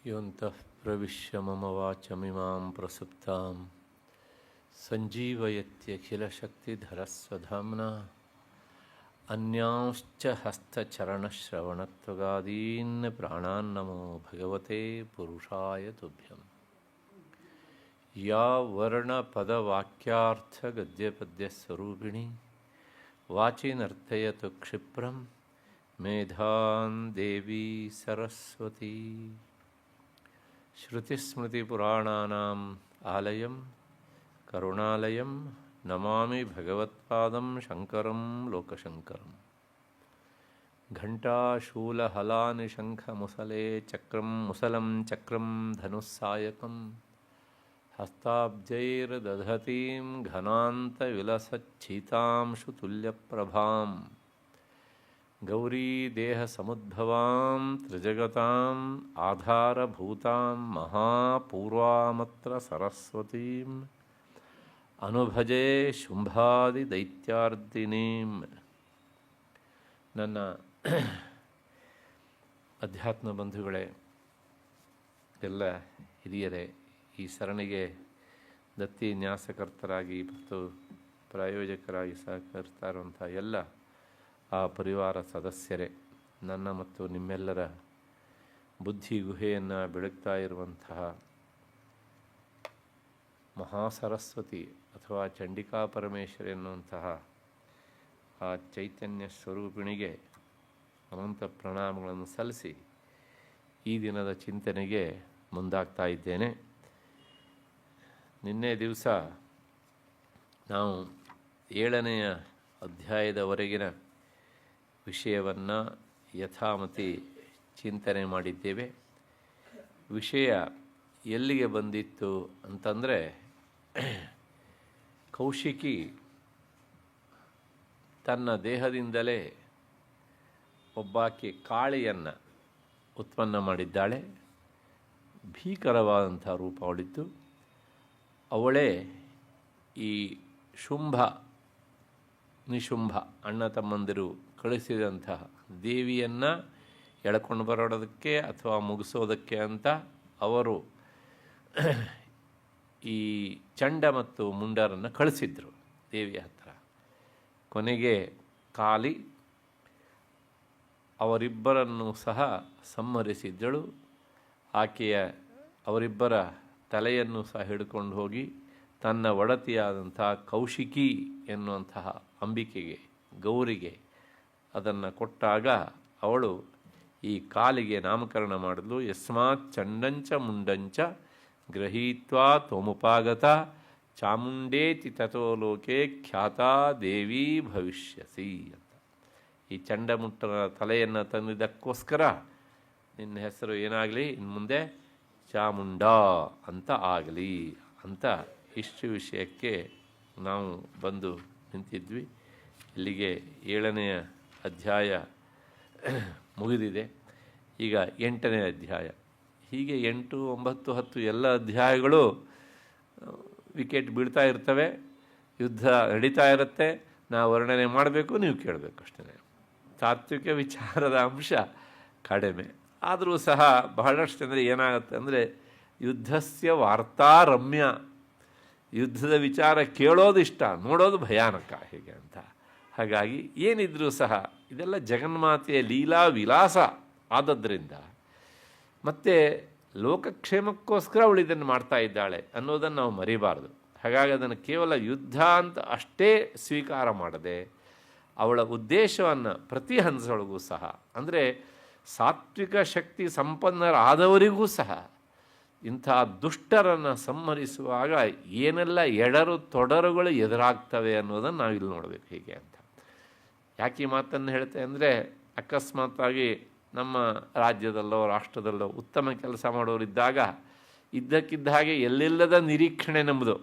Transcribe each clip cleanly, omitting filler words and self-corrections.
ಯೋಂತಃ ಪ್ರವಿಶ್ಯ ಮಮ ವಾಚಮಿಮಾಂ ಪ್ರಸುಪ್ತಾಂ ಸಂಜೀವಯತ್ಯಖಿಲಶಕ್ತಿಧರಸ್ವಧಾಮ್ನಾ ಅನ್ಯಾಂಶ್ಚ ಹಸ್ತಚರಣಶ್ರವಣತ್ವಗಾದೀನ್ ಪ್ರಾಣಾನ್ನಮೋ ಭಗವತೆ ಪುರುಷಾಯ ತುಭ್ಯಂ. ಯಾ ವರ್ಣಪದವಾಕ್ಯಾರ್ಥಗದ್ಯಪದ್ಯಸ್ವರೂಪಿಣಿ ವಾಚಿನರ್ಥಯತು ಕ್ಷಿಪ್ರಂ ಮೇಧಾನ್ ದೇವಿ ಸರಸ್ವತಿ. ಶ್ರುತಿಸ್ಮೃತಿಪುರಾಣಾನಾಂ ಆಲಯಂ ಕರುಣಾಲಯಂ ನಮಾಮಿ ಭಗವತ್ಪಾದಂ ಶಂಕರಂ ಲೋಕಶಂಕರಂ. ಘಂಟಾಶೂಲಹಲಾನಿ ಶಂಖಮುಸಲೇ ಚಕ್ರಂ ಮುಸಲಂ ಚಕ್ರಂ ಧನುಸ್ಸಾಯಕಂ ಹಸ್ತಾಬ್ಜೈರ್ದಧತೀಂ ಘನಾಂತವಿಲಸಚ್ಛೀತಾಂಶುತುಲ್ಯಪ್ರಭಾಂ ಗೌರೀದೇಹಸಮುದ್ಭವಾಂ ತ್ರಿಜಗತಾಂ ಆಧಾರಭೂತಾಂ ಮಹಾಪೂರ್ವಾಮತ್ರ ಸರಸ್ವತೀಂ ಅನುಭಜೆ ಶುಂಭಾದಿದೈತ್ಯಾರ್ದಿನೀಂ. ನನ್ನ ಅಧ್ಯಾತ್ಮ ಬಂಧುಗಳೇ, ಎಲ್ಲ ಹಿರಿಯರೇ, ಈ ಸರಣಿಗೆ ದತ್ತಿ ನ್ಯಾಸಕರ್ತರಾಗಿ ಮತ್ತು ಪ್ರಾಯೋಜಕರಾಗಿ ಸಹಕರಿಸ್ತಾ ಇರುವಂಥ ಎಲ್ಲ ಆ ಪರಿವಾರ ಸದಸ್ಯರೇ, ನನ್ನ ಮತ್ತು ನಿಮ್ಮೆಲ್ಲರ ಬುದ್ಧಿ ಗುಹೆಯನ್ನು ಬೆಳಗ್ತಾ ಇರುವಂತಹ ಮಹಾಸರಸ್ವತಿ ಅಥವಾ ಚಂಡಿಕಾ ಪರಮೇಶ್ವರಿ ಎನ್ನುವಂತಹ ಆ ಚೈತನ್ಯ ಸ್ವರೂಪಿಣಿಗೆ ಅನಂತ ಪ್ರಣಾಮಗಳನ್ನು ಸಲ್ಲಿಸಿ ಈ ದಿನದ ಚಿಂತನೆಗೆ ಮುಂದಾಗ್ತಾ ಇದ್ದೇನೆ. ನಿನ್ನೆ ದಿವಸ ನಾವು 7ನೆಯ ಅಧ್ಯಾಯದವರೆಗಿನ ವಿಷಯವನ್ನು ಯಥಾಮತಿ ಚಿಂತನೆ ಮಾಡಿದ್ದೇವೆ. ವಿಷಯ ಎಲ್ಲಿಗೆ ಬಂದಿತ್ತು ಅಂತಂದರೆ, ಕೌಶಿಕಿ ತನ್ನ ದೇಹದಿಂದಲೇ ಒಬ್ಬಾಕೆ ಕಾಳಿಯನ್ನು ಉತ್ಪನ್ನ ಮಾಡಿದ್ದಾಳೆ. ಭೀಕರವಾದಂಥ ರೂಪ ಅವಳಿತ್ತು. ಅವಳೇ ಈ ಶುಂಭ ನಿಶುಂಭ ಅಣ್ಣ ತಮ್ಮಂದಿರು ಕಳಿಸಿದಂತಹ ದೇವಿಯನ್ನು ಎಳ್ಕೊಂಡು ಬರೋದಕ್ಕೆ ಅಥವಾ ಮುಗಿಸೋದಕ್ಕೆ ಅಂತ ಅವರು ಈ ಚಂಡ ಮತ್ತು ಮುಂಡರನ್ನು ಕಳಿಸಿದ್ರು ದೇವಿಯ ಹತ್ರ. ಕೊನೆಗೆ ಕಾಲಿ ಅವರಿಬ್ಬರನ್ನು ಸಹ ಸಂಹರಿಸಿದ್ದಳು. ಅವರಿಬ್ಬರ ತಲೆಯನ್ನು ಸಹ ಹಿಡ್ಕೊಂಡು ಹೋಗಿ ತನ್ನ ಒಡತಿಯಾದಂಥ ಕೌಶಿಕಿ ಎನ್ನುವಂತಹ ಅಂಬಿಕೆಗೆ, ಗೌರಿಗೆ ಅದನ್ನು ಕೊಟ್ಟಾಗ ಅವಳು ಈ ಕಾಲಿಗೆ ನಾಮಕರಣ ಮಾಡಿದ್ಲು. ಯಸ್ಮಾತ್ ಚಂಡಂಚ ಮುಂಡಂಚ ಗೃಹೀತ್ವಾ ತ್ವಮುಪಾಗತ ಚಾಮುಂಡೇತಿ ತಥೋ ಲೋಕೆ ಖ್ಯಾತಾ ದೇವಿ ಭವಿಷ್ಯಸಿ ಅಂತ. ಈ ಚಂಡಮುಟ್ಟನ ತಲೆಯನ್ನು ತಂದಿದ್ದಕ್ಕೋಸ್ಕರ ನಿನ್ನ ಹೆಸರು ಏನಾಗಲಿ, ಇನ್ನು ಮುಂದೆ ಚಾಮುಂಡಾ ಅಂತ ಆಗಲಿ ಅಂತ ಇಷ್ಟು ವಿಷಯಕ್ಕೆ ನಾವು ಬಂದು ನಿಂತಿದ್ವಿ. ಇಲ್ಲಿಗೆ 7ನೆಯ ಅಧ್ಯಾಯ ಮುಗಿದಿದೆ. ಈಗ 8ನೇ ಅಧ್ಯಾಯ. ಹೀಗೆ 8, 9, 10 ಎಲ್ಲ ಅಧ್ಯಾಯಗಳು ವಿಕೆಟ್ ಬೀಳ್ತಾ ಇರ್ತವೆ, ಯುದ್ಧ ನಡೀತಾ ಇರುತ್ತೆ, ನಾವು ವರ್ಣನೆ ಮಾಡಬೇಕು, ನೀವು ಕೇಳಬೇಕು ಅಷ್ಟೇ. ತಾತ್ವಿಕ ವಿಚಾರದ ಅಂಶ ಕಡಿಮೆ ಆದರೂ ಸಹ ಬಹಳಷ್ಟು ಅಂದರೆ ಏನಾಗುತ್ತೆ ಅಂದರೆ, ಯುದ್ಧಸ್ಯ ವಾರ್ತಾರಮ್ಯ, ಯುದ್ಧದ ವಿಚಾರ ಕೇಳೋದು ಇಷ್ಟ, ನೋಡೋದು ಭಯಾನಕ ಹೇಗೆ ಅಂತ. ಹಾಗಾಗಿ ಏನಿದ್ರೂ ಸಹ ಇದೆಲ್ಲ ಜಗನ್ಮಾತೆಯ ಲೀಲಾ ವಿಲಾಸ ಆದದ್ರಿಂದ ಮತ್ತು ಲೋಕಕ್ಷೇಮಕ್ಕೋಸ್ಕರ ಅವಳು ಇದನ್ನು ಮಾಡ್ತಾ ಇದ್ದಾಳೆ ಅನ್ನೋದನ್ನು ನಾವು ಮರಿಬಾರ್ದು. ಹಾಗಾಗಿ ಅದನ್ನು ಕೇವಲ ಯುದ್ಧ ಅಂತ ಅಷ್ಟೇ ಸ್ವೀಕಾರ ಮಾಡದೆ ಅವಳ ಉದ್ದೇಶವನ್ನು ಪ್ರತಿ ಹಂಸೊಳಗೂ ಸಹ, ಅಂದರೆ ಸಾತ್ವಿಕ ಶಕ್ತಿ ಸಂಪನ್ನರಾದವರಿಗೂ ಸಹ ಇಂಥ ದುಷ್ಟರನ್ನು ಸಂಹರಿಸುವಾಗ ಏನೆಲ್ಲ ಎಡರು ತೊಡರುಗಳು ಎದುರಾಗ್ತವೆ ಅನ್ನೋದನ್ನು ನಾವಿಲ್ಲಿ ನೋಡಬೇಕು ಹೀಗೆ ಅಂತ. ಯಾಕೆ ಈ ಮಾತನ್ನು ಹೇಳ್ತೆ ಅಂದರೆ, ಅಕಸ್ಮಾತ್ತಾಗಿ ನಮ್ಮ ರಾಜ್ಯದಲ್ಲೋ ರಾಷ್ಟ್ರದಲ್ಲೋ ಉತ್ತಮ ಕೆಲಸ ಮಾಡೋರಿದ್ದಾಗ ಇದ್ದಕ್ಕಿದ್ದ ಹಾಗೆ ಎಲ್ಲಿಲ್ಲದ ನಿರೀಕ್ಷಣೆ ನಮ್ಮದು.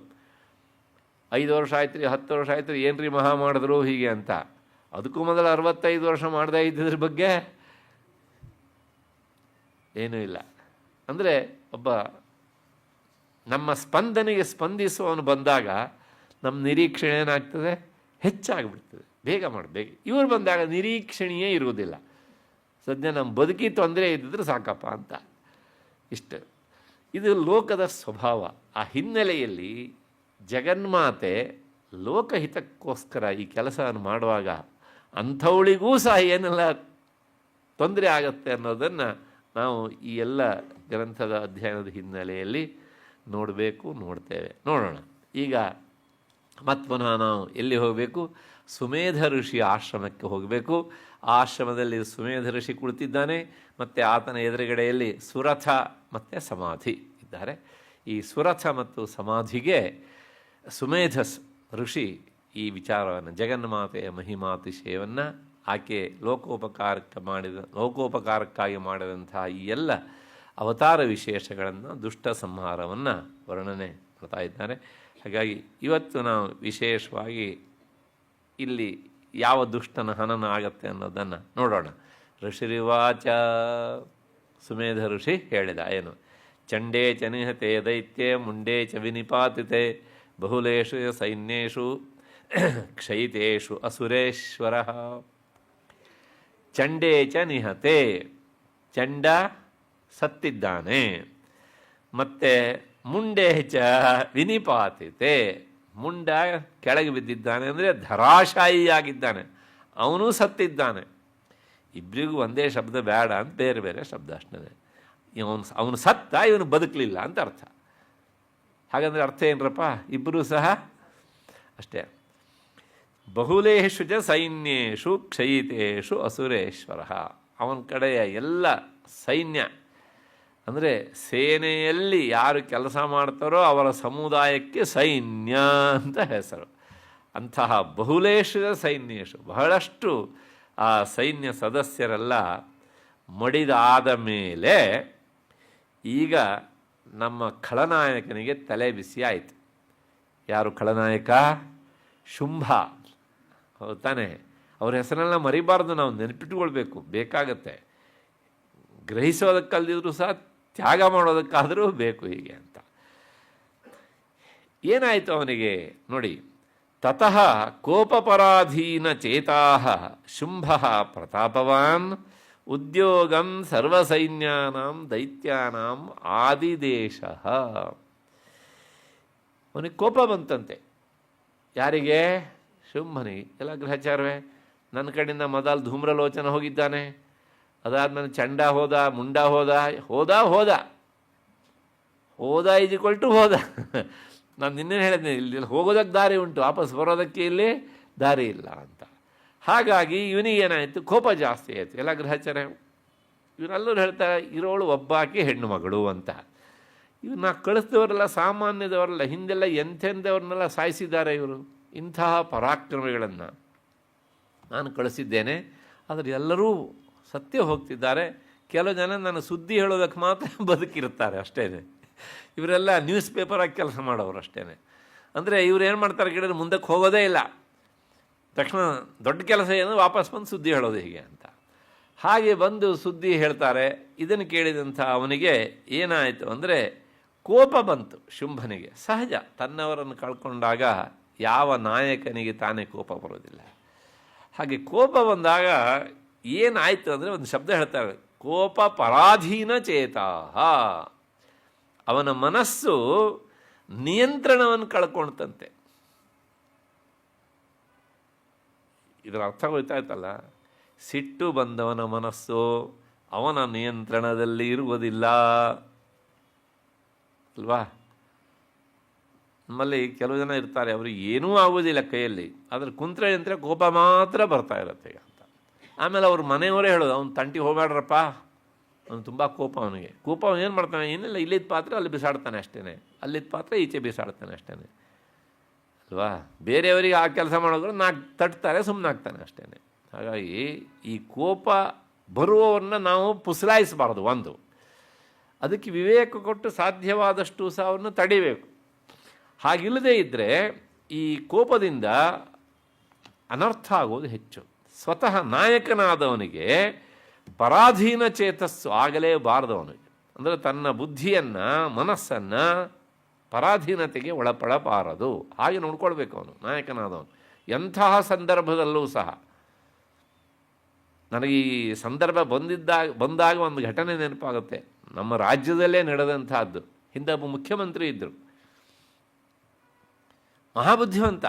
5 ವರ್ಷ ಆಯ್ತು ರೀ, 10 ವರ್ಷ ಆಯ್ತು ರೀ, ಏನು ರೀ ಮಹಾ ಮಾಡಿದ್ರು ಹೀಗೆ ಅಂತ. ಅದಕ್ಕೂ ಮೊದಲು 65 ವರ್ಷ ಮಾಡದೇ ಇದ್ದಿದ್ರ ಬಗ್ಗೆ ಏನೂ ಇಲ್ಲ. ಅಂದರೆ ಒಬ್ಬ ನಮ್ಮ ಸ್ಪಂದನೆಗೆ ಸ್ಪಂದಿಸುವವನು ಬಂದಾಗ ನಮ್ಮ ನಿರೀಕ್ಷಣೆ ಏನಾಗ್ತದೆ, ಹೆಚ್ಚಾಗಿಬಿಡ್ತದೆ. ಬೇಗ ಮಾಡಬೇಕು. ಇವರು ಬಂದಾಗ ನಿರೀಕ್ಷಣೆಯೇ ಇರುವುದಿಲ್ಲ. ಸದ್ಯ ನಮ್ಮ ಬದುಕಿ ತೊಂದರೆ ಇದ್ದಿದ್ರೆ ಸಾಕಪ್ಪ ಅಂತ. ಇಷ್ಟು ಇದು ಲೋಕದ ಸ್ವಭಾವ. ಆ ಹಿನ್ನೆಲೆಯಲ್ಲಿ ಜಗನ್ಮಾತೆ ಲೋಕಹಿತಕ್ಕೋಸ್ಕರ ಈ ಕೆಲಸವನ್ನು ಮಾಡುವಾಗ ಅಂಥವಳಿಗೂ ಸಹ ಏನೆಲ್ಲ ತೊಂದರೆ ಆಗತ್ತೆ ಅನ್ನೋದನ್ನು ನಾವು ಈ ಎಲ್ಲ ಗ್ರಂಥದ ಅಧ್ಯಯನದ ಹಿನ್ನೆಲೆಯಲ್ಲಿ ನೋಡ್ತೇವೆ. ನೋಡೋಣ. ಈಗ ಮತ್ತೆ ಪುನಃ ನಾವು ಎಲ್ಲಿ ಹೋಗಬೇಕು? ಸುಮೇಧ ಋಷಿಯ ಆಶ್ರಮಕ್ಕೆ ಹೋಗಬೇಕು. ಆ ಆಶ್ರಮದಲ್ಲಿ ಸುಮೇಧ ಋಷಿ ಕುಳಿತಿದ್ದಾನೆ, ಮತ್ತು ಆತನ ಎದುರುಗಡೆಯಲ್ಲಿ ಸುರಥ ಮತ್ತು ಸಮಾಧಿ ಇದ್ದಾರೆ. ಈ ಸುರಥ ಮತ್ತು ಸಮಾಧಿಗೆ ಸುಮೇಧಸ್ ಋಷಿ ಈ ವಿಚಾರವನ್ನು, ಜಗನ್ಮಾತೆಯ ಮಹಿಮಾತಿಶಯವನ್ನು, ಆಕೆ ಲೋಕೋಪಕಾರಕ್ಕಾಗಿ ಮಾಡಿದಂತಹ ಈ ಎಲ್ಲ ಅವತಾರ ವಿಶೇಷಗಳನ್ನು, ದುಷ್ಟ ಸಂಹಾರವನ್ನು ವರ್ಣನೆ ಮಾಡ್ತಾ ಇದ್ದಾರೆ. ಹಾಗಾಗಿ ಇವತ್ತು ನಾವು ವಿಶೇಷವಾಗಿ ಇಲ್ಲಿ ಯಾವ ದುಷ್ಟನ ಹನನ ಆಗತ್ತೆ ಅನ್ನೋದನ್ನು ನೋಡೋಣ. ಋಷಿರಿವಾಚ, ಸುಮೇಧ ಋಷಿ ಹೇಳಿದ ಏನು? ಚಂಡೇ ಚ ನಿಹತೆ ದೈತ್ಯೆ ಮುಂಡೇ ಚ ವಿನಿಪಾತಿತೆ ಬಹುಲೇಷು ಸೈನ್ಯೇಷು ಕ್ಷಯಿತೇಷು ಅಸುರೇಶ್ವರ. ಚಂಡೇ ಚ ನಿಹತೆ, ಚಂಡ ಸತ್ತಿದ್ದಾನೆ, ಮತ್ತು ಮುಂಡೇ ಚ ವಿನಿಪಾತಿತೆ, ಮುಂಡ ಕೆಳಗೆ ಬಿದ್ದಿದ್ದಾನೆ ಅಂದರೆ ಧರಾಶಾಯಿಯಾಗಿದ್ದಾನೆ, ಅವನು ಸತ್ತಿದ್ದಾನೆ. ಇಬ್ಬರಿಗೂ ಒಂದೇ ಶಬ್ದ ಬೇಡ ಅಂತ ಬೇರೆ ಬೇರೆ ಶಬ್ದ ಅಷ್ಟೇ. ಅವನು ಸತ್ತ, ಇವನು ಬದುಕಲಿಲ್ಲ ಅಂತ ಅರ್ಥ. ಹಾಗಂದ್ರೆ ಅರ್ಥ ಏನರಪ್ಪ? ಇಬ್ಬರೂ ಸಹ ಅಷ್ಟೇ. ಬಹುಲೇಷು ಚ ಸೈನ್ಯೇಷು ಕ್ಷಯಿತೇಷು ಅಸುರೇಶ್ವರ. ಅವನ ಕಡೆಯ ಎಲ್ಲ ಸೈನ್ಯ ಅಂದರೆ ಸೇನೆಯಲ್ಲಿ ಯಾರು ಕೆಲಸ ಮಾಡ್ತಾರೋ ಅವರ ಸಮುದಾಯಕ್ಕೆ ಸೈನ್ಯ ಅಂತ ಹೆಸರು. ಅಂತಹ ಬಹುಲೇಷು ಸೈನ್ಯೇಷು, ಬಹಳಷ್ಟು ಆ ಸೈನ್ಯ ಸದಸ್ಯರೆಲ್ಲ ಮಡಿದಾದ ಮೇಲೆ ಈಗ ನಮ್ಮ ಖಳನಾಯಕನಿಗೆ ತಲೆ ಬಿಸಿ ಆಯಿತು. ಯಾರು ಖಳನಾಯಕ? ಶುಂಭ. ಹೌದು ತಾನೆ? ಅವ್ರ ಹೆಸರನ್ನೆಲ್ಲ ಮರಿಬಾರ್ದು, ನಾವು ನೆನಪಿಟ್ಕೊಳ್ಬೇಕು, ಬೇಕಾಗತ್ತೆ. ಗ್ರಹಿಸೋದಕ್ಕಲ್ದಿದ್ರು ಸಹ ತ್ಯಾಗ ಮಾಡೋದಕ್ಕಾದರೂ ಬೇಕು ಹೀಗೆ ಅಂತ. ಏನಾಯಿತು ಅವನಿಗೆ ನೋಡಿ. ತತಃ ಕೋಪಪರಾಧೀನ ಚೇತಾಃ ಶುಂಭಃ ಪ್ರತಾಪವಾನ್ ಉದ್ಯೋಗಂ ಸರ್ವಸೈನ್ಯಾನಾಂ ದೈತ್ಯಾನಾಂ ಆದಿದೇಶಃ. ಅವನಿಗೆ ಕೋಪ ಬಂತಂತೆ. ಯಾರಿಗೆ? ಶುಂಭನಿಗೆ. ಎಲ್ಲ ಗ್ರಹಚಾರವೇ. ನನ್ನ ಕಡೆಯಿಂದ ಮೊದಲು ಧೂಮ್ರಲೋಚನ ಹೋಗಿದ್ದಾನೆ, ಅದಾದ್ಮೇಲೆ ಚಂಡ ಹೋದ, ಮುಂಡ ಹೋದ. ಈಜಿಕೊಳ್ಟು ಹೋದ. ನಾನು ನಿನ್ನೆ ಹೇಳಿದ್ದೆ, ಇಲ್ಲಿ ಹೋಗೋದಕ್ಕೆ ದಾರಿ ಉಂಟು, ವಾಪಸ್ ಬರೋದಕ್ಕೆ ಇಲ್ಲಿ ದಾರಿ ಇಲ್ಲ ಅಂತ. ಹಾಗಾಗಿ ಇವನಿಗೇನಾಯಿತು? ಕೋಪ ಜಾಸ್ತಿ ಆಯಿತು. ಎಲ್ಲ ಗ್ರಹಚಾರ. ಇವರೆಲ್ಲರೂ ಹೇಳ್ತಾರೆ, ಇರೋಳು ಒಬ್ಬಾಕಿ ಹೆಣ್ಣು ಮಗಳು ಅಂತ. ಇವನ್ನ ಕಳಿಸಿದವರೆಲ್ಲ ಸಾಮಾನ್ಯದವರೆಲ್ಲ, ಹಿಂದೆಲ್ಲ ಎಂಥೆಂಥವ್ರನ್ನೆಲ್ಲ ಸಾಯಿಸಿದ್ದಾರೆ ಇವರು. ಇಂತಹ ಪರಾಕ್ರಮಿಗಳನ್ನು ನಾನು ಕಳಿಸಿದ್ದೇನೆ, ಆದರೆ ಎಲ್ಲರೂ ಸತ್ಯ ಹೋಗ್ತಿದ್ದಾರೆ. ಕೆಲವು ಜನ ನನ್ನ ಸುದ್ದಿ ಹೇಳೋದಕ್ಕೆ ಮಾತ್ರ ಬದುಕಿರ್ತಾರೆ ಅಷ್ಟೇ. ಇವರೆಲ್ಲ ನ್ಯೂಸ್ ಪೇಪರಾಗಿ ಕೆಲಸ ಮಾಡೋರು ಅಷ್ಟೇ. ಅಂದರೆ ಇವ್ರು ಏನು ಮಾಡ್ತಾರೆ ಕೇಳಿದ್ರೆ ಮುಂದಕ್ಕೆ ಹೋಗೋದೇ ಇಲ್ಲ. ತಕ್ಷಣ ದೊಡ್ಡ ಕೆಲಸ ಏನು, ವಾಪಸ್ ಬಂದು ಸುದ್ದಿ ಹೇಳೋದು ಹೀಗೆ ಅಂತ. ಹಾಗೆ ಬಂದು ಸುದ್ದಿ ಹೇಳ್ತಾರೆ. ಇದನ್ನು ಕೇಳಿದಂಥ ಅವನಿಗೆ ಏನಾಯಿತು ಅಂದರೆ ಕೋಪ ಬಂತು ಶುಂಭನಿಗೆ. ಸಹಜ, ತನ್ನವರನ್ನು ಕಳ್ಕೊಂಡಾಗ ಯಾವ ನಾಯಕನಿಗೆ ತಾನೇ ಕೋಪ ಬರೋದಿಲ್ಲ. ಹಾಗೆ ಕೋಪ ಬಂದಾಗ ಏನಾಯಿತು ಅಂದರೆ ಒಂದು ಶಬ್ದ ಹೇಳ್ತಾರೆ, ಕೋಪ ಪರಾಧೀನ ಚೇತಾಹ. ಅವನ ಮನಸ್ಸು ನಿಯಂತ್ರಣವನ್ನು ಕಳ್ಕೊಳ್ತಂತೆ. ಇದರ ಅರ್ಥ ಗೊತ್ತಾಯ್ತಲ್ಲ? ಸಿಟ್ಟು ಬಂದವನ ಮನಸ್ಸು ಅವನ ನಿಯಂತ್ರಣದಲ್ಲಿ ಇರುವುದಿಲ್ಲ ಅಲ್ವಾ? ನಮ್ಮಲ್ಲಿ ಕೆಲವು ಜನ ಇರ್ತಾರೆ, ಅವ್ರಿಗೆ ಏನೂ ಆಗೋದಿಲ್ಲ ಕೈಯಲ್ಲಿ, ಆದರೆ ಕುಂತ್ರೆ ಯಂತ್ರ ಕೋಪ ಮಾತ್ರ ಬರ್ತಾ ಇರುತ್ತೆ ಅಂತ. ಆಮೇಲೆ ಅವ್ರ ಮನೆಯವರೇ ಹೇಳೋದು, ಅವ್ನು ತಂಟಿ ಹೋಗ್ಬೇಡ್ರಪ್ಪ, ಅವ್ನು ತುಂಬ ಕೋಪ ಅವನಿಗೆ. ಕೋಪ ಅವನು ಏನು ಮಾಡ್ತಾನೆ? ಏನಿಲ್ಲ, ಇಲ್ಲಿದ್ದ ಪಾತ್ರೆ ಅಲ್ಲಿ ಬಿಸಾಡ್ತಾನೆ ಅಷ್ಟೇ, ಅಲ್ಲಿದ್ದ ಪಾತ್ರೆ ಈಚೆ ಬಿಸಾಡ್ತಾನೆ ಅಷ್ಟೇ ಅಲ್ವಾ? ಬೇರೆಯವರಿಗೆ ಆ ಕೆಲಸ ಮಾಡೋದ್ರೆ ನಾಲ್ಕು ತಟ್ತಾರೆ, ಸುಮ್ಮನಾಗ್ತಾನೆ ಅಷ್ಟೇ. ಹಾಗಾಗಿ ಈ ಕೋಪ ಬರುವವ್ರನ್ನ ನಾವು ಪುಸಲಾಯಿಸಬಾರ್ದು. ಒಂದು, ಅದಕ್ಕೆ ವಿವೇಕ ಕೊಟ್ಟು ಸಾಧ್ಯವಾದಷ್ಟು ಸಹ ಅವ್ರನ್ನ ತಡಿಬೇಕು. ಹಾಗಿಲ್ಲದೇ ಇದ್ದರೆ ಈ ಕೋಪದಿಂದ ಅನರ್ಥ ಆಗೋದು ಹೆಚ್ಚು. ಸ್ವತಃ ನಾಯಕನಾದವನಿಗೆ ಪರಾಧೀನ ಚೇತಸ್ಸು ಆಗಲೇಬಾರದು. ಅವನಿಗೆ ಅಂದರೆ ತನ್ನ ಬುದ್ಧಿಯನ್ನು, ಮನಸ್ಸನ್ನು ಪರಾಧೀನತೆಗೆ ಒಳಪಡಬಾರದು. ಹಾಗೆ ನೋಡ್ಕೊಳ್ಬೇಕು ಅವನು ನಾಯಕನಾದವನು. ಎಂತಹ ಸಂದರ್ಭದಲ್ಲೂ ಸಹ. ನನಗೆ ಈ ಸಂದರ್ಭ ಬಂದಾಗ ಒಂದು ಘಟನೆ ನೆನಪಾಗುತ್ತೆ. ನಮ್ಮ ರಾಜ್ಯದಲ್ಲೇ ನಡೆದಂತಹದ್ದು. ಹಿಂದೆ ಒಬ್ಬ ಮುಖ್ಯಮಂತ್ರಿ ಇದ್ದರು, ಮಹಾಬುದ್ಧಿವಂತ.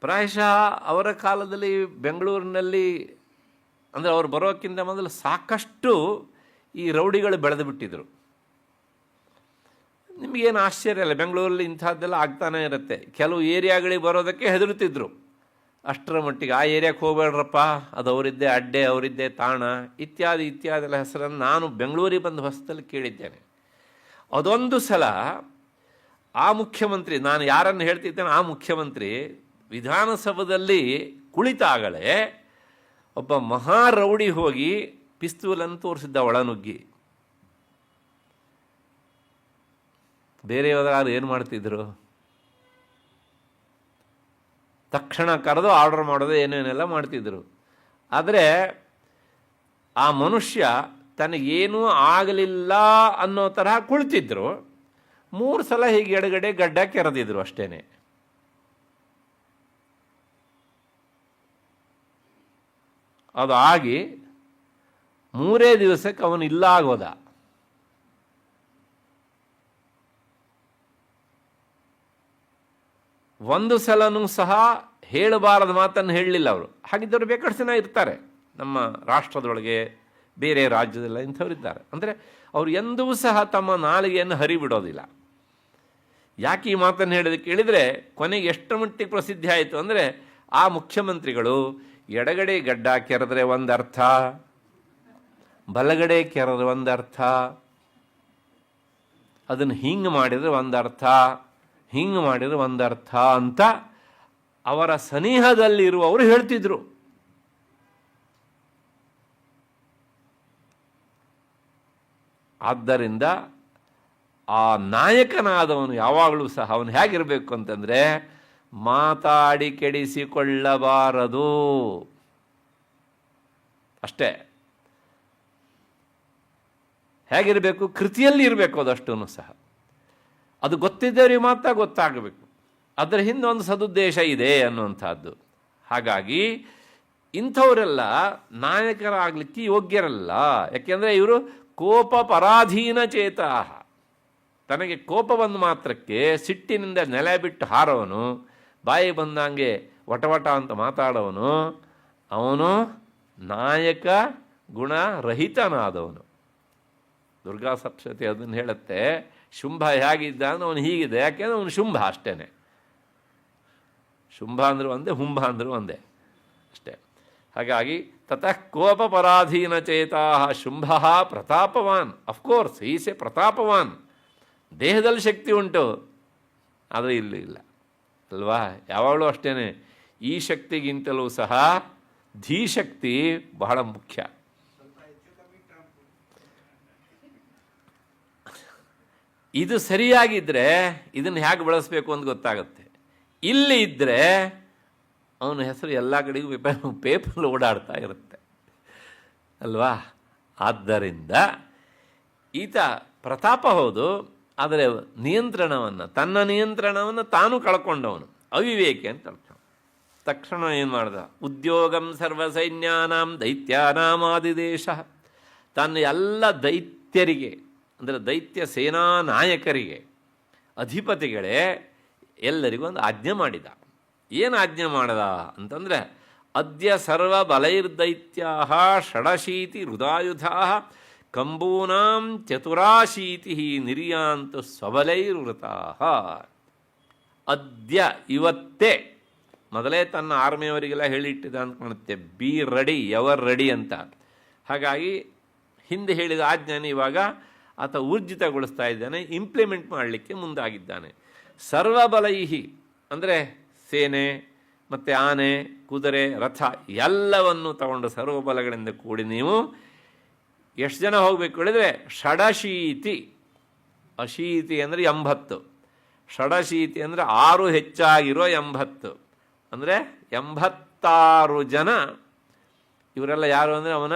ಪ್ರಾಯಶಃ ಅವರ ಕಾಲದಲ್ಲಿ ಬೆಂಗಳೂರಿನಲ್ಲಿ, ಅಂದರೆ ಅವರು ಬರೋಕ್ಕಿಂತ ಮೊದಲು ಸಾಕಷ್ಟು ಈ ರೌಡಿಗಳು ಬೆಳೆದು ಬಿಟ್ಟಿದ್ರು. ನಿಮಗೇನು ಆಶ್ಚರ್ಯ ಇಲ್ಲ, ಬೆಂಗಳೂರಲ್ಲಿ ಇಂಥದ್ದೆಲ್ಲ ಆಗ್ತಾನೆ ಇರುತ್ತೆ. ಕೆಲವು ಏರಿಯಾಗಳಿಗೆ ಬರೋದಕ್ಕೆ ಹೆದರುತ್ತಿದ್ರು. ಅಷ್ಟರ ಮಟ್ಟಿಗೆ ಆ ಏರಿಯಾಕ್ಕೆ ಹೋಗಬೇಡ್ರಪ್ಪ, ಅದು ಅವರಿದ್ದೇ ಅಡ್ಡೆ, ಅವರಿದ್ದೇ ತಾಣ, ಇತ್ಯಾದಿ ಇತ್ಯಾದಿಲ್ಲ ಹೆಸರನ್ನು ನಾನು ಬೆಂಗಳೂರಿಗೆ ಬಂದ ಹೊಸದಲ್ಲಿ ಕೇಳಿದ್ದೇನೆ. ಅದೊಂದು ಸಲ ಆ ಮುಖ್ಯಮಂತ್ರಿ, ನಾನು ಯಾರನ್ನು ಹೇಳ್ತಿದ್ದೇನೆ, ಆ ಮುಖ್ಯಮಂತ್ರಿ ವಿಧಾನಸೌಧದಲ್ಲಿ ಕುಳಿತಾಗಲೇ ಒಬ್ಬ ಮಹಾರೌಡಿ ಹೋಗಿ ಪಿಸ್ತೂಲನ್ನು ತೋರಿಸಿದ್ದ ಒಳನುಗ್ಗಿ. ಬೇರೆಯವರು ಏನು ಮಾಡ್ತಿದ್ರು? ತಕ್ಷಣ ಕರೆದು ಆರ್ಡರ್ ಮಾಡೋದು ಏನೇನೆಲ್ಲ ಮಾಡ್ತಿದ್ರು. ಆದರೆ ಆ ಮನುಷ್ಯ ತನಗೇನೂ ಆಗಲಿಲ್ಲ ಅನ್ನೋ ತರಹ ಕುಳಿತಿದ್ರು. 3 ಸಲ ಹೀಗೆ ಎಡಗಡೆ ಗಡ್ಡ ಕೆರೆದಿದ್ರು ಅಷ್ಟೇ. ಅದು ಆಗಿ 3 ದಿವಸಕ್ಕೆ ಅವನು ಇಲ್ಲ ಆಗೋದ. ಒಂದು ಸಲನೂ ಸಹ ಹೇಳಬಾರದ ಮಾತನ್ನು ಹೇಳಲಿಲ್ಲ ಅವರು. ಹಾಗಿದ್ದವರು ಬೇಕಾಷ್ಟು ಜನ ಇರ್ತಾರೆ ನಮ್ಮ ರಾಷ್ಟ್ರದೊಳಗೆ, ಬೇರೆ ರಾಜ್ಯದಲ್ಲ ಇಂಥವ್ರಿದ್ದಾರೆ. ಅಂದರೆ ಅವರು ಎಂದೂ ಸಹ ತಮ್ಮ ನಾಲಿಗೆಯನ್ನು ಹರಿಬಿಡೋದಿಲ್ಲ. ಯಾಕೆ ಈ ಮಾತನ್ನು ಹೇಳೋದಕ್ಕೆ ಕೇಳಿದರೆ, ಕೊನೆಗೆ ಎಷ್ಟು ಮಟ್ಟಿಗೆ ಪ್ರಸಿದ್ಧಿ ಆಯಿತು ಅಂದರೆ, ಆ ಮುಖ್ಯಮಂತ್ರಿಗಳು ಎಡಗಡೆ ಗಡ್ಡ ಕೆರೆದ್ರೆ ಒಂದರ್ಥ, ಬಲಗಡೆ ಕೆರೆದ್ರೆ ಒಂದರ್ಥ, ಅದನ್ನು ಹಿಂಗೆ ಮಾಡಿದರೆ ಒಂದರ್ಥ, ಹಿಂಗೆ ಮಾಡಿದರೆ ಒಂದರ್ಥ ಅಂತ ಅವರ ಸನಿಹದಲ್ಲಿರುವವರು ಹೇಳ್ತಿದ್ರು. ಆದ್ದರಿಂದ ಆ ನಾಯಕನಾದವನು ಯಾವಾಗಲೂ ಸಹ ಅವನು ಹೇಗಿರಬೇಕು ಅಂತಂದರೆ, ಮಾತಾಡಿ ಕೆಡಿಸಿಕೊಳ್ಳಬಾರದು ಅಷ್ಟೇ. ಹೇಗಿರಬೇಕು? ಕೃತಿಯಲ್ಲಿ ಇರಬೇಕು ಅದಷ್ಟೂ ಸಹ. ಅದು ಗೊತ್ತಿದ್ದವರಿಗೆ ಮಾತ್ರ ಗೊತ್ತಾಗಬೇಕು, ಅದರ ಹಿಂದೆ ಒಂದು ಸದುದ್ದೇಶ ಇದೆ ಅನ್ನುವಂಥದ್ದು. ಹಾಗಾಗಿ ಇಂಥವರೆಲ್ಲ ನಾಯಕರಾಗಲಿಕ್ಕೆ ಯೋಗ್ಯರಲ್ಲ. ಯಾಕೆಂದರೆ ಇವರು ಕೋಪ ಪರಾಧೀನ ಚೇತಾ. ತನಗೆ ಕೋಪ ಬಂದ ಮಾತ್ರಕ್ಕೆ ಸಿಟ್ಟಿನಿಂದ ನೆಲೆ ಬಿಟ್ಟು ಹಾರೋವನು, ಬಾಯಿ ಬಂದಂಗೆ ವಟವಟ ಅಂತ ಮಾತಾಡೋವನು, ಅವನು ನಾಯಕ ಗುಣರಹಿತನಾದವನು. ದುರ್ಗಾ ಸಪ್ತಶತಿ ಅದನ್ನು ಹೇಳುತ್ತೆ. ಶುಂಭ ಹೇಗಿದ್ದ ಅಂದ್ರೆ ಅವನು ಹೀಗಿದೆ, ಯಾಕೆಂದ್ರೆ ಅವನು ಶುಂಭ ಅಷ್ಟೇ. ಶುಂಭ ಅಂದರೂ ಒಂದೇ, ಹುಂಭ ಅಂದರೂ ಒಂದೇ ಅಷ್ಟೇ. ಹಾಗಾಗಿ ತತಃ ಕೋಪ ಪರಾಧೀನ ಚೇತಾ ಶುಂಭ ಪ್ರತಾಪವಾನ್. ಅಫ್ಕೋರ್ಸ್ ಈಸ್ ಎ ಪ್ರತಾಪವಾನ್. ದೇಹದಲ್ಲಿ ಶಕ್ತಿ ಉಂಟು, ಆದರೆ ಇಲ್ಲಿ ಇಲ್ಲ ಅಲ್ವಾ? ಯಾವಾಗಲೂ ಅಷ್ಟೇ. ಈ ಶಕ್ತಿಗಿಂತಲೂ ಸಹ ಧೀಶಕ್ತಿ ಬಹಳ ಮುಖ್ಯ. ಇದು ಸರಿಯಾಗಿದ್ದರೆ ಇದನ್ನು ಹೇಗೆ ಬಳಸಬೇಕು ಅಂತ ಗೊತ್ತಾಗುತ್ತೆ. ಇಲ್ಲಿ ಇದ್ದರೆ ಅವನ ಹೆಸರು ಎಲ್ಲ ಕಡೆಗೂ ಪೇಪರ್ ಓಡಾಡ್ತಾ ಇರುತ್ತೆ ಅಲ್ವಾ? ಆದ್ದರಿಂದ ಈತ ಪ್ರತಾಪ ಹೌದು, ಆದರೆ ನಿಯಂತ್ರಣವನ್ನು, ತನ್ನ ನಿಯಂತ್ರಣವನ್ನು ತಾನು ಕಳ್ಕೊಂಡವನು, ಅವಿವೇಕಿ ಅಂತ ಅರ್ಥ. ತಕ್ಷಣ ಏನು ಮಾಡ್ದ? ಉದ್ಯೋಗಂ ಸರ್ವಸೈನ್ಯಾನಾಂ ದೈತ್ಯಾನಾಂ ಆದಿದೇಶ. ತನ್ನ ಎಲ್ಲ ದೈತ್ಯರಿಗೆ, ಅಂದರೆ ದೈತ್ಯ ಸೇನಾ ನಾಯಕರಿಗೆ, ಅಧಿಪತಿಗಳೇ ಎಲ್ಲರಿಗೂ ಒಂದು ಆಜ್ಞೆ ಮಾಡಿದ. ಏನು ಆಜ್ಞೆ ಮಾಡದ ಅಂತಂದರೆ, ಅದ್ಯ ಸರ್ವ ಬಲೈರ್ದೈತ್ಯಾ ಷಡಶೀತಿ ಹೃದಾಯುಧಾ ಕಂಬೂನಾಂ ಚತುರಾಶೀತಿ ನಿರ್ಯಾಂತು ಸ್ವಬಲೈರ್ವೃತಾ. ಅದ್ಯ ಇವತ್ತೇ, ಮೊದಲೇ ತನ್ನ ಆರ್ಮಿಯವರಿಗೆಲ್ಲ ಹೇಳಿಟ್ಟಿದ ಅಂತ ಕಾಣುತ್ತೆ, ಬಿ ರೆಡಿ, ಎವರ್ ರೆಡಿ ಅಂತ. ಹಾಗಾಗಿ ಹಿಂದೆ ಹೇಳಿದ ಆಜ್ಞಾನ ಇವಾಗ ಆತ ಊರ್ಜಿತಗೊಳಿಸ್ತಾ ಇದ್ದಾನೆ, ಇಂಪ್ಲಿಮೆಂಟ್ ಮಾಡಲಿಕ್ಕೆ ಮುಂದಾಗಿದ್ದಾನೆ. ಸರ್ವಬಲೈಹಿ ಅಂದರೆ ಸೇನೆ ಮತ್ತು ಆನೆ, ಕುದುರೆ, ರಥ ಎಲ್ಲವನ್ನು ತಗೊಂಡು ಸರ್ವಬಲಗಳಿಂದ ಕೂಡಿ ನೀವು ಎಷ್ಟು ಜನ ಹೋಗಬೇಕು ಹೇಳಿದರೆ, ಷಡಶೀತಿ. ಅಶೀತಿ ಅಂದರೆ 80, ಷಡಶೀತಿ ಅಂದರೆ 6 ಹೆಚ್ಚಾಗಿರೋ 80, ಅಂದರೆ 86 ಜನ. ಇವರೆಲ್ಲ ಯಾರು ಅಂದರೆ ಅವನ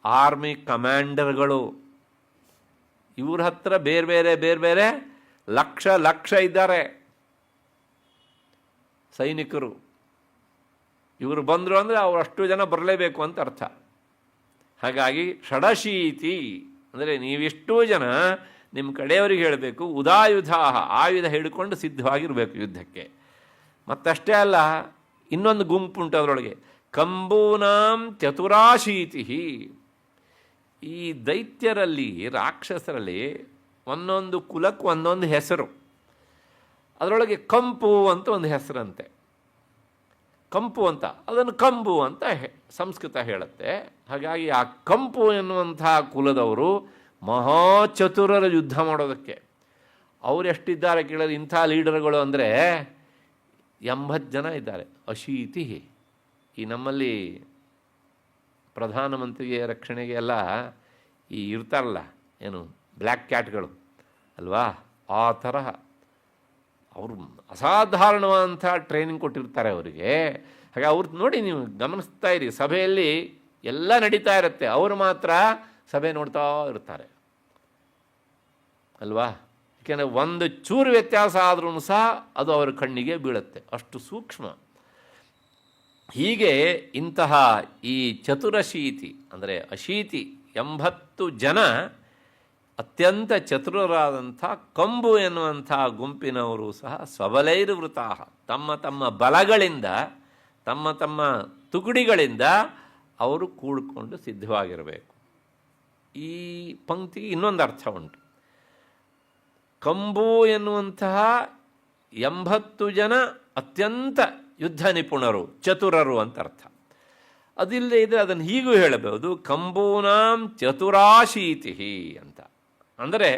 ಆರ್ಮಿ ಕಮಾಂಡರ್ಗಳು. ಇವ್ರ ಹತ್ರ ಬೇರೆ ಬೇರೆ ಲಕ್ಷ ಇದ್ದಾರೆ ಸೈನಿಕರು. ಇವರು ಬಂದರು ಅಂದರೆ ಅವರಷ್ಟು ಜನ ಬರಲೇಬೇಕು ಅಂತ ಅರ್ಥ. ಹಾಗಾಗಿ ಷಡಶೀತಿ ಅಂದರೆ ನೀವೆಷ್ಟೋ ಜನ ನಿಮ್ಮ ಕಡೆಯವರಿಗೆ ಹೇಳಬೇಕು, ಉದಾಯುಧಾಹ, ಆಯುಧ ಹಿಡ್ಕೊಂಡು ಸಿದ್ಧವಾಗಿರಬೇಕು ಯುದ್ಧಕ್ಕೆ. ಮತ್ತಷ್ಟೇ ಅಲ್ಲ, ಇನ್ನೊಂದು ಗುಂಪುಂಟು ಅದರೊಳಗೆ, ಕಂಬೂನಾಂ ಚತುರಾಶೀತಿ. ಈ ದೈತ್ಯರಲ್ಲಿ, ರಾಕ್ಷಸರಲ್ಲಿ ಒಂದೊಂದು ಕುಲಕ್ಕೆ ಒಂದೊಂದು ಹೆಸರು. ಅದರೊಳಗೆ ಕಂಪು ಅಂತ ಒಂದು ಹೆಸರಂತೆ. ಕಂಪು ಅಂತ, ಅದನ್ನು ಕಂಬು ಅಂತ ಸಂಸ್ಕೃತ ಹೇಳುತ್ತೆ. ಹಾಗಾಗಿ ಆ ಕಂಪು ಎನ್ನುವಂಥ ಕುಲದವರು ಮಹಾಚತುರರ ಯುದ್ಧ ಮಾಡೋದಕ್ಕೆ. ಅವರು ಎಷ್ಟಿದ್ದಾರೆ ಕೇಳಿದ್ರೆ, ಇಂಥ ಲೀಡರ್ಗಳು ಅಂದರೆ 80 ಜನ ಇದ್ದಾರೆ. ಅಶೀತಿ. ಈ ನಮ್ಮಲ್ಲಿ ಪ್ರಧಾನಮಂತ್ರಿಗೆ ರಕ್ಷಣೆಗೆ ಎಲ್ಲ ಈ ಇರ್ತಾರಲ್ಲ, ಏನು ಬ್ಲ್ಯಾಕ್ ಕ್ಯಾಟ್ಗಳು ಅಲ್ವಾ, ಆ ತರಹ ಅವರು ಅಸಾಧಾರಣವಾದಂಥ ಟ್ರೈನಿಂಗ್ ಕೊಟ್ಟಿರ್ತಾರೆ ಅವರಿಗೆ. ಹಾಗೆ ಅವ್ರು ನೋಡಿ, ನೀವು ಗಮನಿಸ್ತಾ ಇರಿ, ಸಭೆಯಲ್ಲಿ ಎಲ್ಲ ನಡೀತಾ ಇರುತ್ತೆ, ಅವರು ಮಾತ್ರ ಸಭೆ ನೋಡ್ತಾ ಇರ್ತಾರೆ ಅಲ್ವಾ. ಯಾಕೆಂದರೆ ಒಂದು ಚೂರು ವ್ಯತ್ಯಾಸ ಆದ್ರೂ ಸಹ ಅದು ಅವರ ಕಣ್ಣಿಗೆ ಬೀಳುತ್ತೆ, ಅಷ್ಟು ಸೂಕ್ಷ್ಮ. ಹೀಗೆ ಇಂತಹ ಈ ಚತುರಶೀತಿ ಅಂದರೆ ಅಶೀತಿ 80 ಜನ ಅತ್ಯಂತ ಚತುರರಾದಂಥ ಕಂಬು ಎನ್ನುವಂಥ ಗುಂಪಿನವರು ಸಹ ಸ್ವಬಲೈರ್ವೃತಾ, ತಮ್ಮ ತಮ್ಮ ಬಲಗಳಿಂದ, ತಮ್ಮ ತಮ್ಮ ತುಕಡಿಗಳಿಂದ ಅವರು ಕೂಡಿಕೊಂಡು ಸಿದ್ಧವಾಗಿರಬೇಕು. ಈ ಪಂಕ್ತಿಗೆ ಇನ್ನೊಂದು ಅರ್ಥ ಉಂಟು. ಕಂಬು ಎನ್ನುವಂತಹ 80 ಜನ ಅತ್ಯಂತ ಯುದ್ಧ ನಿಪುಣರು, ಚತುರರು ಅಂತ ಅರ್ಥ. ಅದಿಲ್ಲದೆ ಇದ್ರೆ ಅದನ್ನು ಹೀಗೂ ಹೇಳಬಹುದು, ಕಂಬೂನಾಂ ಚತುರಾಶೀತಿ ಅಂತ. ಅಂದರೆ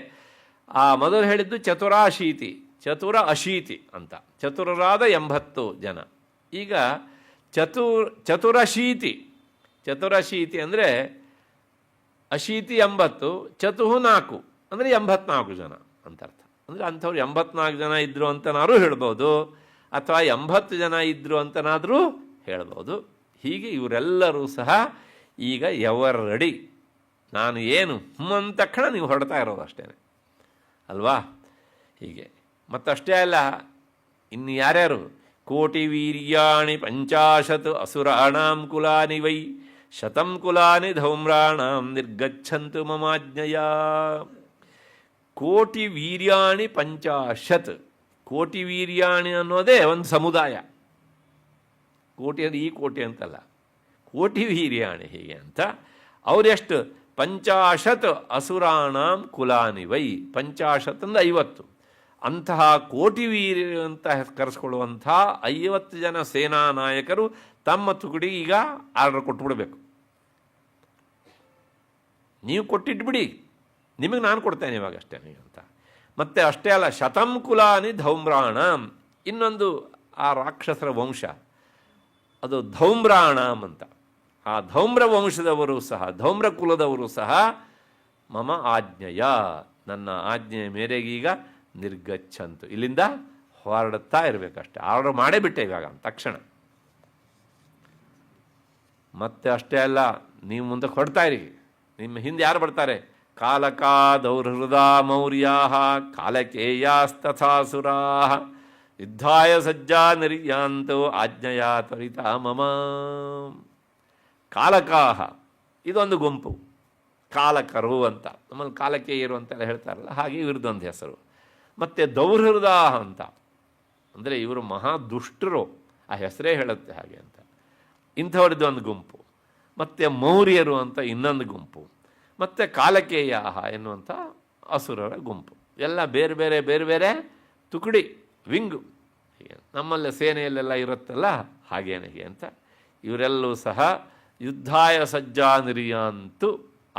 ಆ ಮೊದಲು ಹೇಳಿದ್ದು ಚತುರಾಶೀತಿ, ಚತುರ ಅಶೀತಿ ಅಂತ, ಚತುರರಾದ 80 ಜನ. ಈಗ ಚತುರಶೀತಿ, ಚತುರಶೀತಿ ಅಂದರೆ ಅಶೀತಿ 80, ಚತುಹು 4 ಅಂದರೆ 84 ಜನ ಅಂತ ಅರ್ಥ. ಅಂದರೆ ಅಂಥವ್ರು 84 ಜನ ಇದ್ದರು ಅಂತನಾದ್ರೂ ಹೇಳ್ಬೋದು, ಅಥವಾ 80 ಜನ ಇದ್ದರು ಅಂತನಾದರೂ ಹೇಳ್ಬೋದು. ಹೀಗೆ ಇವರೆಲ್ಲರೂ ಸಹ ಈಗ ಎವರ್ ರೆಡಿ, ನಾನು ಏನು ಅಂದ ತಕ್ಷಣ ನೀವು ಹೊರಡ್ತಾ ಇರೋದು ಅಷ್ಟೇ ಅಲ್ವಾ. ಹೀಗೆ ಮತ್ತಷ್ಟೇ ಅಲ್ಲ, ಇನ್ನು ಯಾರ್ಯಾರು, ಕೋಟಿ ವೀರ್ಯಾಣಿ 50 ಅಸುರಾಣಾಂ ಕುಲಾನಿ ವೈ ಶತಂ ಕುಲಾನಿ ಧೌಮ್ರಾಣಾಂ ನಿರ್ಗಚ್ಚಂತು ಮಮಾಜ್ಞಯ. ಕೋಟಿ ವೀರ್ಯಾಣಿ 50. ಕೋಟಿ ವೀರ್ಯಾಣಿ ಅನ್ನೋದೇ ಒಂದು ಸಮುದಾಯ. ಕೋಟಿ ಅಂದರೆ ಈ ಕೋಟಿ ಅಂತಲ್ಲ, ಕೋಟಿ ವೀರ್ಯಾಣಿ ಹೀಗೆ ಅಂತ. ಅವರೆಷ್ಟು, 50 ಅಸುರಾಣಾಂ ಕುಲಾನಿ ವೈ, 50 ಅಂದರೆ 50. ಅಂತಹ ಕೋಟಿ ವೀರ್ಯ ಅಂತ ಕರೆಸ್ಕೊಳ್ಳುವಂಥ 50 ಜನ ಸೇನಾ ನಾಯಕರು ತಮ್ಮ ತುಕಡಿ ಈಗ ಆರ್ಡರ್ ಕೊಟ್ಬಿಡ್ಬೇಕು. ನೀವು ಕೊಟ್ಟಿಟ್ಬಿಡಿ, ನಿಮಗೆ ನಾನು ಕೊಡ್ತೇನೆ ಇವಾಗ ಅಷ್ಟೇ ಅಂತ. ಮತ್ತು ಅಷ್ಟೇ ಅಲ್ಲ, ಶತಂ ಕುಲಾನಿ ಧೌಮ್ರಾಣಾಂ, ಇನ್ನೊಂದು ಆ ರಾಕ್ಷಸರ ವಂಶ ಅದು ಧೌಮ್ರಾಣಾಂ ಅಂತ. ಆ ಧೌಮ್ರ ವಂಶದವರು ಸಹ, ಧೌಮ್ರ ಕುಲದವರು ಸಹ ಮಮ ಆಜ್ಞೆಯ, ನನ್ನ ಆಜ್ಞೆಯ ಮೇರೆಗೀಗ ನಿರ್ಗಚ್ಚಂತು, ಇಲ್ಲಿಂದ ಹೊರಡುತ್ತಾ ಇರಬೇಕಷ್ಟೆ. ಆರ್ಡರ್ ಮಾಡೇ ಬಿಟ್ಟೆ ಇವಾಗ ತಕ್ಷಣ. ಮತ್ತೆ ಅಷ್ಟೇ ಅಲ್ಲ, ನೀವು ಮುಂದಕ್ಕೆ ಹೊರಡ್ತಾ ಇರಿ, ನಿಮ್ಮ ಹಿಂದೆ ಯಾರು ಬರ್ತಾರೆ, ಕಾಲಕಾ ದೌರ್ಹೃದಾ ಮೌರ್ಯಾ ಕಾಲಕೇಯಾಸ್ತಥಾಸುರಾ ಯುದ್ಧಾಯ ಸಜ್ಜಾ ನಿರ್ಯಾಂತೋ ಆಜ್ಞೆಯ ತ್ವರಿತಾ ಮಮ. ಕಾಲಕಾಹ ಇದೊಂದು ಗುಂಪು, ಕಾಲಕರು ಅಂತ, ನಮ್ಮಲ್ಲಿ ಕಾಲಕೇಯರು ಅಂತೆಲ್ಲ ಹೇಳ್ತಾರಲ್ಲ, ಹಾಗೆ ಇವ್ರದ್ದೊಂದು ಹೆಸರು. ಮತ್ತು ದೌರ್ಹೃದಾಹ ಅಂತ ಅಂದರೆ ಇವರು ಮಹಾ ದುಷ್ಟರು, ಆ ಹೆಸರೇ ಹೇಳುತ್ತೆ ಹಾಗೆ ಅಂತ. ಇಂಥವ್ರದ್ದೊಂದು ಗುಂಪು. ಮತ್ತು ಮೌರ್ಯರು ಅಂತ ಇನ್ನೊಂದು ಗುಂಪು. ಮತ್ತು ಕಾಲಕೇಯಾಹ ಎನ್ನುವಂಥ ಅಸುರರ ಗುಂಪು. ಎಲ್ಲ ಬೇರೆ ಬೇರೆ ಬೇರೆ ಬೇರೆ ತುಕಡಿ, ವಿಂಗು. ಹೀಗೆ ನಮ್ಮಲ್ಲಿ ಸೇನೆಯಲ್ಲೆಲ್ಲ ಇರುತ್ತಲ್ಲ ಹಾಗೇನೆ ಹೀಗೆ ಅಂತ. ಇವರೆಲ್ಲೂ ಸಹ ಯುದ್ಧಾಯ ಸಜ್ಜಾ ನಿರ್ಯಾಂತು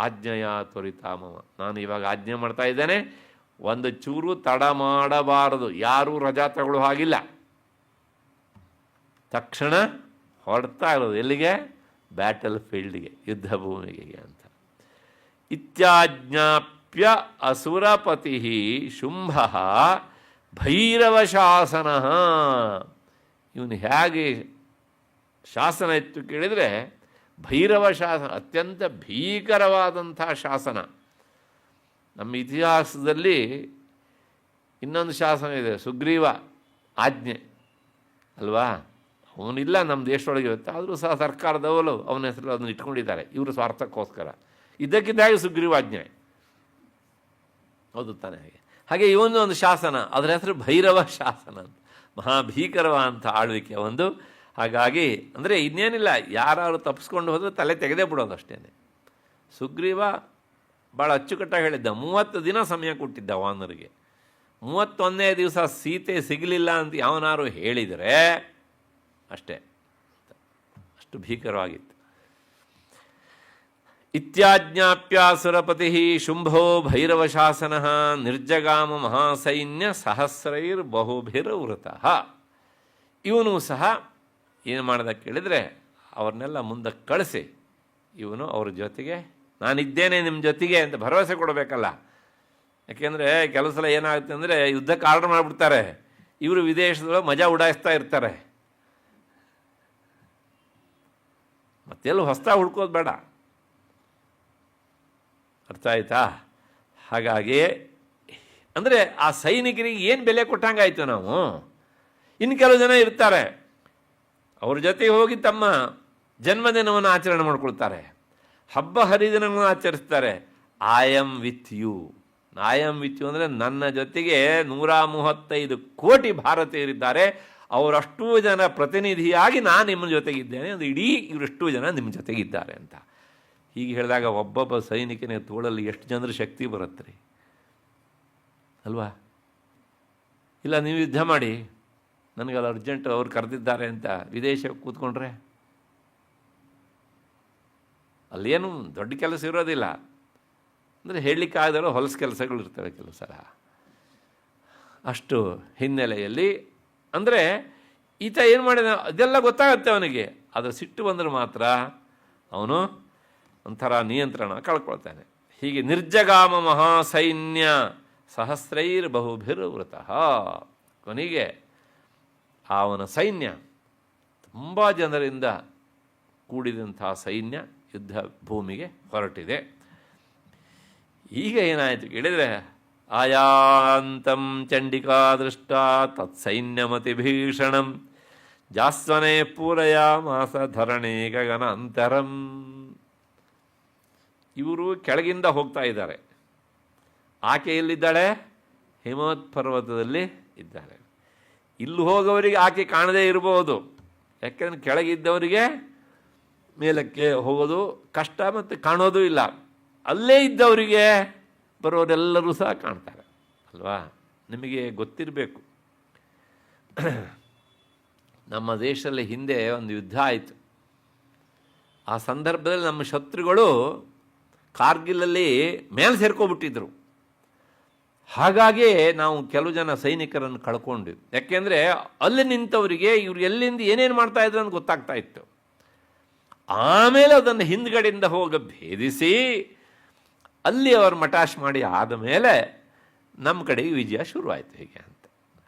ಆಜ್ಞೆಯ ತ್ವರಿತಾಮಮ, ನಾನು ಇವಾಗ ಆಜ್ಞೆ ಮಾಡ್ತಾ ಇದ್ದೇನೆ, ಒಂದು ಚೂರು ತಡ ಮಾಡಬಾರದು, ಯಾರೂ ರಜಾ ತಗೊಳ್ಳೋ ಹಾಗಿಲ್ಲ, ತಕ್ಷಣ ಹೊರಡ್ತಾ ಇರೋದು ಎಲ್ಲಿಗೆ, ಬ್ಯಾಟಲ್ ಫೀಲ್ಡ್ಗೆ, ಯುದ್ಧ ಭೂಮಿಗೆ ಅಂತ. ಇತ್ಯಾಜ್ಞಾಪ್ಯ ಅಸುರಪತಿ ಶುಂಭ ಭೈರವ ಶಾಸನ. ಇವನು ಹೇಗೆ ಶಾಸನ ಇತ್ತು ಕೇಳಿದರೆ, ಭೈರವ ಶಾಸನ, ಅತ್ಯಂತ ಭೀಕರವಾದಂಥ ಶಾಸನ. ನಮ್ಮ ಇತಿಹಾಸದಲ್ಲಿ ಇನ್ನೊಂದು ಶಾಸನ ಇದೆ, ಸುಗ್ರೀವ ಆಜ್ಞೆ ಅಲ್ವಾ. ಅವನಿಲ್ಲ ನಮ್ಮ ದೇಶದೊಳಗೆ ಇರುತ್ತೆ, ಆದರೂ ಸಹ ಸರ್ಕಾರದವರು ಅವನ ಹೆಸರು ಅದನ್ನು ಇಟ್ಕೊಂಡಿದ್ದಾರೆ ಇವರು ಸ್ವಾರ್ಥಕ್ಕೋಸ್ಕರ. ಇದ್ದಕ್ಕಿದ್ದಾಗೆ ಸುಗ್ರೀವಾಜ್ಞೆ, ಹೌದು ತಾನೆ? ಹಾಗೆ ಇವೊಂದು ಒಂದು ಶಾಸನ, ಅದರ ಹೆಸರು ಭೈರವ ಶಾಸನ ಅಂತ, ಮಹಾಭೀಕರವಾದಂಥ ಆಳ್ವಿಕೆ ಒಂದು. ಹಾಗಾಗಿ ಅಂದರೆ ಇನ್ನೇನಿಲ್ಲ, ಯಾರು ತಪ್ಪಿಸ್ಕೊಂಡು ಹೋದರೆ ತಲೆ ತೆಗೆದೇ ಬಿಡೋದು ಅಷ್ಟೇ. ಸುಗ್ರೀವ ಭಾಳ ಅಚ್ಚುಕಟ್ಟಾಗಿ ಹೇಳಿದ್ದ, 30 ದಿನ ಸಮಯ ಕೊಟ್ಟಿದ್ದ ವಾನರಿಗೆ. 31ನೇ ದಿವಸ ಸೀತೆ ಸಿಗಲಿಲ್ಲ ಅಂತ ಯಾವನಾರು ಹೇಳಿದರೆ ಅಷ್ಟೇ, ಅಷ್ಟು ಭೀಕರವಾಗಿತ್ತು. ಇತ್ಯಾಜ್ಞಾಪ್ಯ ಸುರಪತಿ ಶುಂಭೋ ಭೈರವ ಶಾಸನ ನಿರ್ಜಗಾಮ ಮಹಾಸೈನ್ಯ ಸಹಸ್ರೈರ್ಬಹುಭಿರ್ವೃತಃ. ಇವನು ಸಹ ಏನು ಮಾಡ್ದ ಕೇಳಿದರೆ, ಅವ್ರನ್ನೆಲ್ಲ ಮುಂದಕ್ಕೆ ಕಳಿಸಿ ಇವನು ಅವ್ರ ಜೊತೆಗೆ ನಾನಿದ್ದೇನೆ ನಿಮ್ಮ ಜೊತೆಗೆ ಅಂತ ಭರವಸೆ ಕೊಡಬೇಕಲ್ಲ. ಯಾಕೆಂದರೆ ಕೆಲವು ಸಲ ಏನಾಗುತ್ತೆ ಅಂದರೆ ಯುದ್ಧಕ್ಕೆ ಆರ್ಡರ್ ಮಾಡಿಬಿಡ್ತಾರೆ, ಇವರು ವಿದೇಶದೊಳಗೆ ಮಜಾ ಉಡಾಯಿಸ್ತಾ ಇರ್ತಾರೆ, ಮತ್ತೆಲ್ಲೂ ಹೊಸ್ದಾಗಿ ಹುಡ್ಕೋದು ಬೇಡ. ಅರ್ಥ ಆಯ್ತಾ? ಹಾಗಾಗಿ ಅಂದರೆ ಆ ಸೈನಿಕರಿಗೆ ಏನು ಬೆಲೆ ಕೊಟ್ಟಂಗಾಯ್ತು ನಾವು. ಇನ್ನು ಕೆಲವು ಜನ ಇರ್ತಾರೆ, ಅವ್ರ ಜೊತೆಗೆ ಹೋಗಿ ತಮ್ಮ ಜನ್ಮದಿನವನ್ನು ಆಚರಣೆ ಮಾಡ್ಕೊಳ್ತಾರೆ, ಹಬ್ಬ ಹರಿದಿನಗಳನ್ನು ಆಚರಿಸ್ತಾರೆ. ಐ ಆಮ್ ವಿತ್ ಯು ಅಂದರೆ ನನ್ನ ಜೊತೆಗೆ 135 ಕೋಟಿ ಭಾರತೀಯರಿದ್ದಾರೆ, ಅವರಷ್ಟೂ ಜನ ಪ್ರತಿನಿಧಿಯಾಗಿ ನಾನು ನಿಮ್ಮ ಜೊತೆಗಿದ್ದೇನೆ, ಅದು ಇಡೀ ಇವರಷ್ಟೂ ಜನ ನಿಮ್ಮ ಜೊತೆಗಿದ್ದಾರೆ ಅಂತ. ಹೀಗೆ ಹೇಳಿದಾಗ ಒಬ್ಬೊಬ್ಬ ಸೈನಿಕನ ತೋಳಲ್ಲಿ ಎಷ್ಟು ಜನರ ಶಕ್ತಿ ಬರುತ್ತೆ ರೀ ಅಲ್ವಾ? ಇಲ್ಲ ನೀವು ಯುದ್ಧ ಮಾಡಿ, ನನಗಲ್ಲ ಅರ್ಜೆಂಟ್ ಅವ್ರು ಕರೆದಿದ್ದಾರೆ ಅಂತ ವಿದೇಶಕ್ಕೆ ಕೂತ್ಕೊಂಡ್ರೆ ಅಲ್ಲೇನು ದೊಡ್ಡ ಕೆಲಸ ಇರೋದಿಲ್ಲ. ಅಂದರೆ ಹೇಳಲಿಕ್ಕಾಗದರೋ ಹೊಲಸು ಕೆಲಸಗಳು ಇರ್ತವೆ ಕೆಲವು ಸಲ. ಅಷ್ಟು ಹಿನ್ನೆಲೆಯಲ್ಲಿ ಅಂದರೆ ಈತ ಏನು ಮಾಡಿದ ಅದೆಲ್ಲ ಗೊತ್ತಾಗುತ್ತೆ ಅವನಿಗೆ. ಅದರ ಸಿಟ್ಟು ಬಂದರೆ ಮಾತ್ರ ಅವನು ಒಂಥರ ನಿಯಂತ್ರಣ ಕಳ್ಕೊಳ್ತಾನೆ. ಹೀಗೆ ನಿರ್ಜಗಾಮ ಮಹಾಸೈನ್ಯ ಸಹಸ್ರೈರ್ಬಹುಭಿರ್ವೃತಃ. ಕೊನೆಗೆ ಅವನ ಸೈನ್ಯ ತುಂಬ ಜನರಿಂದ ಕೂಡಿದಂಥ ಸೈನ್ಯ ಯುದ್ಧ ಭೂಮಿಗೆ ಹೊರಟಿದೆ. ಈಗ ಏನಾಯಿತು ಕೇಳಿದರೆ, ಆಯಾಂತಂ ಚಂಡಿಕಾ ದೃಷ್ಟ ತತ್ಸೈನ್ಯಮತಿ ಭೀಷಣಂ ಜಾಸ್ವನೇ ಪೂರಯಾಮಾಸ ಧರಣೇ ಗಗನ ಅಂತರಂ. ಇವರು ಕೆಳಗಿಂದ ಹೋಗ್ತಾ ಇದ್ದಾರೆ, ಆಕೆ ಎಲ್ಲಿದ್ದಾಳೆ? ಹಿಮವತ್ ಪರ್ವತದಲ್ಲಿ ಇದ್ದಾಳೆ. ಇಲ್ಲಿ ಹೋಗೋವರಿಗೆ ಆಕೆ ಕಾಣದೇ ಇರಬಹುದು, ಯಾಕೆಂದರೆ ಕೆಳಗಿದ್ದವರಿಗೆ ಮೇಲಕ್ಕೆ ಹೋಗೋದು ಕಷ್ಟ ಮತ್ತು ಕಾಣೋದು ಇಲ್ಲ. ಅಲ್ಲೇ ಇದ್ದವರಿಗೆ ಬರೋರೆಲ್ಲರೂ ಸಹ ಕಾಣ್ತಾರೆ ಅಲ್ವಾ? ನಿಮಗೆ ಗೊತ್ತಿರಬೇಕು, ನಮ್ಮ ದೇಶದಲ್ಲಿ ಹಿಂದೆ ಒಂದು ಯುದ್ಧ ಆಯಿತು. ಆ ಸಂದರ್ಭದಲ್ಲಿ ನಮ್ಮ ಶತ್ರುಗಳು ಕಾರ್ಗಿಲಲ್ಲಿ ಮೇಲೆ ಸೇರ್ಕೊಬಿಟ್ಟಿದ್ರು. ಹಾಗಾಗಿ ನಾವು ಕೆಲವು ಜನ ಸೈನಿಕರನ್ನು ಕಳ್ಕೊಂಡ್ವಿ. ಯಾಕೆಂದರೆ ಅಲ್ಲಿ ನಿಂತವರಿಗೆ ಇವರು ಎಲ್ಲಿಂದ ಏನೇನು ಮಾಡ್ತಾಯಿದ್ರು ಅಂತ ಗೊತ್ತಾಗ್ತಾ ಇತ್ತು. ಆಮೇಲೆ ಅದನ್ನು ಹಿಂದ್ಗಡೆಯಿಂದ ಹೋಗಿ ಭೇದಿಸಿ ಅಲ್ಲಿ ಅವರು ಮಟಾಶ್ ಮಾಡಿ ಆದ ಮೇಲೆ ನಮ್ಮ ಕಡೆಗೆ ವಿಜಯ ಶುರುವಾಯಿತು ಹೀಗೆ ಅಂತ.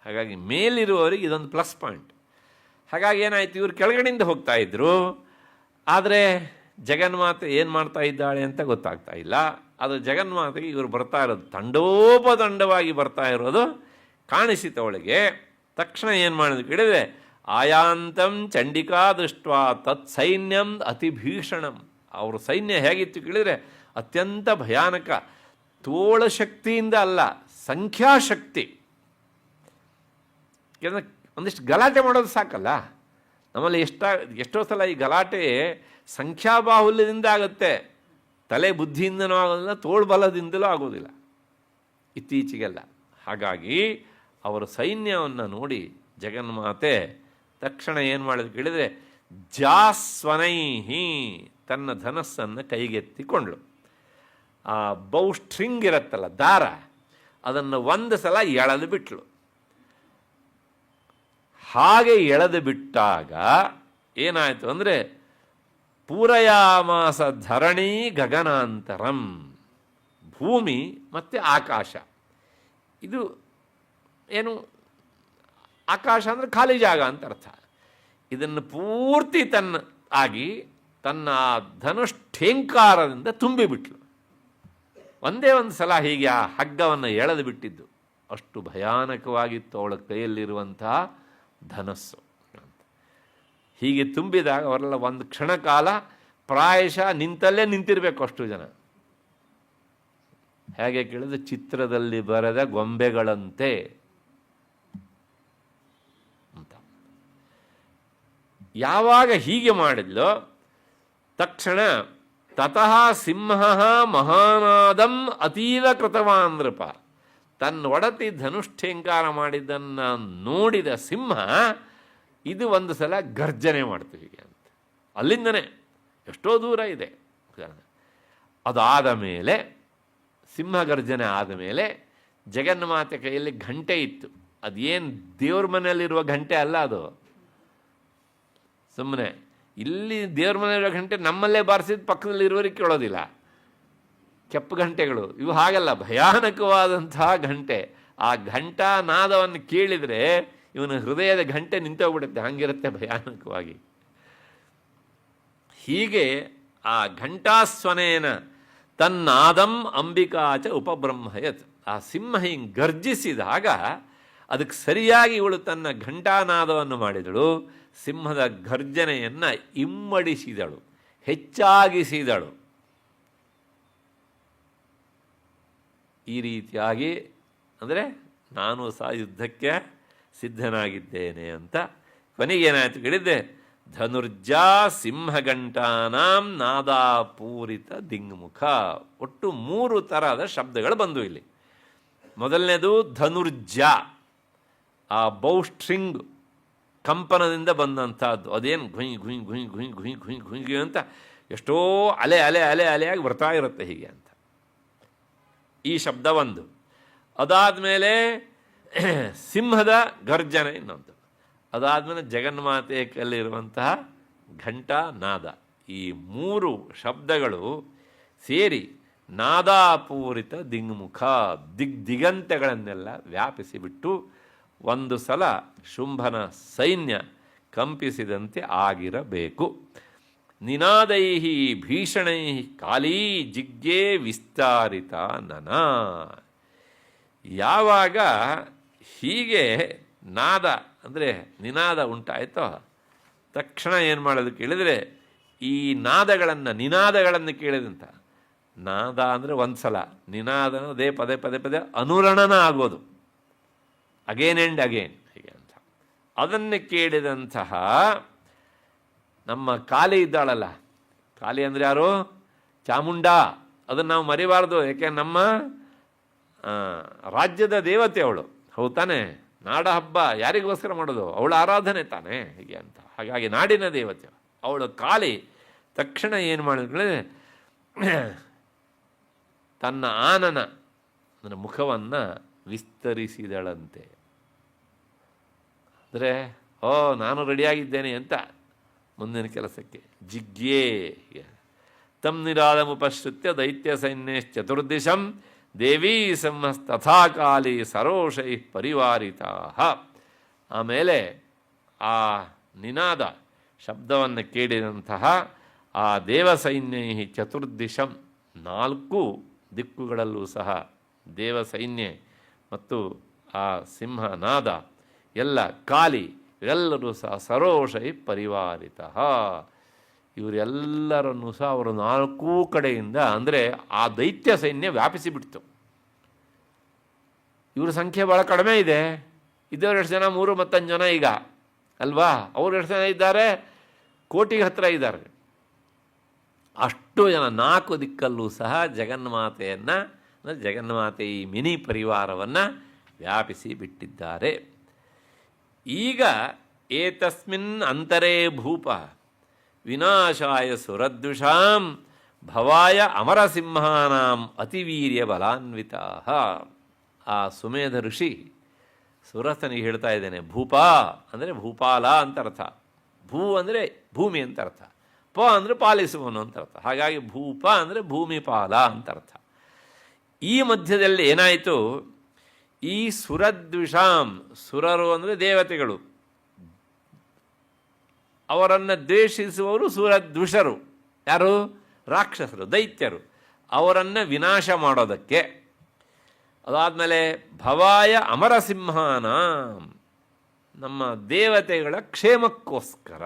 ಹಾಗಾಗಿ ಮೇಲಿರುವವರಿಗೆ ಇದೊಂದು ಪ್ಲಸ್ ಪಾಯಿಂಟ್. ಹಾಗಾಗಿ ಏನಾಯಿತು, ಇವರು ಕೆಳಗಡೆಯಿಂದ ಹೋಗ್ತಾ ಇದ್ರು, ಆದರೆ ಜಗನ್ಮಾತೆ ಏನು ಮಾಡ್ತಾ ಇದ್ದಾಳೆ ಅಂತ ಗೊತ್ತಾಗ್ತಾ ಇಲ್ಲ. ಅದು ಜಗನ್ಮಾತೆಗೆ ಇವರು ಬರ್ತಾ ಇರೋದು ತಂಡೋಪದಂಡವಾಗಿ ಬರ್ತಾ ಇರೋದು ಕಾಣಿಸಿತು ಅವಳಿಗೆ. ತಕ್ಷಣ ಏನು ಮಾಡಿದ್ರು ಕೇಳಿದರೆ, ಆಯಾಂತಂ ಚಂಡಿಕಾ ದೃಷ್ಟ ತತ್ಸೈನ್ಯಂ ಅತಿಭೀಷಣಂ. ಅವ್ರ ಸೈನ್ಯ ಹೇಗಿತ್ತು ಕೇಳಿದರೆ ಅತ್ಯಂತ ಭಯಾನಕ. ತೋಳ ಶಕ್ತಿಯಿಂದ ಅಲ್ಲ, ಸಂಖ್ಯಾಶಕ್ತಿ. ಒಂದಿಷ್ಟು ಗಲಾಟೆ ಮಾಡೋದು ಸಾಕಲ್ಲ. ನಮ್ಮಲ್ಲಿ ಎಷ್ಟೋ ಸಲ ಈ ಗಲಾಟೆ ಸಂಖ್ಯಾಬಾಹುಲ್ಯದಿಂದ ಆಗುತ್ತೆ, ತಲೆ ಬುದ್ಧಿಯಿಂದನೂ ಆಗೋದಿಲ್ಲ, ತೋಳ್ಬಲದಿಂದಲೂ ಆಗೋದಿಲ್ಲ ಇತ್ತೀಚೆಗೆಲ್ಲ. ಹಾಗಾಗಿ ಅವರ ಸೈನ್ಯವನ್ನು ನೋಡಿ ಜಗನ್ಮಾತೆ ತಕ್ಷಣ ಏನು ಮಾಡಿದ್ರು ಕೇಳಿದರೆ, ಜಾಸ್ವನೈಹಿ ತನ್ನ ಧನಸ್ಸನ್ನು ಕೈಗೆತ್ತಿಕೊಂಡ್ಳು. ಆ ಬೌಸ್ಟ್ರಿಂಗ್ ಇರುತ್ತಲ್ಲ, ದಾರ, ಅದನ್ನು ಒಂದು ಸಲ ಎಳೆದು ಬಿಟ್ಲು. ಹಾಗೆ ಎಳೆದು ಬಿಟ್ಟಾಗ ಏನಾಯಿತು ಅಂದರೆ, ಪೂರಯಾಮಾಸ ಧರಣಿ ಗಗನಾಂತರಂ. ಭೂಮಿ ಮತ್ತು ಆಕಾಶ, ಇದು ಏನು ಆಕಾಶ ಅಂದರೆ ಖಾಲಿ ಜಾಗ ಅಂತ ಅರ್ಥ. ಇದನ್ನು ಪೂರ್ತಿ ತನ್ನ ಧನುಷ್ಠೇಂಕಾರದಿಂದ ತುಂಬಿಬಿಟ್ಲು. ಒಂದೇ ಒಂದು ಸಲ ಹೀಗೆ ಆ ಹಗ್ಗವನ್ನು ಎಳೆದು ಬಿಟ್ಟಿದ್ದು. ಅಷ್ಟು ಭಯಾನಕವಾಗಿತ್ತು ಅವಳ ಕೈಯಲ್ಲಿರುವಂತಹ ಧನಸ್ಸು. ಹೀಗೆ ತುಂಬಿದಾಗ ಅವರೆಲ್ಲ ಒಂದು ಕ್ಷಣ ಕಾಲ ಪ್ರಾಯಶಃ ನಿಂತಲ್ಲೇ ನಿಂತಿರಬೇಕು ಅಷ್ಟು ಜನ. ಹೇಗೆ ಕೇಳಿದ್ರೆ ಚಿತ್ರದಲ್ಲಿ ಬರೆದ ಗೊಂಬೆಗಳಂತೆ ಅಂತ. ಯಾವಾಗ ಹೀಗೆ ಮಾಡಿದ್ಲೋ ತಕ್ಷಣ ತತಃ ಸಿಂಹ ಮಹಾನಾದಂ ಅತೀವ ಕೃತವಾನ್ ನೃಪ. ತನ್ನ ಒಡತಿ ಧನುಷ್ಠೇಂಕಾರ ಮಾಡಿದ್ದನ್ನು ನೋಡಿದ ಸಿಂಹ ಇದು ಒಂದು ಸಲ ಗರ್ಜನೆ ಮಾಡ್ತೀವಿ ಅಂತ. ಅಲ್ಲಿಂದನೇ ಎಷ್ಟೋ ದೂರ ಇದೆ. ಅದಾದ ಮೇಲೆ ಸಿಂಹಗರ್ಜನೆ ಆದ ಮೇಲೆ ಜಗನ್ಮಾತೆ ಕೈಯಲ್ಲಿ ಘಂಟೆ ಇತ್ತು. ಅದೇನು ದೇವ್ರ ಮನೆಯಲ್ಲಿರುವ ಘಂಟೆ ಅಲ್ಲ, ಅದು ಸುಮ್ಮನೆ ಇಲ್ಲಿ ದೇವ್ರ ಮನೆಯಲ್ಲಿರೋ ಘಂಟೆ ನಮ್ಮಲ್ಲೇ ಬಾರಿಸಿದ ಪಕ್ಕದಲ್ಲಿರುವವರಿಗೆ ಕೇಳೋದಿಲ್ಲ. ಕೆಂಪು ಗಂಟೆಗಳು ಇವು ಹಾಗಲ್ಲ, ಭಯಾನಕವಾದಂತಹ ಘಂಟೆ. ಆ ಘಂಟಾ ನಾದವನ್ನು ಕೇಳಿದರೆ ಇವನ ಹೃದಯದ ಘಂಟೆ ನಿಂತೋಗ್ಬಿಡುತ್ತೆ, ಹಂಗಿರುತ್ತೆ ಭಯಾನಕವಾಗಿ. ಹೀಗೆ ಆ ಘಂಟಾಸ್ವನೇನ ತನ್ನಾದಂ ಅಂಬಿಕಾಚ ಉಪಬ್ರಹ್ಮಯತ್. ಆ ಸಿಂಹ ಹಿಂಗೆ ಗರ್ಜಿಸಿದಾಗ ಅದಕ್ಕೆ ಸರಿಯಾಗಿ ಇವಳು ತನ್ನ ಘಂಟಾನಾದವನ್ನು ಮಾಡಿದಳು. ಸಿಂಹದ ಗರ್ಜನೆಯನ್ನು ಇಮ್ಮಡಿಸಿದಳು, ಹೆಚ್ಚಾಗಿಸಿದಳು. ಈ ರೀತಿಯಾಗಿ ಅಂದರೆ ನಾನು ಸಹ ಯುದ್ಧಕ್ಕೆ ಸಿದ್ಧನಾಗಿದ್ದೇನೆ ಅಂತ. ಕೊನೆಗೇನಾಯಿತು ಕೇಳಿದ್ದೆ, ಧನುರ್ಜಾ ಸಿಂಹಘಂಟಾನಾಂ ನಾದಾಪೂರಿತ ದಿಂಗ್ಮುಖ. ಒಟ್ಟು 3 ಥರದ ಶಬ್ದಗಳು ಬಂದು ಇಲ್ಲಿ. ಮೊದಲನೇದು ಧನುರ್ಜ, ಆ ಬೌಸ್ಟ್ರಿಂಗ್ ಕಂಪನದಿಂದ ಬಂದಂಥದ್ದು. ಅದೇನು ಗುಯ್ ಗುಯ್ ಗುಯ್ ಗುಯ್ ಗುಯ್ ಗುಯ್ ಗುಯ್ ಗುಯ್ ಅಂತ ಎಷ್ಟೋ ಅಲೆ ಅಲೆ ಅಲೆ ಅಲೆಯಾಗಿ ಬರ್ತಾ ಇರುತ್ತೆ ಹೀಗೆ ಅಂತ. ಈ ಶಬ್ದ ಒಂದು. ಅದಾದಮೇಲೆ ಸಿಂಹದ ಗರ್ಜನೆ ಇನ್ನೊಂದು. ಅದಾದಮೇಲೆ ಜಗನ್ಮಾತೆ ಕಲ್ಲಿರುವಂತಹ ಘಂಟಾ ನಾದ. ಈ 3 ಶಬ್ದಗಳು ಸೇರಿ ನಾದಾಪೂರಿತ ದಿಂಗ್ಮುಖ, ದಿಗಂತಗಳನ್ನೆಲ್ಲ ವ್ಯಾಪಿಸಿಬಿಟ್ಟು ಒಂದು ಸಲ ಶುಂಭನ ಸೈನ್ಯ ಕಂಪಿಸಿದಂತೆ ಆಗಿರಬೇಕು. ನಿನಾದೈ ಭೀಷಣೈ ಕಾಲೀ ಜಿಗ್ಗೇ ವಿಸ್ತಾರಿತ ನನ. ಯಾವಾಗ ಹೀಗೆ ನಾದ ಅಂದರೆ ನಿನಾದ ಉಂಟಾಯಿತೋ ತಕ್ಷಣ ಏನು ಮಾಡೋದು ಕೇಳಿದರೆ, ಈ ನಿನಾದಗಳನ್ನು ಕೇಳಿದಂಥ ನಾದ ಅಂದರೆ ಒಂದು ಸಲ, ನಿನಾದ ಅದೇ ಪದೇ ಪದೇ ಪದೇ ಅನುರಣನ ಆಗೋದು, ಅಗೇನ್ ಆ್ಯಂಡ್ ಅಗೇನ್ ಹೀಗೆ ಅಂತ. ಅದನ್ನು ಕೇಳಿದಂತಹ ನಮ್ಮ ಕಾಳಿ ಇದ್ದಾಳಲ್ಲ, ಕಾಳಿ ಅಂದರೆ ಯಾರು? ಚಾಮುಂಡ. ಅದನ್ನು ನಾವು ಮರಿಬಾರ್ದು, ಯಾಕೆ ನಮ್ಮ ರಾಜ್ಯದ ದೇವತೆ ಅವಳು, ಹೌದು ತಾನೆ? ನಾಡ ಹಬ್ಬ ಯಾರಿಗೋಸ್ಕರ ಮಾಡೋದು? ಅವಳ ಆರಾಧನೆ ತಾನೆ ಹೀಗೆ ಅಂತ. ಹಾಗಾಗಿ ನಾಡಿನ ದೇವತೆ ಅವಳು ಕಾಳಿ. ತಕ್ಷಣ ಏನು ಮಾಡಿದ್ರೆ ತನ್ನ ಆನನ ಮುಖವನ್ನು ವಿಸ್ತರಿಸಿದಳಂತೆ. ಅಂದರೆ ನಾನು ರೆಡಿಯಾಗಿದ್ದೇನೆ ಅಂತ ಮುಂದಿನ ಕೆಲಸಕ್ಕೆ. ಜಿಗ್ಯೇ ತಂ ನಿರಾದಮುಪಶ್ರುತ್ಯ ದೈತ್ಯ ಸೈನ್ಯಶ್ಚತುರ್ದಿಶಂ ದೇವೀ ಸಂಹಸ್ತಥಾ ಕಾಲಿ ಸರೋಷೈ ಪರಿವಾರಿತಾ. ಆಮೇಲೆ ಆ ನಿನಾದ ಶಬ್ದವನ್ನು ಕೇಳಿದಂತಹ ಆ ದೇವಸೈನ್ಯ ಚತುರ್ದಿಶಂ 4 ದಿಕ್ಕುಗಳಲ್ಲೂ ಸಹ ದೇವಸೈನ್ಯ ಮತ್ತು ಆ ಸಿಂಹನಾದ ಎಲ್ಲ ಕಾಲಿ ಎಲ್ಲರೂ ಸಹ ಸರೋಷೈ ಪರಿವಾರಿತ. ಇವರೆಲ್ಲರನ್ನೂ ಸಹ ಅವರು 4 ಕಡೆಯಿಂದ ಅಂದರೆ ಆ ದೈತ್ಯ ಸೈನ್ಯ ವ್ಯಾಪಿಸಿಬಿಡ್ತು. ಇವರ ಸಂಖ್ಯೆ ಭಾಳ ಕಡಿಮೆ ಇದೆ. ಇದ್ದವ್ರು ಎಷ್ಟು ಜನ? 3 ಮತ್ತು 5 ಜನ ಈಗ ಅಲ್ವಾ? ಅವ್ರು ಎಷ್ಟು ಜನ ಇದ್ದಾರೆ? ಕೋಟಿಗೆ ಹತ್ತಿರ ಇದ್ದಾರೆ. ಅಷ್ಟು ಜನ 4 ದಿಕ್ಕಲ್ಲೂ ಸಹ ಜಗನ್ಮಾತೆಯನ್ನು ಅಂದರೆ ಜಗನ್ಮಾತೆ ಈ ಮಿನಿ ಪರಿವಾರವನ್ನು ವ್ಯಾಪಿಸಿ ಬಿಟ್ಟಿದ್ದಾರೆ. ಈಗ ಏತಸ್ಮಿನ್ ಅಂತರೇ ಭೂಪ ವಿನಾಶಾಯ ಸುರದ್ವಿಷಾಂ ಭವಾಯ ಅಮರಸಿಂಹಾನಾಂ ಅತಿವೀರ್ಯ ಬಲಾನ್ವಿತಾ. ಆ ಸುಮೇಧ ಋಷಿ ಸುರಸನಿಗೆ ಹೇಳ್ತಾ ಇದ್ದೇನೆ, ಭೂಪ ಅಂದರೆ ಭೂಪಾಲ ಅಂತ ಅರ್ಥ, ಭೂ ಅಂದರೆ ಭೂಮಿ ಅಂತ ಅರ್ಥ, ಪ ಅಂದರೆ ಪಾಲಿಸುವನು ಅಂತ ಅರ್ಥ. ಹಾಗಾಗಿ ಭೂಪ ಅಂದರೆ ಭೂಮಿಪಾಲ ಅಂತ ಅರ್ಥ. ಈ ಮಧ್ಯದಲ್ಲಿ ಏನಾಯಿತು? ಈ ಸುರದ್ವಿಷಾಂ, ಸುರರು ಅಂದರೆ ದೇವತೆಗಳು, ಅವರನ್ನು ದ್ವೇಷಿಸುವವರು ಸುರದ್ವಿಷರು. ಯಾರು? ರಾಕ್ಷಸರು, ದೈತ್ಯರು. ಅವರನ್ನು ವಿನಾಶ ಮಾಡೋದಕ್ಕೆ. ಅದಾದಮೇಲೆ ಭವಾಯ ಅಮರಸಿಂಹಾನಾಂ, ನಮ್ಮ ದೇವತೆಗಳ ಕ್ಷೇಮಕ್ಕೋಸ್ಕರ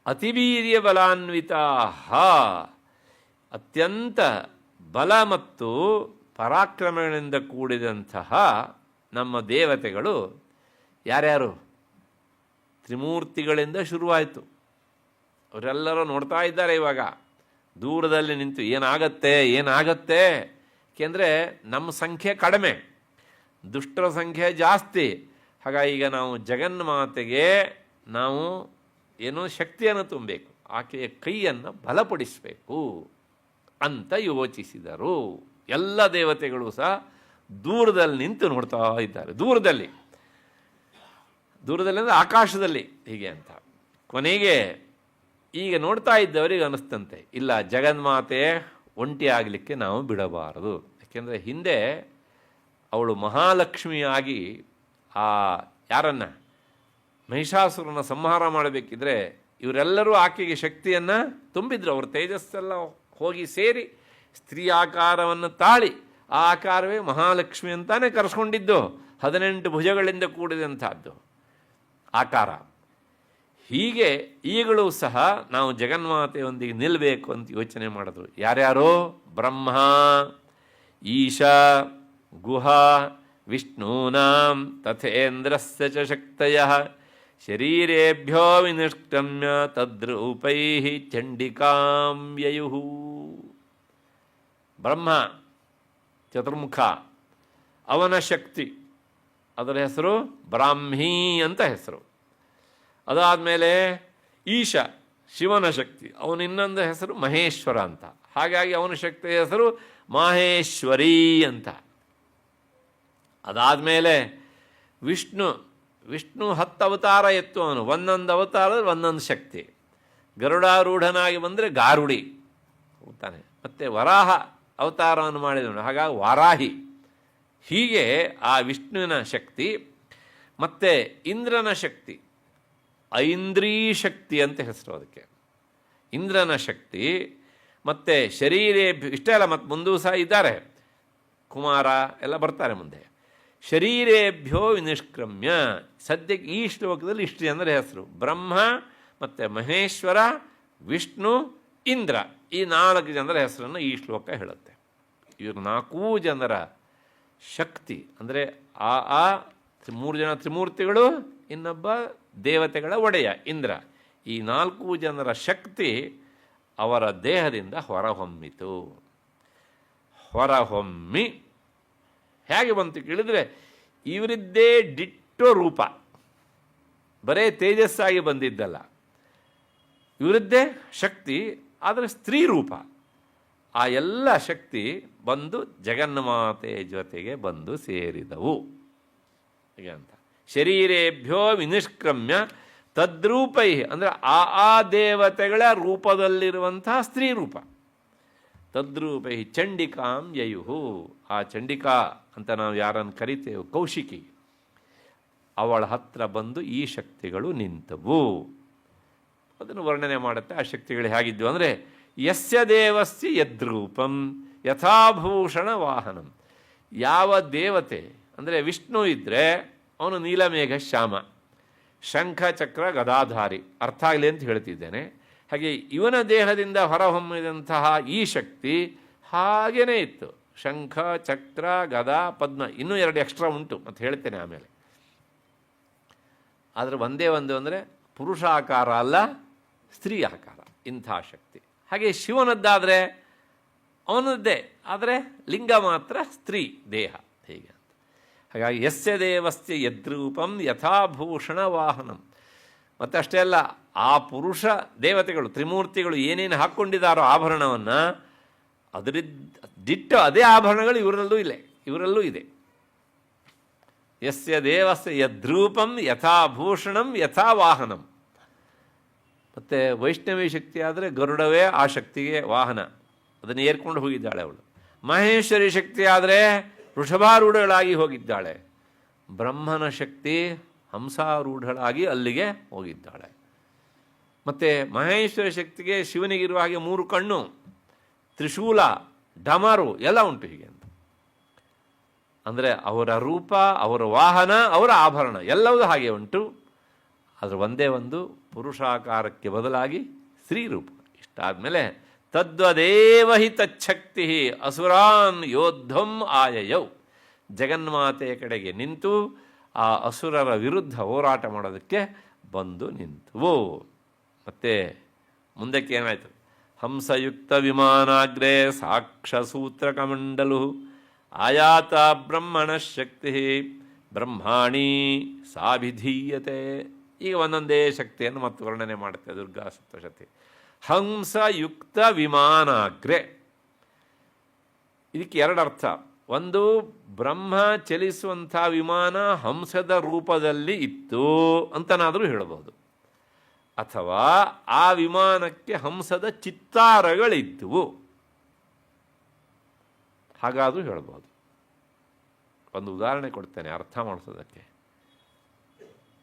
ಅತಿವೀರ್ಯ ಬಲಾನ್ವಿತಾ ಅತ್ಯಂತ ಬಲ ಮತ್ತು ಪರಾಕ್ರಮಗಳಿಂದ ಕೂಡಿದಂತಹ ನಮ್ಮ ದೇವತೆಗಳು ಯಾರ್ಯಾರು? ತ್ರಿಮೂರ್ತಿಗಳಿಂದ ಶುರುವಾಯಿತು. ಅವರೆಲ್ಲರೂ ನೋಡ್ತಾ ಇದ್ದಾರೆ ಇವಾಗ ದೂರದಲ್ಲಿ ನಿಂತು ಏನಾಗತ್ತೆ ಏಕೆಂದರೆ ನಮ್ಮ ಸಂಖ್ಯೆ ಕಡಿಮೆ, ದುಷ್ಟರ ಸಂಖ್ಯೆ ಜಾಸ್ತಿ. ಹಾಗಾಗಿ ಈಗ ನಾವು ಜಗನ್ಮಾತೆಗೆ ನಾವು ಏನೋ ಶಕ್ತಿಯನ್ನು ತುಂಬಬೇಕು, ಆಕೆಯ ಕೈಯನ್ನು ಬಲಪಡಿಸಬೇಕು ಅಂತ ಯೋಚಿಸಿದರು. ಎಲ್ಲ ದೇವತೆಗಳು ಸಹ ದೂರದಲ್ಲಿ ನಿಂತು ನೋಡ್ತಾ ಇದ್ದಾರೆ. ದೂರದಲ್ಲಿ ಅಂದರೆ ಆಕಾಶದಲ್ಲಿ ಹೀಗೆ ಅಂತ. ಕೊನೆಗೆ ಈಗ ನೋಡ್ತಾ ಇದ್ದವರಿಗೆ ಅನ್ನಿಸ್ತಂತೆ, ಇಲ್ಲ ಜಗನ್ಮಾತೆ ಒಂಟಿ ಆಗಲಿಕ್ಕೆ ನಾವು ಬಿಡಬಾರದು. ಯಾಕೆಂದರೆ ಹಿಂದೆ ಅವಳು ಮಹಾಲಕ್ಷ್ಮಿಯಾಗಿ ಯಾರನ್ನ ಮಹಿಷಾಸುರನ ಸಂಹಾರ ಮಾಡಬೇಕಿದ್ರೆ ಇವರೆಲ್ಲರೂ ಆಕೆಗೆ ಶಕ್ತಿಯನ್ನು ತುಂಬಿದ್ರು. ಅವ್ರ ತೇಜಸ್ಸೆಲ್ಲ ಹೋಗಿ ಸೇರಿ ಸ್ತ್ರೀ ಆಕಾರವನ್ನು ತಾಳಿ ಆ ಆಕಾರವೇ ಮಹಾಲಕ್ಷ್ಮಿ ಅಂತಾನೆ ಕರೆಸ್ಕೊಂಡಿದ್ದು. 18 ಭುಜಗಳಿಂದ ಕೂಡಿದಂಥದ್ದು ಆಕಾರ. ಹೀಗೆ ಈಗಲೂ ಸಹ ನಾವು ಜಗನ್ಮಾತೆಯೊಂದಿಗೆ ನಿಲ್ಲಬೇಕು ಅಂತ ಯೋಚನೆ ಮಾಡಿದ್ರು. ಯಾರ್ಯಾರೋ? ಬ್ರಹ್ಮ, ಈಶ, ಗುಹ, ವಿಷ್ಣೂನಾಂ ತಥೇಂದ್ರಸ್ಯ ಚ ಶಕ್ತಯಃ ಶರೀರೇಭ್ಯೋ ವಿನಿಷ್ಕ್ರಮ್ಯ ತದ್ರೂಪೈಃ ಚಂಡಿಕಾಂ ಯಯುಃ. ಬ್ರಹ್ಮ ಚತುರ್ಮುಖ, ಅವನ ಶಕ್ತಿ, ಅದರ ಹೆಸರು ಬ್ರಾಹ್ಮೀ ಅಂತ ಹೆಸರು. ಅದಾದಮೇಲೆ ಈಶ, ಶಿವನ ಶಕ್ತಿ, ಅವನ ಇನ್ನೊಂದು ಹೆಸರು ಮಹೇಶ್ವರ ಅಂತ. ಹಾಗಾಗಿ ಅವನ ಶಕ್ತಿಯ ಹೆಸರು ಮಾಹೇಶ್ವರಿ ಅಂತ. ಅದಾದಮೇಲೆ ವಿಷ್ಣು 10 ಅವತಾರ ಎತ್ತು. ಅವನು ಒಂದೊಂದು ಅವತಾರದಲ್ಲಿ ಒಂದೊಂದು ಶಕ್ತಿ. ಗರುಡಾರೂಢನಾಗಿ ಬಂದರೆ ಗಾರುಡಿ ಹೋಗ್ತಾನೆ. ಮತ್ತು ವರಾಹ ಅವತಾರವನ್ನು ಮಾಡಿದವನು, ಹಾಗಾಗಿ ವಾರಾಹಿ. ಹೀಗೆ ಆ ವಿಷ್ಣುವಿನ ಶಕ್ತಿ ಮತ್ತು ಇಂದ್ರನ ಶಕ್ತಿ, ಐಂದ್ರೀ ಶಕ್ತಿ ಅಂತ ಹೆಸರು ಅದಕ್ಕೆ. ಇಂದ್ರನ ಶಕ್ತಿ ಮತ್ತು ಶರೀರೇಭ್ಯ ಇಷ್ಟೇ ಅಲ್ಲ, ಮತ್ತು ಮುಂದೂ ಸಹ ಇದ್ದಾರೆ, ಕುಮಾರ ಎಲ್ಲ ಬರ್ತಾರೆ ಮುಂದೆ. ಶರೀರೇಭ್ಯೋ ವಿನಿಷ್ಕ್ರಮ್ಯ. ಸದ್ಯಕ್ಕೆ ಈ ಶ್ಲೋಕದಲ್ಲಿ ಇಷ್ಟು ಜನರ ಹೆಸರು, ಬ್ರಹ್ಮ ಮತ್ತು ಮಹೇಶ್ವರ, ವಿಷ್ಣು, ಇಂದ್ರ. ಈ 4 ಜನರ ಹೆಸರನ್ನು ಈ ಶ್ಲೋಕ ಹೇಳುತ್ತೆ. ಇವರು 4 ಜನರ ಶಕ್ತಿ ಅಂದರೆ ಆ 3 ಜನ ತ್ರಿಮೂರ್ತಿಗಳು, ಇನ್ನೊಬ್ಬ ದೇವತೆಗಳ ಒಡೆಯ ಇಂದ್ರ. ಈ 4 ಜನರ ಶಕ್ತಿ ಅವರ ದೇಹದಿಂದ ಹೊರಹೊಮ್ಮಿತು. ಹೊರಹೊಮ್ಮಿ ಹೇಗೆ ಬಂತು ಕೇಳಿದರೆ, ಇವರಿದ್ದೇ ಡಿಟ್ಟೋ ರೂಪ, ಬರೇ ತೇಜಸ್ಸಾಗಿ ಬಂದಿದ್ದಲ್ಲ, ಇವರದ್ದೇ ಶಕ್ತಿ, ಆದರೆ ಸ್ತ್ರೀ ರೂಪ. ಆ ಎಲ್ಲ ಶಕ್ತಿ ಬಂದು ಜಗನ್ಮಾತೆ ಜೊತೆಗೆ ಬಂದು ಸೇರಿದವು ಹೀಗೆ ಅಂತ. ಶರೀರೇಭ್ಯೋ ವಿನಿಷ್ಕ್ರಮ್ಯ ತದ್ರೂಪೈ ಅಂದರೆ ಆ ದೇವತೆಗಳ ರೂಪದಲ್ಲಿರುವಂತಹ ಸ್ತ್ರೀ ರೂಪ. ತದ್ರೂಪೈ ಚಂಡಿಕಾಂ ಯಯುಹು. ಆ ಚಂಡಿಕಾ ಅಂತ ನಾವು ಯಾರನ್ನು ಕರಿತೇವೆ, ಕೌಶಿಕಿ, ಅವಳ ಹತ್ರ ಬಂದು ಈ ಶಕ್ತಿಗಳು ನಿಂತವು. ಅದನ್ನು ವರ್ಣನೆ ಮಾಡುತ್ತೆ. ಆ ಶಕ್ತಿಗಳು ಹೇಗಿದ್ವು ಅಂದರೆ, ಯಸ್ಯ ದೇವಸ್ಯ ಯದ್ರೂಪಂ ಯಥಾಭೂಷಣ ವಾಹನಂ. ಯಾವ ದೇವತೆ ಅಂದರೆ ವಿಷ್ಣು ಇದ್ದರೆ ಅವನು ನೀಲಮೇಘ ಶ್ಯಾಮ, ಶಂಖ ಚಕ್ರ ಗದಾಧಾರಿ. ಅರ್ಥ ಆಗಲಿ ಅಂತ ಹೇಳ್ತಿದ್ದೇನೆ. ಹಾಗೆ ಇವನ ದೇಹದಿಂದ ಹೊರಹೊಮ್ಮಿದಂತಹ ಈ ಶಕ್ತಿ ಹಾಗೇ ಇತ್ತು. ಶಂಖ ಚಕ್ರ ಗದಾ ಪದ್ಮ, ಇನ್ನೂ 2 ಎಕ್ಸ್ಟ್ರಾ ಉಂಟು ಮತ್ತು ಹೇಳ್ತೇನೆ ಆಮೇಲೆ. ಆದರೆ ಒಂದೇ ಒಂದು ಅಂದರೆ ಪುರುಷ ಆಕಾರ ಅಲ್ಲ, ಸ್ತ್ರೀ ಆಕಾರ, ಇಂಥ ಶಕ್ತಿ. ಹಾಗೆ ಶಿವನದ್ದಾದರೆ ಅವನದ್ದೇ, ಆದರೆ ಲಿಂಗ ಮಾತ್ರ ಸ್ತ್ರೀ ದೇಹ ಹೀಗೆ ಅಂತ. ಹಾಗಾಗಿ ಯಸ್ಯ ದೇವಸ್ಯ ಯದ್ರೂಪಂ ಯಥಾಭೂಷಣ ವಾಹನಂ. ಮತ್ತು ಅಷ್ಟೇ ಅಲ್ಲ, ಆ ಪುರುಷ ದೇವತೆಗಳು ತ್ರಿಮೂರ್ತಿಗಳು ಏನೇನು ಹಾಕ್ಕೊಂಡಿದ್ದಾರೋ ಆಭರಣವನ್ನು, ದಿಟ್ಟ ಅದೇ ಆಭರಣಗಳು ಇವರಲ್ಲೂ ಇದೆ. ಯಸ್ಯ ದೇವಸ್ಯ ಯದ್ರೂಪಂ ಯಥಾಭೂಷಣಂ ಯಥಾ ವಾಹನಂ. ಮತ್ತು ವೈಷ್ಣವಿ ಶಕ್ತಿ ಆದರೆ ಗರುಡವೇ ಆ ಶಕ್ತಿಗೆ ವಾಹನ, ಅದನ್ನು ಏರ್ಕೊಂಡು ಹೋಗಿದ್ದಾಳೆ ಅವಳು. ಮಹೇಶ್ವರಿ ಶಕ್ತಿ ಆದರೆ ವೃಷಭಾರೂಢಳಾಗಿ ಹೋಗಿದ್ದಾಳೆ. ಬ್ರಹ್ಮನ ಶಕ್ತಿ ಹಂಸಾರೂಢಳಾಗಿ ಅಲ್ಲಿಗೆ ಹೋಗಿದ್ದಾಳೆ. ಮತ್ತು ಮಹೇಶ್ವರ ಶಕ್ತಿಗೆ ಶಿವನಿಗಿರುವ ಹಾಗೆ 3 ಕಣ್ಣು, ತ್ರಿಶೂಲ, ಡಮರು ಎಲ್ಲ ಉಂಟು ಹೀಗೆ ಅಂತ. ಅಂದರೆ ಅವರ ರೂಪ, ಅವರ ವಾಹನ, ಅವರ ಆಭರಣ ಎಲ್ಲವೂ ಹಾಗೆ ಉಂಟು. ಅದರ ಒಂದೇ ಒಂದು ಪುರುಷಾಕಾರಕ್ಕೆ ಬದಲಾಗಿ ಸ್ತ್ರೀರೂಪ. ಇಷ್ಟಾದಮೇಲೆ ತದ್ವದೇವ ಹಿ ತಚ್ಛಕ್ತಿ ಅಸುರಾನ್ ಯೋದ್ಧಂ ಆಯಯೌ, ಜಗನ್ಮಾತೆಯ ಕಡೆಗೆ ನಿಂತು ಆ ಅಸುರರ ವಿರುದ್ಧ ಹೋರಾಟ ಮಾಡೋದಕ್ಕೆ ಬಂದು ನಿಂತುವು. ಮತ್ತೆ ಮುಂದಕ್ಕೆ ಏನಾಯಿತು? ಹಂಸಯುಕ್ತ ವಿಮಾನಾಗ್ರೆ ಸಾಕ್ಷಸೂತ್ರ ಕಮಂಡಲು ಆಯಾತ ಬ್ರಹ್ಮಣ ಶಕ್ತಿ ಬ್ರಹ್ಮಾಣಿ ಸಾಭಿಧೀಯತೆ. ಈಗ ಒಂದೊಂದೇ ಶಕ್ತಿಯನ್ನು ಮತ್ತು ವರ್ಣನೆ ಮಾಡುತ್ತೆ ದುರ್ಗಾ ಸಪ್ತಶತಿ. ಹಂಸಯುಕ್ತ ವಿಮಾನಾಗ್ರೆ, ಇದಕ್ಕೆ ಎರಡು ಅರ್ಥ. ಒಂದು, ಬ್ರಹ್ಮ ಚಲಿಸುವಂಥ ವಿಮಾನ ಹಂಸದ ರೂಪದಲ್ಲಿ ಇತ್ತು ಅಂತನಾದರೂ ಹೇಳಬಹುದು, ಅಥವಾ ಆ ವಿಮಾನಕ್ಕೆ ಹಂಸದ ಚಿತ್ತಾರಗಳಿದ್ದವು ಹಾಗಾದರೂ ಹೇಳಬಹುದು. ಒಂದು ಉದಾಹರಣೆ ಕೊಡ್ತೇನೆ ಅರ್ಥ ಮಾಡಿಸೋದಕ್ಕೆ.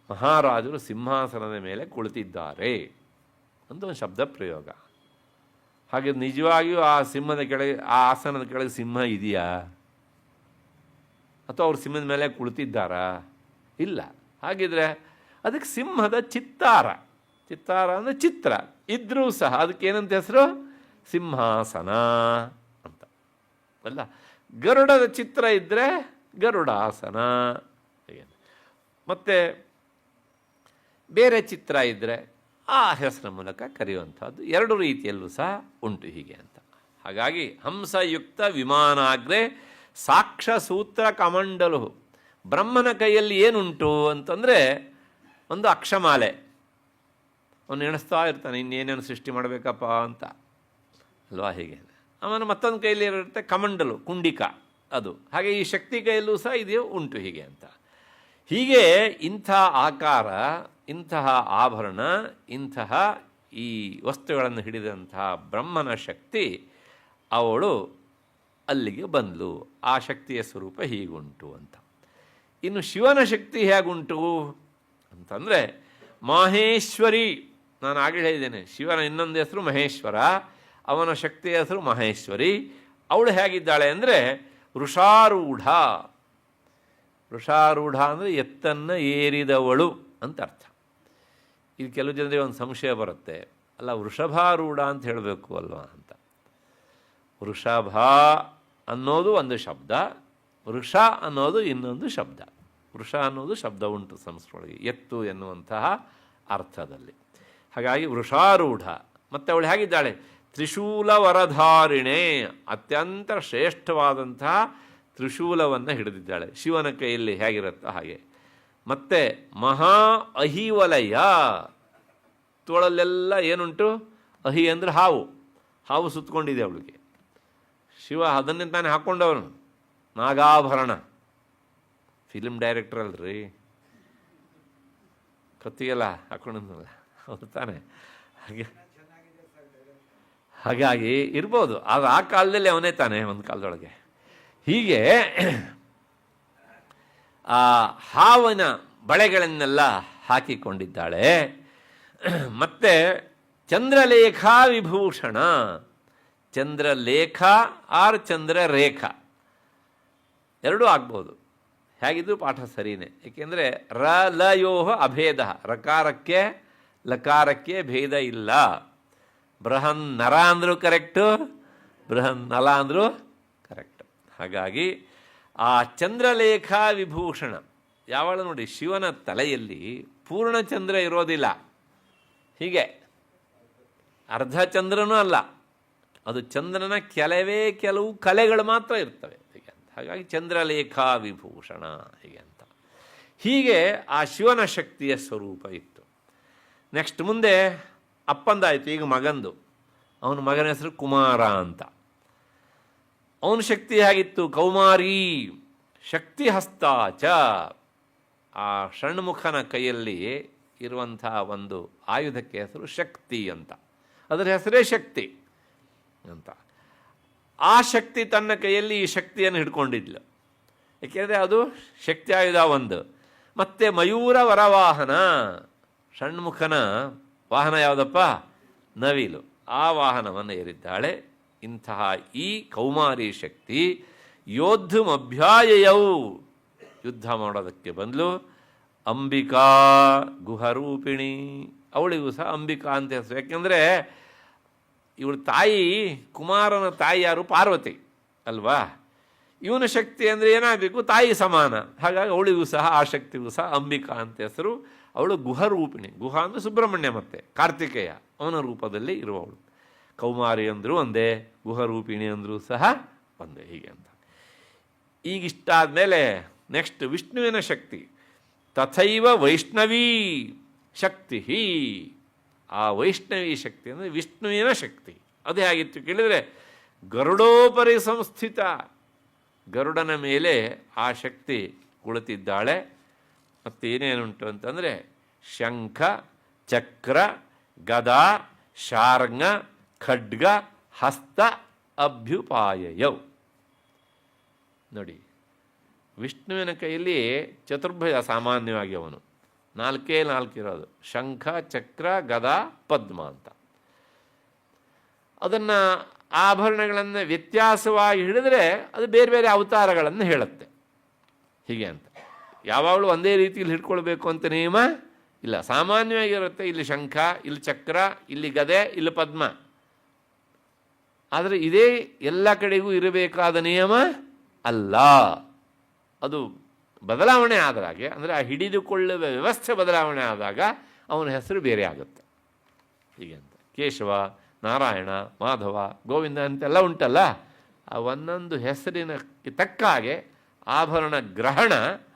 ಮಹಾರಾಜರು ಸಿಂಹಾಸನದ ಮೇಲೆ ಕುಳಿತಿದ್ದಾರೆ ಅಂತ ಒಂದು ಶಬ್ದ ಪ್ರಯೋಗ. ಹಾಗೆ ನಿಜವಾಗಿಯೂ ಆ ಸಿಂಹದ ಕೆಳಗೆ, ಆ ಆಸನದ ಕೆಳಗೆ ಸಿಂಹ ಇದೆಯಾ, ಅಥವಾ ಅವ್ರು ಸಿಂಹದ ಮೇಲೆ ಕುಳಿತಿದ್ದಾರಾ? ಇಲ್ಲ. ಹಾಗಿದ್ರೆ ಅದಕ್ಕೆ ಸಿಂಹದ ಚಿತ್ತಾರ, ಚಿತ್ತಾರ ಅಂದರೆ ಚಿತ್ರ ಇದ್ರೂ ಸಹ ಅದಕ್ಕೆ ಏನಂತ ಹೆಸರು? ಸಿಂಹಾಸನ ಅಂತ ಅಲ್ಲ. ಗರುಡದ ಚಿತ್ರ ಇದ್ದರೆ ಗರುಡಾಸನ. ಮತ್ತು ಬೇರೆ ಚಿತ್ರ ಇದ್ದರೆ ಆ ಹೆಸರಿನ ಮೂಲಕ ಕರೆಯುವಂಥದ್ದು ಎರಡು ರೀತಿಯಲ್ಲೂ ಸಹ ಉಂಟು ಹೀಗೆ ಅಂತ. ಹಾಗಾಗಿ ಹಂಸಯುಕ್ತ ವಿಮಾನಾಗ್ರೆ ಸಾಕ್ಷಸೂತ್ರ ಕಮಂಡಲು, ಬ್ರಹ್ಮನ ಕೈಯಲ್ಲಿ ಏನುಂಟು ಅಂತಂದರೆ ಒಂದು ಅಕ್ಷಮಾಲೆ. ಅವನು ಎಣಿಸ್ತಾ ಇರ್ತಾನೆ ಇನ್ನೇನೇನು ಸೃಷ್ಟಿ ಮಾಡಬೇಕಪ್ಪ ಅಂತ ಅಲ್ವಾ. ಹೀಗೆ ಅವನು ಮತ್ತೊಂದು ಕೈಯಲ್ಲಿ ಇರುತ್ತೆ ಕಮಂಡಲು, ಕುಂಡಿಕ ಅದು. ಹಾಗೆ ಈ ಶಕ್ತಿ ಕೈಯಲ್ಲೂ ಸಹ ಇದೆಯೋ ಉಂಟು ಹೀಗೆ ಅಂತ. ಹೀಗೆ ಇಂಥ ಆಕಾರ, ಇಂತಹ ಆಭರಣ, ಇಂತಹ ಈ ವಸ್ತುಗಳನ್ನು ಹಿಡಿದಂತಹ ಬ್ರಹ್ಮನ ಶಕ್ತಿ ಅವಳು ಅಲ್ಲಿಗೆ ಬಂದಳು. ಆ ಶಕ್ತಿಯ ಸ್ವರೂಪ ಹೀಗುಂಟು ಅಂತ. ಇನ್ನು ಶಿವನ ಶಕ್ತಿ ಹೇಗುಂಟು ಅಂತಂದರೆ ಮಾಹೇಶ್ವರಿ. ನಾನು ಆಗಲೇ ಹೇಳಿದ್ದೇನೆ, ಶಿವನ ಇನ್ನೊಂದು ಹೆಸರು ಮಹೇಶ್ವರ, ಅವನ ಶಕ್ತಿಯ ಹೆಸರು ಮಹೇಶ್ವರಿ. ಅವಳು ಹೇಗಿದ್ದಾಳೆ ಅಂದರೆ ವೃಷಾರೂಢ. ವೃಷಾರೂಢ ಅಂದರೆ ಎತ್ತನ್ನು ಏರಿದವಳು ಅಂತ ಅರ್ಥ. ಇದು ಕೆಲವು ಜನರಿಗೆ ಒಂದು ಸಂಶಯ ಬರುತ್ತೆ, ಅಲ್ಲ ವೃಷಭಾರೂಢ ಅಂತ ಹೇಳಬೇಕು ಅಲ್ವಾ ಅಂತ. ವೃಷಭ ಅನ್ನೋದು ಒಂದು ಶಬ್ದ, ವೃಷ ಅನ್ನೋದು ಇನ್ನೊಂದು ಶಬ್ದ. ವೃಷ ಅನ್ನೋದು ಶಬ್ದ ಉಂಟು ಸಂಸ್ಕೃತೊಳಗೆ, ಎತ್ತು ಎನ್ನುವಂತಹ ಅರ್ಥದಲ್ಲಿ. ಹಾಗಾಗಿ ವೃಷಾರೂಢ. ಮತ್ತು ಅವಳು ಹೇಗಿದ್ದಾಳೆ? ತ್ರಿಶೂಲ ವರಧಾರಿಣೆ, ಅತ್ಯಂತ ಶ್ರೇಷ್ಠವಾದಂತಹ ತ್ರಿಶೂಲವನ್ನು ಹಿಡಿದಿದ್ದಾಳೆ. ಶಿವನ ಕೈಯಲ್ಲಿ ಹೇಗಿರುತ್ತೋ ಹಾಗೆ. ಮತ್ತು ಮಹಾ ಅಹಿವಲಯ, ತೋಳಲ್ಲೆಲ್ಲ ಏನುಂಟು? ಅಹಿ ಅಂದರೆ ಹಾವು, ಹಾವು ಸುತ್ತಕೊಂಡಿದೆ ಅವಳಿಗೆ. ಶಿವ ಅದನ್ನೇ ತಾನೇ ಹಾಕ್ಕೊಂಡವನು. ನಾಗಾಭರಣ, ಫಿಲ್ಮ್ ಡೈರೆಕ್ಟರ್ ಅಲ್ರಿ, ಕತ್ತಿಗೆಲ್ಲ ಹಾಕ್ಕೊಂಡಲ್ಲ, ಹೌದು ತಾನೆ. ಹಾಗಾಗಿ ಇರ್ಬೋದು, ಅದು ಆ ಕಾಲದಲ್ಲಿ ಅವನೇ ತಾನೆ ಒಂದು ಕಾಲದೊಳಗೆ. ಹೀಗೆ ಆ ಹಾವಿನ ಬಳೆಗಳನ್ನೆಲ್ಲ ಹಾಕಿಕೊಂಡಿದ್ದಾಳೆ. ಮತ್ತು ಚಂದ್ರಲೇಖಾ ವಿಭೂಷಣ, ಚಂದ್ರಲೇಖ ಆರ್ ಚಂದ್ರರೇಖ ಎರಡೂ ಆಗ್ಬೋದು. ಹೇಗಿದ್ರು ಪಾಠ ಸರಿಯೇ. ಏಕೆಂದರೆ ರ ಲ ಯೋ ಅಭೇದ, ರಕಾರಕ್ಕೆ ಲಕಾರಕ್ಕೆ ಭೇದ ಇಲ್ಲ. ಬೃಹನ್ ನರ ಅಂದರೂ ಕರೆಕ್ಟು, ಬೃಹನ್ ನಲ ಅಂದರೂ ಕರೆಕ್ಟ್. ಹಾಗಾಗಿ ಆ ಚಂದ್ರಲೇಖಾ ವಿಭೂಷಣ ಯಾವಳು ನೋಡಿ, ಶಿವನ ತಲೆಯಲ್ಲಿ ಪೂರ್ಣ ಚಂದ್ರ ಇರೋದಿಲ್ಲ, ಹೀಗೆ ಅರ್ಧ ಚಂದ್ರನೂ ಅಲ್ಲ, ಅದು ಚಂದ್ರನ ಕೆಲವು ಕಲೆಗಳು ಮಾತ್ರ ಇರ್ತವೆ ಹೀಗೆ ಅಂತ. ಹಾಗಾಗಿ ಚಂದ್ರಲೇಖಾ ವಿಭೂಷಣ ಹೀಗೆ ಅಂತ. ಹೀಗೆ ಆ ಶಿವನ ಶಕ್ತಿಯ ಸ್ವರೂಪ ಇತ್ತು. ನೆಕ್ಸ್ಟ್ ಮುಂದೆ ಅಪ್ಪಂದಾಯಿತು, ಈಗ ಮಗಂದು. ಅವನ ಮಗನ ಹೆಸರು ಕುಮಾರ ಅಂತ. ಅವನ ಶಕ್ತಿ ಹೇಗಿತ್ತು? ಕೌಮಾರಿ ಶಕ್ತಿ ಹಸ್ತಾಚ, ಆ ಷಣ್ಮುಖನ ಕೈಯಲ್ಲಿ ಇರುವಂಥ ಒಂದು ಆಯುಧಕ್ಕೆ ಹೆಸರು ಶಕ್ತಿ ಅಂತ, ಅದರ ಹೆಸರೇ ಶಕ್ತಿ ಅಂತ. ಆ ಶಕ್ತಿ ತನ್ನ ಕೈಯಲ್ಲಿ ಈ ಶಕ್ತಿಯನ್ನು ಹಿಡ್ಕೊಂಡಿದ್ಲು, ಏಕೆಂದರೆ ಅದು ಶಕ್ತಿ ಆಯುಧ ಒಂದು. ಮತ್ತು ಮಯೂರ ವರವಾಹನ, ಷಣ್ಮುಖನ ವಾಹನ ಯಾವುದಪ್ಪ? ನವಿಲು. ಆ ವಾಹನವನ್ನು ಏರಿದ್ದಾಳೆ. ಇಂತಹ ಈ ಕೌಮಾರಿ ಶಕ್ತಿ ಯೋದ್ಧಮಭ್ಯಾಯಯೌ ಯುದ್ಧ ಮಾಡೋದಕ್ಕೆ ಬಂದಳು. ಅಂಬಿಕಾ ಗುಹರೂಪಿಣಿ, ಅವಳಿಗೂ ಸಹ ಅಂಬಿಕಾ ಅಂತ ಹೆಸರು. ಯಾಕೆಂದರೆ ಇವಳ ತಾಯಿ, ಕುಮಾರನ ತಾಯಿ ಯಾರು? ಪಾರ್ವತಿ ಅಲ್ವಾ? ಇವನ ಶಕ್ತಿ ಅಂದರೆ ಏನಾಗಬೇಕು? ತಾಯಿ ಸಮಾನ. ಹಾಗಾಗಿ ಅವಳಿಗೂ ಸಹ, ಆ ಶಕ್ತಿಗೂ ಸಹ ಅಂಬಿಕಾ ಅಂತ ಹೆಸರು. ಅವಳು ಗುಹರೂಪಿಣಿ. ಗುಹ ಅಂದರೆ ಸುಬ್ರಹ್ಮಣ್ಯ, ಮತ್ತು ಕಾರ್ತಿಕೇಯ ಅವನ ರೂಪದಲ್ಲಿ ಇರುವವಳು. ಕೌಮಾರಿ ಅಂದರೂ ಒಂದೇ, ಗುಹರೂಪಿಣಿ ಅಂದರೂ ಸಹ ಒಂದೇ. ಹೀಗೆ ಅಂತ ಈಗಿಷ್ಟಾದ ಮೇಲೆ ನೆಕ್ಸ್ಟ್ ವಿಷ್ಣುವಿನ ಶಕ್ತಿ. ತಥೈವ ವೈಷ್ಣವೀ ಶಕ್ತಿ. ಆ ವೈಷ್ಣವಿ ಶಕ್ತಿ ಅಂದರೆ ವಿಷ್ಣುವಿನ ಶಕ್ತಿ. ಅದೇ ಆಗಿತ್ತು ಕೇಳಿದರೆ, ಗರುಡೋಪರಿ ಸಂಸ್ಥಿತ, ಗರುಡನ ಮೇಲೆ ಆ ಶಕ್ತಿ ಕುಳಿತಿದ್ದಾಳೆ. ಮತ್ತೇನೇನುಂಟು ಅಂತಂದರೆ ಶಂಖ, ಚಕ್ರ, ಗದಾ, ಶಾರ್ಂಗ, ಖಡ್ಗ, ಹಸ್ತ ಅಭ್ಯುಪಾಯಯೌ. ನೋಡಿ, ವಿಷ್ಣುವಿನ ಕೈಯಲ್ಲಿ ಚತುರ್ಭುಜ ಸಾಮಾನ್ಯವಾಗಿ, ಅವನು ನಾಲ್ಕೇ ನಾಲ್ಕು ಇರೋದು, ಶಂಖ, ಚಕ್ರ, ಗದಾ, ಪದ್ಮ ಅಂತ. ಅದನ್ನು ಆಭರಣಗಳನ್ನು ವ್ಯತ್ಯಾಸವಾಗಿ ಹಿಡಿದ್ರೆ ಅದು ಬೇರೆ ಬೇರೆ ಅವತಾರಗಳನ್ನು ಹೇಳುತ್ತೆ. ಹೀಗೆ ಅಂತ ಯಾವಾಗಲೂ ಒಂದೇ ರೀತಿಯಲ್ಲಿ ಹಿಡ್ಕೊಳ್ಬೇಕು ಅಂತ ನಿಯಮ ಇಲ್ಲ. ಸಾಮಾನ್ಯವಾಗಿರುತ್ತೆ, ಇಲ್ಲಿ ಶಂಖ, ಇಲ್ಲಿ ಚಕ್ರ, ಇಲ್ಲಿ ಗದೆ, ಇಲ್ಲಿ ಪದ್ಮ. ಆದರೆ ಇದೇ ಎಲ್ಲ ಕಡೆಗೂ ಇರಬೇಕಾದ ನಿಯಮ ಅಲ್ಲ. ಅದು ಬದಲಾವಣೆ ಆದಾಗೆ, ಅಂದರೆ ಆ ಹಿಡಿದುಕೊಳ್ಳುವ ವ್ಯವಸ್ಥೆ ಬದಲಾವಣೆ ಆದಾಗ ಅವನ ಹೆಸರು ಬೇರೆ ಆಗುತ್ತೆ. ಹೀಗೆ ಅಂತ ಕೇಶವ, ನಾರಾಯಣ, ಮಾಧವ, ಗೋವಿಂದ ಅಂತೆಲ್ಲ ಉಂಟಲ್ಲ, ಆ ಒಂದೊಂದು ಹೆಸರಿನ ತಕ್ಕ ಹಾಗೆ ಆಭರಣ ಗ್ರಹಣ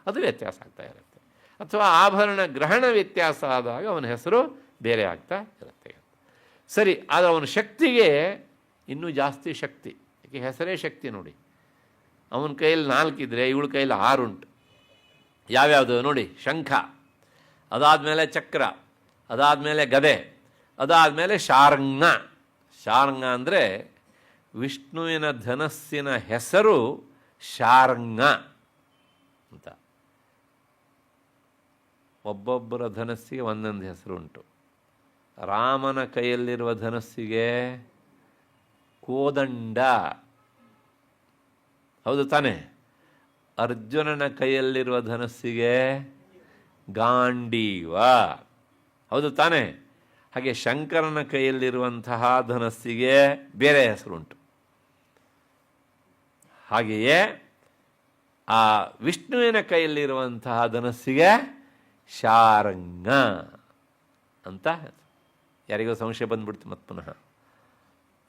ಅದು ವ್ಯತ್ಯಾಸ ಆಗ್ತಾ ಇರುತ್ತೆ. ಅಥವಾ ಆಭರಣ ಗ್ರಹಣ ವ್ಯತ್ಯಾಸ ಆದಾಗ ಅವನ ಹೆಸರು ಬೇರೆ ಆಗ್ತಾ ಇರುತ್ತೆ. ಸರಿ, ಆದರೆ ಅವನ ಶಕ್ತಿಗೆ ಇನ್ನೂ ಜಾಸ್ತಿ ಶಕ್ತಿ. ಯಾಕೆ ಹೆಸರೇ ಶಕ್ತಿ. ನೋಡಿ, ಅವನ ಕೈಯಲ್ಲಿ 4 ಇದ್ದರೆ ಇವಳ ಕೈಯಲ್ಲಿ 6 ಉಂಟು. ಯಾವ್ಯಾವುದು ನೋಡಿ? ಶಂಖ, ಅದಾದಮೇಲೆ ಚಕ್ರ, ಅದಾದಮೇಲೆ ಗದೆ, ಅದಾದಮೇಲೆ ಶಾರ್ಂಗ. ಶಾರ್ಂಗ ಅಂದರೆ ವಿಷ್ಣುವಿನ ಧನಸ್ಸಿನ ಹೆಸರು ಶಾರ್ಂಗ ಅಂತ. ಒಬ್ಬೊಬ್ಬರ ಧನಸ್ಸಿಗೆ ಒಂದೊಂದು ಹೆಸರು ಉಂಟು. ರಾಮನ ಕೈಯಲ್ಲಿರುವ ಧನಸ್ಸಿಗೆ ಕೋದಂಡ, ಹೌದು ತಾನೆ? ಅರ್ಜುನನ ಕೈಯಲ್ಲಿರುವ ಧನಸ್ಸಿಗೆ ಗಾಂಡೀವ, ಹೌದು ತಾನೆ? ಹಾಗೆ ಶಂಕರನ ಕೈಯಲ್ಲಿರುವಂತಹ ಧನಸ್ಸಿಗೆ ಬೇರೆ ಹೆಸರುಂಟು. ಹಾಗೆಯೇ ಆ ವಿಷ್ಣುವಿನ ಕೈಯಲ್ಲಿರುವಂತಹ ಧನಸ್ಸಿಗೆ ಶಾರಂಗ ಅಂತ. ಯಾರಿಗೋ ಸಂಶಯ ಬಂದ್ಬಿಡ್ತು ಮತ್ತೆ ಪುನಃ,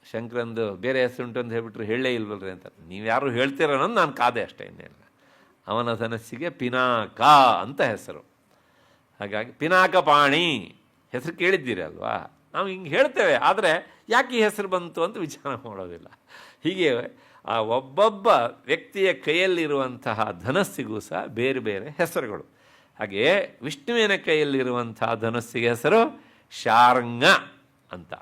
ಶಂಕರಂದು ಬೇರೆ ಹೆಸರುಂಟು ಅಂತ ಹೇಳ್ಬಿಟ್ರು, ಹೇಳೇ ಇಲ್ವಲ್ರಿ ಅಂತ. ನೀವು ಯಾರು ಹೇಳ್ತೀರ ಅನ್ನೋದು ನಾನು ಕಾದೆ ಅಷ್ಟೇ, ಇನ್ನೇನಿಲ್ಲ. ಅವನ ಧನಸ್ಸಿಗೆ ಪಿನಾಕ ಅಂತ ಹೆಸರು. ಹಾಗಾಗಿ ಪಿನಾಕಪಾಣಿ ಹೆಸರು ಕೇಳಿದ್ದೀರಿ ಅಲ್ವಾ? ನಾವು ಹಿಂಗೆ ಹೇಳ್ತೇವೆ, ಆದರೆ ಯಾಕೆ ಈ ಹೆಸರು ಬಂತು ಅಂತ ವಿಚಾರ ಮಾಡೋದಿಲ್ಲ. ಹೀಗೆ ಆ ಒಬ್ಬೊಬ್ಬ ವ್ಯಕ್ತಿಯ ಕೈಯಲ್ಲಿರುವಂತಹ ಧನಸ್ಸಿಗೂ ಸಹ ಬೇರೆ ಬೇರೆ ಹೆಸರುಗಳು. ಹಾಗೆಯೇ ವಿಷ್ಣುವಿನ ಕೈಯಲ್ಲಿರುವಂತಹ ಧನಸ್ಸಿಗೆ ಹೆಸರು ಶಾರ್ಂಗ ಅಂತ.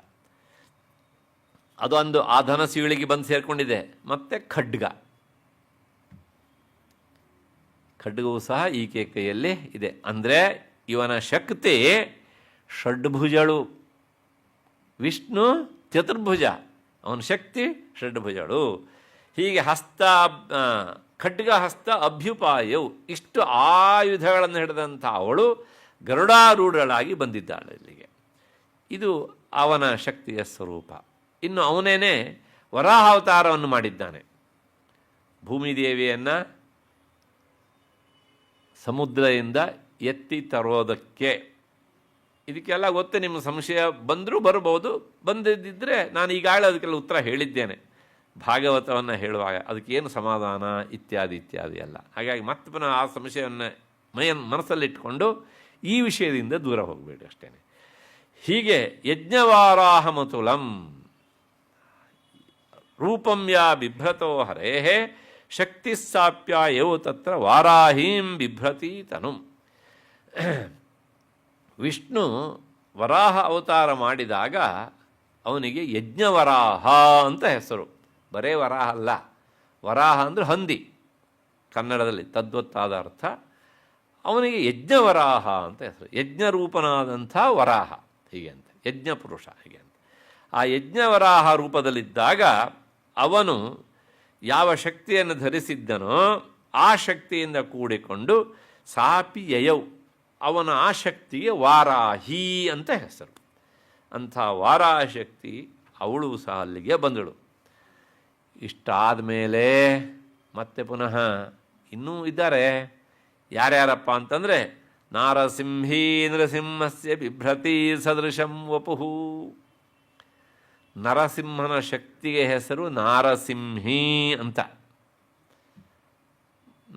ಅದೊಂದು ಆ ಧನಸ್ಸುಗಳಿಗೆ ಬಂದು ಸೇರಿಕೊಂಡಿದೆ. ಮತ್ತು ಖಡ್ಗ, ಖಡ್ಗವೂ ಸಹ ಈಕೆ ಕೈಯಲ್ಲಿ ಇದೆ. ಅಂದರೆ ಇವನ ಶಕ್ತಿ ಷಡ್ಭುಜಳು. ವಿಷ್ಣು ಚತುರ್ಭುಜ, ಅವನ ಶಕ್ತಿ ಷಡ್ಭುಜಳು. ಹೀಗೆ ಹಸ್ತ, ಖಡ್ಗ, ಹಸ್ತ ಅಭ್ಯುಪಾಯವು, ಇಷ್ಟು ಆಯುಧಗಳನ್ನು ಹಿಡಿದಂಥ ಅವಳು ಗರುಡಾರೂಢಳಾಗಿ ಬಂದಿದ್ದಾಳೆ ಇಲ್ಲಿಗೆ. ಇದು ಅವನ ಶಕ್ತಿಯ ಸ್ವರೂಪ. ಇನ್ನು ಅವನೇನೆ ವರಾಹಾವತಾರವನ್ನು ಮಾಡಿದ್ದಾನೆ. ಭೂಮಿದೇವಿಯನ್ನು ಸಮುದ್ರದಿಂದ ಎತ್ತಿ ತರೋದಕ್ಕೆ. ಇದಕ್ಕೆಲ್ಲ ಗೊತ್ತು, ನಿಮ್ಮ ಸಂಶಯ ಬಂದರೂ ಬರ್ಬೋದು, ಬಂದಿದ್ದರೆ ನಾನು ಈಗಾಗಲೇ ಅದಕ್ಕೆಲ್ಲ ಉತ್ತರ ಹೇಳಿದ್ದೇನೆ ಭಾಗವತವನ್ನು ಹೇಳುವಾಗ. ಅದಕ್ಕೇನು ಸಮಾಧಾನ ಇತ್ಯಾದಿ ಇತ್ಯಾದಿ ಎಲ್ಲ. ಹಾಗಾಗಿ ಮತ್ತೆ ಪುನಃ ಆ ಸಂಶಯವನ್ನು ಮನಸ್ಸಲ್ಲಿಟ್ಕೊಂಡು ಈ ವಿಷಯದಿಂದ ದೂರ ಹೋಗಬೇಡಿ ಅಷ್ಟೇ. ಹೀಗೆ ಯಜ್ಞವಾರಾಹಮತುಲಂ ರೂಪಂ ಯಾ ಬಿಭ್ರತೋ ಹರೇಃ ಶಕ್ತಿಸ್ಸಾಪ್ಯ ಯೋ ತತ್ರ ವಾರಾಹೀಂ ಬಿಭ್ರತಿ ತನುಂ. ವಿಷ್ಣು ವರಾಹ ಅವತಾರ ಮಾಡಿದಾಗ ಅವನಿಗೆ ಯಜ್ಞವರಾಹ ಅಂತ ಹೆಸರು. ಬರೇ ವರಾಹ ಅಲ್ಲ, ವರಾಹ ಅಂದರೆ ಹಂದಿ ಕನ್ನಡದಲ್ಲಿ ತದ್ವತ್ತಾದ ಅರ್ಥ. ಅವನಿಗೆ ಯಜ್ಞವರಾಹ ಅಂತ ಹೆಸರು. ಯಜ್ಞರೂಪನಾದಂಥ ವರಾಹ ಹೀಗೆ ಅಂತ, ಯಜ್ಞಪುರುಷ ಹೀಗೆ ಅಂತ. ಆ ಯಜ್ಞವರಾಹ ರೂಪದಲ್ಲಿದ್ದಾಗ ಅವನು ಯಾವ ಶಕ್ತಿಯನ್ನು ಧರಿಸಿದ್ದನೋ ಆ ಶಕ್ತಿಯಿಂದ ಕೂಡಿಕೊಂಡು ಸಾಪಿ ಯಯೌ, ಅವನ ಆ ಶಕ್ತಿಗೆ ವಾರಾಹಿ ಅಂತ ಹೆಸರು. ಅಂಥ ವಾರಾಶಕ್ತಿ ಅವಳು ಸಹ ಅಲ್ಲಿಗೆ ಬಂದಳು. ಇಷ್ಟಾದ ಮೇಲೆ ಮತ್ತೆ ಪುನಃ ಇನ್ನೂ ಇದ್ದಾರೆ. ಯಾರ್ಯಾರಪ್ಪ ಅಂತಂದರೆ ನಾರಸಿಂಹೀ ನರಸಿಂಹಸ್ಯ ಬಿಭ್ರತಿ ಸದೃಶಂ ವಪುಹು. ನರಸಿಂಹನ ಶಕ್ತಿಗೆ ಹೆಸರು ನಾರಸಿಂಹಿ ಅಂತ.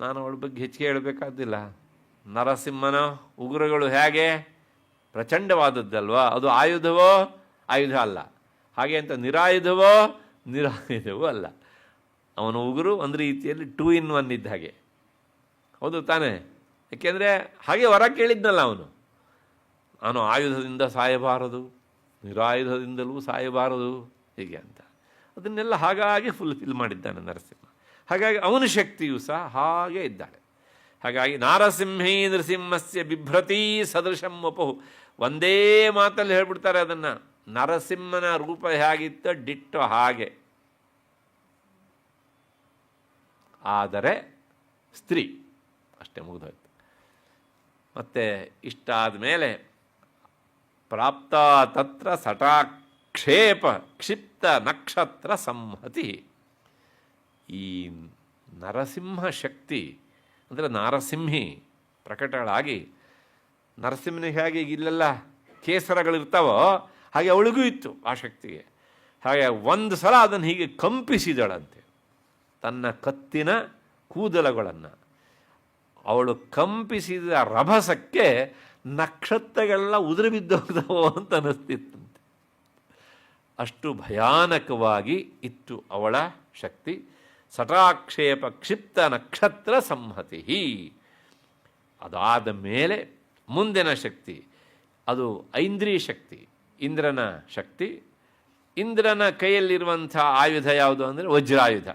ನಾನು ಅವಳ ಬಗ್ಗೆ ಹೆಚ್ಚಿಗೆ ಹೇಳಬೇಕಾದಿಲ್ಲ. ನರಸಿಂಹನ ಉಗುರುಗಳು ಹೇಗೆ ಪ್ರಚಂಡವಾದದ್ದಲ್ವಾ, ಅದು ಆಯುಧವೋ ಆಯುಧ ಅಲ್ಲ, ಹಾಗೆ ಅಂತ ನಿರಾಯುಧವೋ ನಿರಾಯುಧವೂ ಅಲ್ಲ. ಅವನ ಉಗುರು ಒಂದು ರೀತಿಯಲ್ಲಿ 2 in 1 ಇದ್ದ ಹಾಗೆ, ಹೌದು ತಾನೇ? ಏಕೆಂದರೆ ಹಾಗೆ ವರ ಕೇಳಿದ್ನಲ್ಲ ನಾನು ಆಯುಧದಿಂದ ಸಾಯಬಾರದು, ನಿರಾಯುಧದಿಂದಲೂ ಸಾಯಬಾರದು ಹೀಗೆ ಅಂತ. ಅದನ್ನೆಲ್ಲ ಹಾಗಾಗಿ ಫುಲ್ಫಿಲ್ ಮಾಡಿದ್ದಾನೆ ನರಸಿಂಹ. ಹಾಗಾಗಿ ಅವನ ಶಕ್ತಿಯೂ ಸಹ ಹಾಗೆ ಇದ್ದಾಳೆ. ಹಾಗಾಗಿ ನಾರಸಿಂಹೀ ನರಸಿಂಹಸ್ಯ ಬಿಭ್ರತಿ ಸದೃಶಂ ವಪುಹು. ಒಂದೇ ಮಾತಲ್ಲಿ ಹೇಳ್ಬಿಡ್ತಾರೆ ಅದನ್ನು. ನರಸಿಂಹನ ರೂಪ ಹೇಗಿತ್ತ ಡಿಟ್ಟೋ ಹಾಗೆ, ಆದರೆ ಸ್ತ್ರೀ ಅಷ್ಟೇ, ಮುಗಿದೋಯ್ತು. ಮತ್ತು ಇಷ್ಟಾದ ಮೇಲೆ ಪ್ರಾಪ್ತ ತತ್ರ ಸಟಾಕ್ಷೇಪ ಕ್ಷಿಪ್ತ ನಕ್ಷತ್ರ ಸಂಹತಿ. ಈ ನರಸಿಂಹ ಶಕ್ತಿ ಅಂದರೆ ನಾರಸಿಂಹಿ ಪ್ರಕಟಗಳಾಗಿ, ನರಸಿಂಹನಿಗೆ ಹೇಗೆ ಇಲ್ಲೆಲ್ಲ ಕೇಸರಗಳಿರ್ತಾವೋ ಹಾಗೆ ಅವಳಿಗೂ ಇತ್ತು ಆ ಶಕ್ತಿಗೆ. ಹಾಗೆ ಒಂದು ಸಲ ಅದನ್ನು ಹೀಗೆ ಕಂಪಿಸಿದಳಂತೆ, ತನ್ನ ಕತ್ತಿನ ಕೂದಲುಗಳನ್ನು. ಅವಳು ಕಂಪಿಸಿದ ರಭಸಕ್ಕೆ ನಕ್ಷತ್ರಗಳೆಲ್ಲ ಉದುರಿ ಬಿದ್ದೋಗ್ದವೋ ಅಂತ ಅನ್ನಿಸ್ತಿತ್ತಂತೆ. ಅಷ್ಟು ಭಯಾನಕವಾಗಿ ಇತ್ತು ಅವಳ ಶಕ್ತಿ. ಸಟಾಕ್ಷೇಪ ಕ್ಷಿಪ್ತ ನಕ್ಷತ್ರ ಸಂಹತಿ. ಅದಾದ ಮೇಲೆ ಮುಂದಿನ ಶಕ್ತಿ ಅದು ಐಂದ್ರಿಯ ಶಕ್ತಿ, ಇಂದ್ರನ ಶಕ್ತಿ. ಇಂದ್ರನ ಕೈಯಲ್ಲಿರುವಂಥ ಆಯುಧ ಯಾವುದು ಅಂದರೆ ವಜ್ರಾಯುಧ.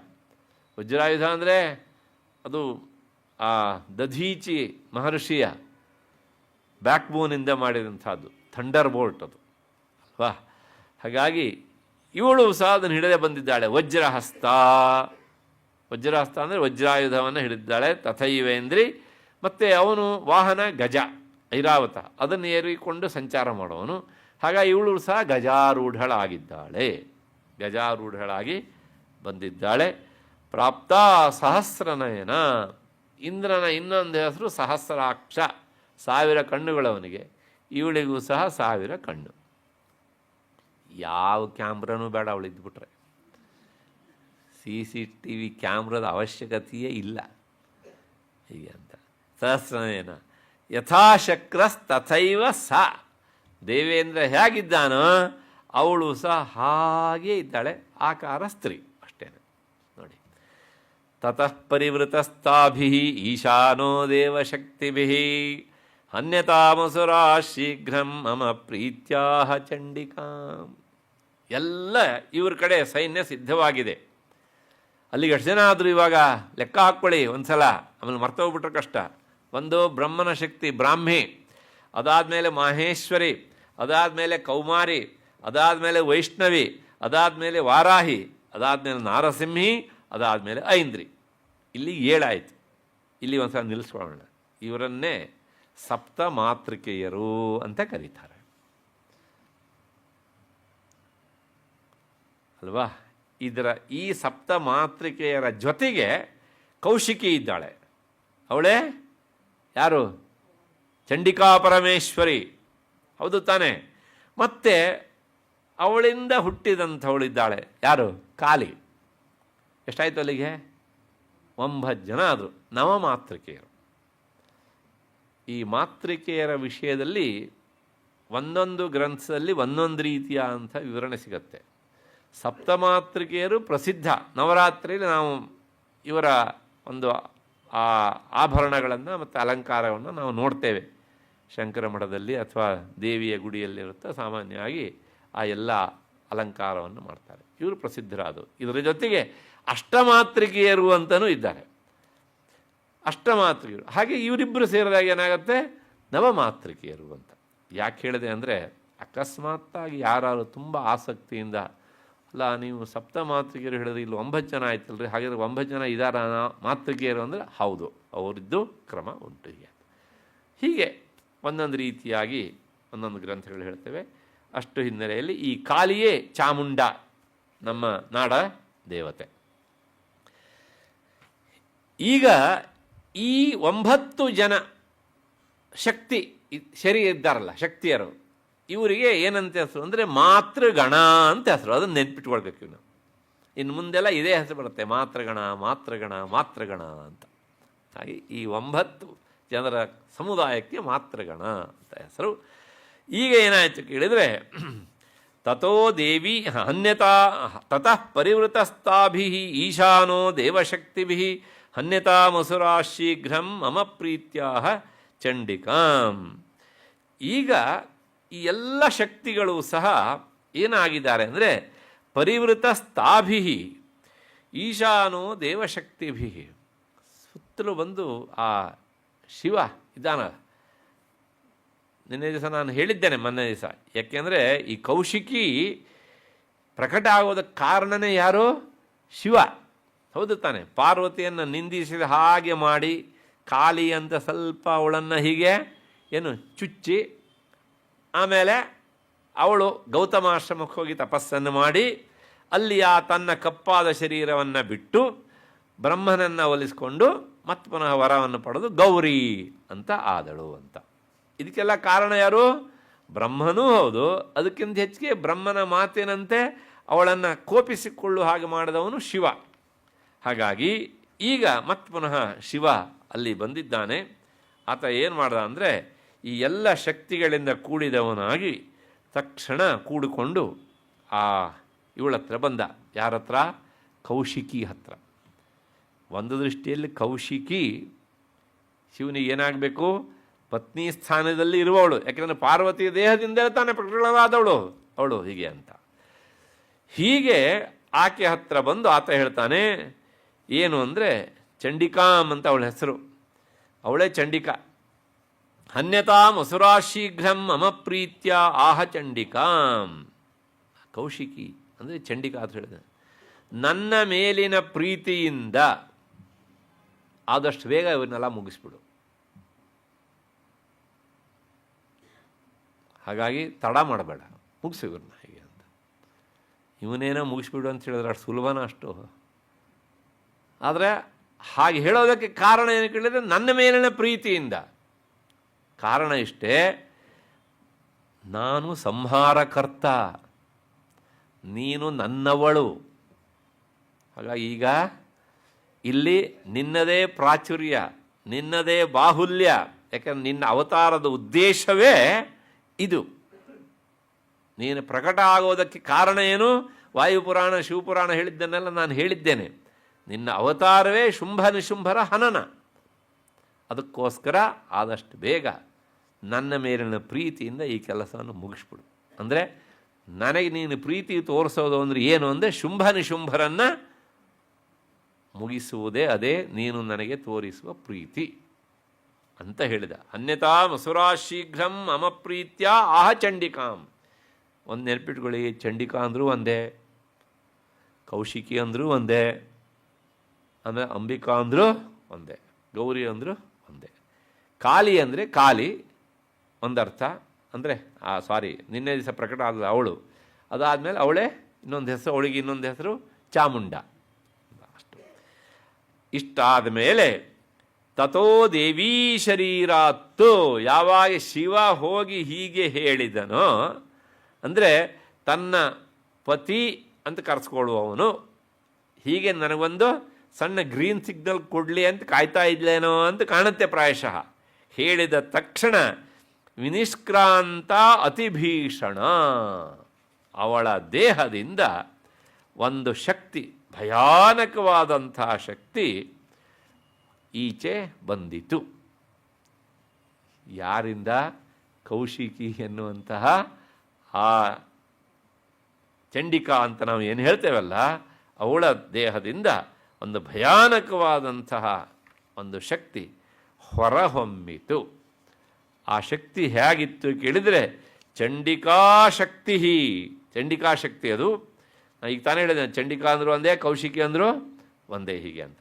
ವಜ್ರಾಯುಧ ಅಂದರೆ ಅದು ಆ ದಧೀಚಿ ಮಹರ್ಷಿಯ ಬ್ಯಾಕ್ಬೋನಿಂದ ಮಾಡಿದಂಥದ್ದು, ಥಂಡರ್ ಬೋಲ್ಟ್ ಅದು ಅಲ್ವಾ. ಹಾಗಾಗಿ ಇವಳು ಸಹ ಅದನ್ನು ಹಿಡದೆ ಬಂದಿದ್ದಾಳೆ. ವಜ್ರಹಸ್ತ, ವಜ್ರಹಸ್ತ ಅಂದರೆ ವಜ್ರಾಯುಧವನ್ನು ಹಿಡಿದಿದ್ದಾಳೆ. ತಥೈವೇಂದ್ರಿ. ಮತ್ತು ಅವನು ವಾಹನ ಗಜ, ಐರಾವತ, ಅದನ್ನು ಏರಿಕೊಂಡು ಸಂಚಾರ ಮಾಡುವವನು. ಹಾಗಾಗಿ ಇವಳು ಸಹ ಗಜಾರೂಢಳಾಗಿದ್ದಾಳೆ, ಗಜಾರೂಢಳಾಗಿ ಬಂದಿದ್ದಾಳೆ. ಪ್ರಾಪ್ತ ಸಹಸ್ರನಯನ. ಇಂದ್ರನ ಇನ್ನೊಂದು ಹೆಸರು ಸಹಸ್ರಾಕ್ಷ, 1000 ಕಣ್ಣುಗಳವನಿಗೆ. ಇವಳಿಗೂ ಸಹ 1000 ಕಣ್ಣು. ಯಾವ ಕ್ಯಾಮ್ರಾನೂ ಬೇಡ ಅವಳಿದ್ಬಿಟ್ರೆ. CCTV ಕ್ಯಾಮ್ರಾದ ಅವಶ್ಯಕತೆಯೇ ಇಲ್ಲ ಹೀಗೆ ಅಂತ. ಸಹಸ್ರನಯನ ಯಥಾಶಕ್ರಸ್ತಥೈವ ಸ. ದೇವೇಂದ್ರ ಹೇಗಿದ್ದಾನೋ ಅವಳು ಸಹ ಹಾಗೇ ಇದ್ದಾಳೆ. ಆಕಾರ ಸ್ತ್ರೀ ಅಷ್ಟೇ ನೋಡಿ. ತತಃ ಪರಿವೃತಸ್ತಾಭಿ ಈಶಾನೋ ದೇವಶಕ್ತಿಭಿಃ ಅನ್ಯತಾಮಸುರಾ ಶೀಘ್ರಂ ಮಮ ಪ್ರೀತ್ಯಾಹ ಚಂಡಿಕಾಂ. ಎಲ್ಲ ಇವ್ರ ಕಡೆ ಸೈನ್ಯ ಸಿದ್ಧವಾಗಿದೆ. ಅಲ್ಲಿಗೆ ಎಷ್ಟು ಜನ ಆದರೂ ಇವಾಗ ಲೆಕ್ಕ ಹಾಕ್ಕೊಳ್ಳಿ ಒಂದು ಸಲ, ಆಮೇಲೆ ಮರ್ತೋಗ್ಬಿಟ್ರೆ ಕಷ್ಟ. ಒಂದು ಬ್ರಹ್ಮನ ಶಕ್ತಿ ಬ್ರಾಹ್ಮಿ, ಅದಾದಮೇಲೆ ಮಾಹೇಶ್ವರಿ, ಅದಾದಮೇಲೆ ಕೌಮಾರಿ, ಅದಾದಮೇಲೆ ವೈಷ್ಣವಿ, ಅದಾದಮೇಲೆ ವಾರಾಹಿ, ಅದಾದಮೇಲೆ ನಾರಸಿಂಹಿ, ಅದಾದಮೇಲೆ ಐಂದ್ರಿ. ಇಲ್ಲಿ 7 ಆಯಿತು. ಇಲ್ಲಿ ಒಂದು ಸಲ ನಿಲ್ಲಿಸ್ಕೊಳ್ಳೋಣ. ಇವರನ್ನೇ ಸಪ್ತ ಮಾತೃಕೆಯರು ಅಂತ ಕರೀತಾರೆ ಅಲ್ವಾ. ಈ ಸಪ್ತ ಮಾತೃಕೆಯರ ಜೊತೆಗೆ ಕೌಶಿಕಿ ಇದ್ದಾಳೆ. ಅವಳೇ ಯಾರು? ಚಂಡಿಕಾ ಪರಮೇಶ್ವರಿ, ಹೌದು ತಾನೆ? ಮತ್ತೆ ಅವಳಿಂದ ಹುಟ್ಟಿದಂಥವಳಿದ್ದಾಳೆ ಯಾರು? ಕಾಲಿ. ಎಷ್ಟಾಯಿತು ಅಲ್ಲಿಗೆ? 9 ಜನ ಆದರು ನವಮಾತೃಕೆಯರು. ಈ ಮಾತೃಕೆಯರ ವಿಷಯದಲ್ಲಿ ಒಂದೊಂದು ಗ್ರಂಥದಲ್ಲಿ ಒಂದೊಂದು ರೀತಿಯ ಅಂಥ ವಿವರಣೆ ಸಿಗುತ್ತೆ. ಸಪ್ತಮಾತೃಕೆಯರು ಪ್ರಸಿದ್ಧ. ನವರಾತ್ರಿಯಲ್ಲಿ ನಾವು ಇವರ ಒಂದು ಆಭರಣಗಳನ್ನು ಮತ್ತು ಅಲಂಕಾರವನ್ನು ನಾವು ನೋಡ್ತೇವೆ. ಶಂಕರ ಮಠದಲ್ಲಿ ಅಥವಾ ದೇವಿಯ ಗುಡಿಯಲ್ಲಿರುತ್ತಾ ಸಾಮಾನ್ಯವಾಗಿ ಆ ಎಲ್ಲ ಅಲಂಕಾರವನ್ನು ಮಾಡ್ತಾರೆ. ಇವರು ಪ್ರಸಿದ್ಧರಾದರು. ಇದರ ಜೊತೆಗೆ ಅಷ್ಟಮಾತೃಕೆಯರು ಅಂತಲೂ ಇದ್ದಾರೆ. ಅಷ್ಟಮಾತೃಕೆಯರು. ಹಾಗೆ ಇವರಿಬ್ಬರು ಸೇರಿದಾಗ ಏನಾಗುತ್ತೆ? ನವಮಾತೃಕೆಯರು ಅಂತ. ಯಾಕೆ ಹೇಳಿದೆ ಅಂದರೆ, ಅಕಸ್ಮಾತ್ತಾಗಿ ಯಾರು ತುಂಬ ಆಸಕ್ತಿಯಿಂದ ಅಲ್ಲ ನೀವು ಸಪ್ತ ಮಾತೃಕೆಯರು ಹೇಳಿದ್ರೆ ಇಲ್ಲಿ 9 ಜನ ಆಯ್ತಲ್ರಿ, ಹಾಗಾದ್ರೆ 9 ಜನ ಇದಾರ ಮಾತೃಕೆಯರು ಅಂದರೆ ಹೌದು, ಅವರಿದ್ದು ಕ್ರಮ ಉಂಟು. ಹೀಗೆ ಒಂದೊಂದು ರೀತಿಯಾಗಿ ಒಂದೊಂದು ಗ್ರಂಥಗಳು ಹೇಳ್ತೇವೆ. ಅಷ್ಟು ಹಿನ್ನೆಲೆಯಲ್ಲಿ ಈ ಕಾಲಿಯೇ ಚಾಮುಂಡ ನಮ್ಮ ನಾಡ ದೇವತೆ. ಈಗ ಈ 9 ಜನ ಶಕ್ತಿ ಇದ್ದಾರಲ್ಲ, ಶಕ್ತಿಯರು, ಇವರಿಗೆ ಏನಂತ ಹೆಸರು ಅಂದರೆ ಮಾತೃಗಣ ಅಂತ ಹೆಸರು. ಅದನ್ನು ನೆನ್ಪಿಟ್ಕೊಳ್ಬೇಕು ನಾವು. ಇನ್ನು ಮುಂದೆಲ್ಲ ಇದೇ ಹೆಸರು ಬರುತ್ತೆ, ಮಾತೃಗಣ ಮಾತೃಗಣ ಮಾತೃಗಣ ಅಂತ. ಹಾಗೆ ಈ 9 ಜನರ ಸಮುದಾಯಕ್ಕೆ ಮಾತೃಗಣ ಅಂತ ಹೆಸರು. ಈಗ ಏನಾಯಿತು ಕೇಳಿದರೆ, ತಥೋ ದೇವಿ ಹನ್ಯತಾ ತತಃ ಪರಿವೃತಸ್ತಾಭಿ ಈಶಾನೋ ದೇವಶಕ್ತಿಭಿ ಹನ್ಯತಾ ಮಸುರಾ ಶೀಘ್ರಂ ಮಮ ಪ್ರೀತ್ಯಾಹ ಚಂಡಿಕಾಂ. ಈಗ ಈ ಎಲ್ಲ ಶಕ್ತಿಗಳು ಸಹ ಏನಾಗಿದ್ದಾರೆ ಅಂದರೆ ಪರಿವೃತಸ್ತಾಭಿ ಈಶಾನೋ ದೇವಶಕ್ತಿಭಿ, ಸುತ್ತಲೂ ಬಂದು ಆ ಶಿವ ಇದ್ದಾನ. ನಿನ್ನೆ ದಿವಸ ನಾನು ಹೇಳಿದ್ದೇನೆ, ಮೊನ್ನೆ ದಿವಸ. ಯಾಕೆಂದರೆ ಈ ಕೌಶಿಕಿ ಪ್ರಕಟ ಆಗೋದಕ್ಕೆ ಕಾರಣನೇ ಯಾರು? ಶಿವ. ಹೌದು ತಾನೆ? ಪಾರ್ವತಿಯನ್ನು ನಿಂದಿಸಿದ ಹಾಗೆ ಮಾಡಿ ಕಾಲಿ ಅಂತ ಸ್ವಲ್ಪ ಅವಳನ್ನು ಹೀಗೆ ಏನು ಚುಚ್ಚಿ, ಆಮೇಲೆ ಅವಳು ಗೌತಮಾಶ್ರಮಕ್ಕೆ ಹೋಗಿ ತಪಸ್ಸನ್ನು ಮಾಡಿ ಅಲ್ಲಿ ಆ ತನ್ನ ಕಪ್ಪಾದ ಶರೀರವನ್ನು ಬಿಟ್ಟು ಬ್ರಹ್ಮನನ್ನು ಒಲಿಸ್ಕೊಂಡು ಮತ್ತೆ ಪುನಃ ವರವನ್ನು ಪಡೆದು ಗೌರಿ ಅಂತ ಆದಳು ಅಂತ. ಇದಕ್ಕೆಲ್ಲ ಕಾರಣ ಯಾರು? ಬ್ರಹ್ಮನೂ ಹೌದು, ಅದಕ್ಕಿಂತ ಹೆಚ್ಚಿಗೆ ಬ್ರಹ್ಮನ ಮಾತಿನಂತೆ ಅವಳನ್ನು ಕೋಪಿಸಿಕೊಳ್ಳು ಹಾಗೆ ಮಾಡಿದವನು ಶಿವ. ಹಾಗಾಗಿ ಈಗ ಮತ್ತೆ ಪುನಃ ಶಿವ ಅಲ್ಲಿ ಬಂದಿದ್ದಾನೆ. ಆತ ಏನು ಮಾಡ್ದ ಅಂದರೆ ಈ ಎಲ್ಲ ಶಕ್ತಿಗಳಿಂದ ಕೂಡಿದವನಾಗಿ ತಕ್ಷಣ ಕೂಡಿಕೊಂಡು ಆ ಇವಳ ಹತ್ರ ಬಂದ. ಯಾರ ಹತ್ರ? ಕೌಶಿಕಿ ಹತ್ರ. ಒಂದು ದೃಷ್ಟಿಯಲ್ಲಿ ಕೌಶಿಕಿ ಶಿವನಿಗೆ ಏನಾಗಬೇಕು? ಪತ್ನಿ ಸ್ಥಾನದಲ್ಲಿ ಇರುವವಳು. ಯಾಕೆಂದರೆ ಪಾರ್ವತಿ ದೇಹದಿಂದ ತಾನೇ ಪ್ರಕಟವಾದವಳು ಅವಳು, ಹೀಗೆ ಅಂತ. ಹೀಗೆ ಆಕೆ ಹತ್ರ ಬಂದು ಆತ ಹೇಳ್ತಾನೆ ಏನು ಅಂದರೆ, ಚಂಡಿಕಾಂ ಅಂತ ಅವಳ ಹೆಸರು, ಅವಳೇ ಚಂಡಿಕಾ. ಹನ್ಯತಾಂ ಅಸುರಾ ಶೀಘ್ರಂ ಮಮ ಪ್ರೀತ್ಯ ಆಹ ಚಂಡಿಕಾಂ. ಕೌಶಿಕಿ ಅಂದರೆ ಚಂಡಿಕಾ ಅಂತ ಹೇಳಿದೆ. ನನ್ನ ಮೇಲಿನ ಪ್ರೀತಿಯಿಂದ ಆದಷ್ಟು ಬೇಗ ಇವನ್ನೆಲ್ಲ ಮುಗಿಸ್ಬಿಡು. ಹಾಗಾಗಿ ತಡ ಮಾಡಬೇಡ, ಮುಗಿಸು ಇವ್ರನ್ನ ಹೀಗೆ ಅಂತ. ಇವನೇನೋ ಮುಗಿಸ್ಬಿಡು ಅಂತ ಹೇಳಿದ್ರೆ ಅಷ್ಟು ಸುಲಭನ ಅಷ್ಟು? ಆದರೆ ಹಾಗೆ ಹೇಳೋದಕ್ಕೆ ಕಾರಣ ಏನು ಕೇಳಿದರೆ, ನನ್ನ ಮೇಲಿನ ಪ್ರೀತಿಯಿಂದ. ಕಾರಣ ಇಷ್ಟೇ, ನಾನು ಸಂಹಾರಕರ್ತ, ನೀನು ನನ್ನವಳು. ಹಾಗಾಗಿ ಈಗ ಇಲ್ಲಿ ನಿನ್ನದೇ ಪ್ರಾಚುರ್ಯ, ನಿನ್ನದೇ ಬಾಹುಲ್ಯ. ಯಾಕಂದ್ರೆ ನಿನ್ನ ಅವತಾರದ ಉದ್ದೇಶವೇ ಇದು. ನೀನು ಪ್ರಕಟ ಆಗೋದಕ್ಕೆ ಕಾರಣ ಏನು? ವಾಯುಪುರಾಣ ಶಿವಪುರಾಣ ಹೇಳಿದ್ದನ್ನೆಲ್ಲ ನಾನು ಹೇಳಿದ್ದೇನೆ. ನಿನ್ನ ಅವತಾರವೇ ಶುಂಭ ನಿಶುಂಭರ ಹನನ. ಅದಕ್ಕೋಸ್ಕರ ಆದಷ್ಟು ಬೇಗ ನನ್ನ ಮೇಲಿನ ಪ್ರೀತಿಯಿಂದ ಈ ಕೆಲಸವನ್ನು ಮುಗಿಸ್ಬಿಡು. ಅಂದರೆ ನನಗೆ ನೀನು ಪ್ರೀತಿ ತೋರಿಸೋದು ಅಂದರೆ ಏನು ಅಂದರೆ ಶುಂಭ ನಿಶುಂಭರನ್ನು ಮುಗಿಸುವುದೇ, ಅದೇ ನೀನು ನನಗೆ ತೋರಿಸುವ ಪ್ರೀತಿ ಅಂತ ಹೇಳಿದ. ಅನ್ಯತಾ ಮಸುರಾ ಶೀಘ್ರಂ ಮಮ ಪ್ರೀತ್ಯ ಆಹ ಚಂಡಿಕಾಂ. ಒಂದು ನೆನಪಿಟ್ಕೊಳ್ಳಿ, ಚಂಡಿಕಾ ಅಂದರೂ ಒಂದೇ, ಕೌಶಿಕಿ ಅಂದರೂ ಒಂದೇ, ಆಮೇಲೆ ಅಂಬಿಕಾ ಅಂದರೂ ಒಂದೇ, ಗೌರಿ ಅಂದರೂ ಒಂದೇ. ಕಾಳಿ ಅಂದರೆ ಕಾಳಿ ಒಂದರ್ಥ, ಅಂದರೆ ನಿನ್ನೆ ದಿವಸ ಪ್ರಕಟ ಆದ ಅವಳು. ಅದಾದಮೇಲೆ ಅವಳೇ ಇನ್ನೊಂದು ಹೆಸರು, ಅವಳಿಗೆ ಇನ್ನೊಂದು ಹೆಸರು ಚಾಮುಂಡ. ಅಷ್ಟು. ಇಷ್ಟಾದ ಮೇಲೆ ತಥೋ ದೇವೀ ಶರೀರಾತ್ತು, ಯಾವಾಗ ಶಿವ ಹೋಗಿ ಹೀಗೆ ಹೇಳಿದನೋ, ಅಂದರೆ ತನ್ನ ಪತಿ ಅಂತ ಕರೆಸ್ಕೊಳ್ಳುವವನು ಹೀಗೆ ನನಗೊಂದು ಸಣ್ಣ ಗ್ರೀನ್ ಸಿಗ್ನಲ್ ಕೊಡಲಿ ಅಂತ ಕಾಯ್ತಾ ಇದ್ಲೇನೋ ಅಂತ ಕಾಣುತ್ತೆ ಪ್ರಾಯಶಃ. ಹೇಳಿದ ತಕ್ಷಣ ವಿನಿಷ್ಕ್ರಾಂತ ಅತಿಭೀಷಣ, ಅವಳ ದೇಹದಿಂದ ಒಂದು ಶಕ್ತಿ, ಭಯಾನಕವಾದಂಥ ಶಕ್ತಿ ಈಚೆ ಬಂದಿತು. ಯಾರಿಂದ? ಕೌಶಿಕಿ ಎನ್ನುವಂತಹ ಆ ಚಂಡಿಕಾ ಅಂತ ನಾವು ಏನು ಹೇಳ್ತೇವಲ್ಲ, ಅವಳ ದೇಹದಿಂದ ಒಂದು ಭಯಾನಕವಾದಂತಹ ಒಂದು ಶಕ್ತಿ ಹೊರಹೊಮ್ಮಿತು. ಆ ಶಕ್ತಿ ಹೇಗಿತ್ತು ಕೇಳಿದರೆ, ಚಂಡಿಕಾಶಕ್ತಿ, ಚಂಡಿಕಾಶಕ್ತಿ ಅದು ಈಗ ತಾನೇ ಹೇಳಿದೆ, ಚಂಡಿಕಾ ಅಂದರು ಒಂದೇ, ಕೌಶಿಕಿ ಅಂದರು ಒಂದೇ, ಹೀಗೆ ಅಂತ.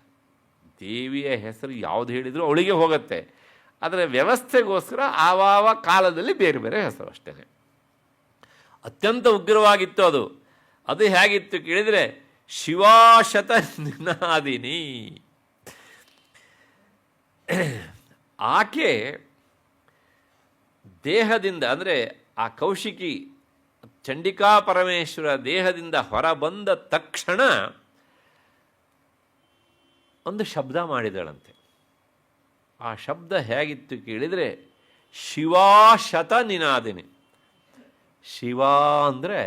ದೇವಿಯ ಹೆಸರು ಯಾವುದು ಹೇಳಿದರೂ ಅವಳಿಗೆ ಹೋಗುತ್ತೆ. ಆದರೆ ವ್ಯವಸ್ಥೆಗೋಸ್ಕರ ಆವಾವ ಕಾಲದಲ್ಲಿ ಬೇರೆ ಬೇರೆ ಹೆಸರು ಅಷ್ಟೇ. ಅತ್ಯಂತ ಉಗ್ರವಾಗಿತ್ತು ಅದು. ಅದು ಹೇಗಿತ್ತು ಕೇಳಿದರೆ, ಶಿವಾಶತ ನಿನಾದಿನಿ. ಆಕೆ ದೇಹದಿಂದ, ಅಂದರೆ ಆ ಕೌಶಿಕಿ ಚಂಡಿಕಾ ಪರಮೇಶ್ವರ ದೇಹದಿಂದ ಹೊರಬಂದ ತಕ್ಷಣ ಒಂದು ಶಬ್ದ ಮಾಡಿದಳಂತೆ. ಆ ಶಬ್ದ ಹೇಗಿತ್ತು ಕೇಳಿದರೆ, ಶಿವಾಶತ ನಿನಾದಿನಿ. ಶಿವ ಅಂದರೆ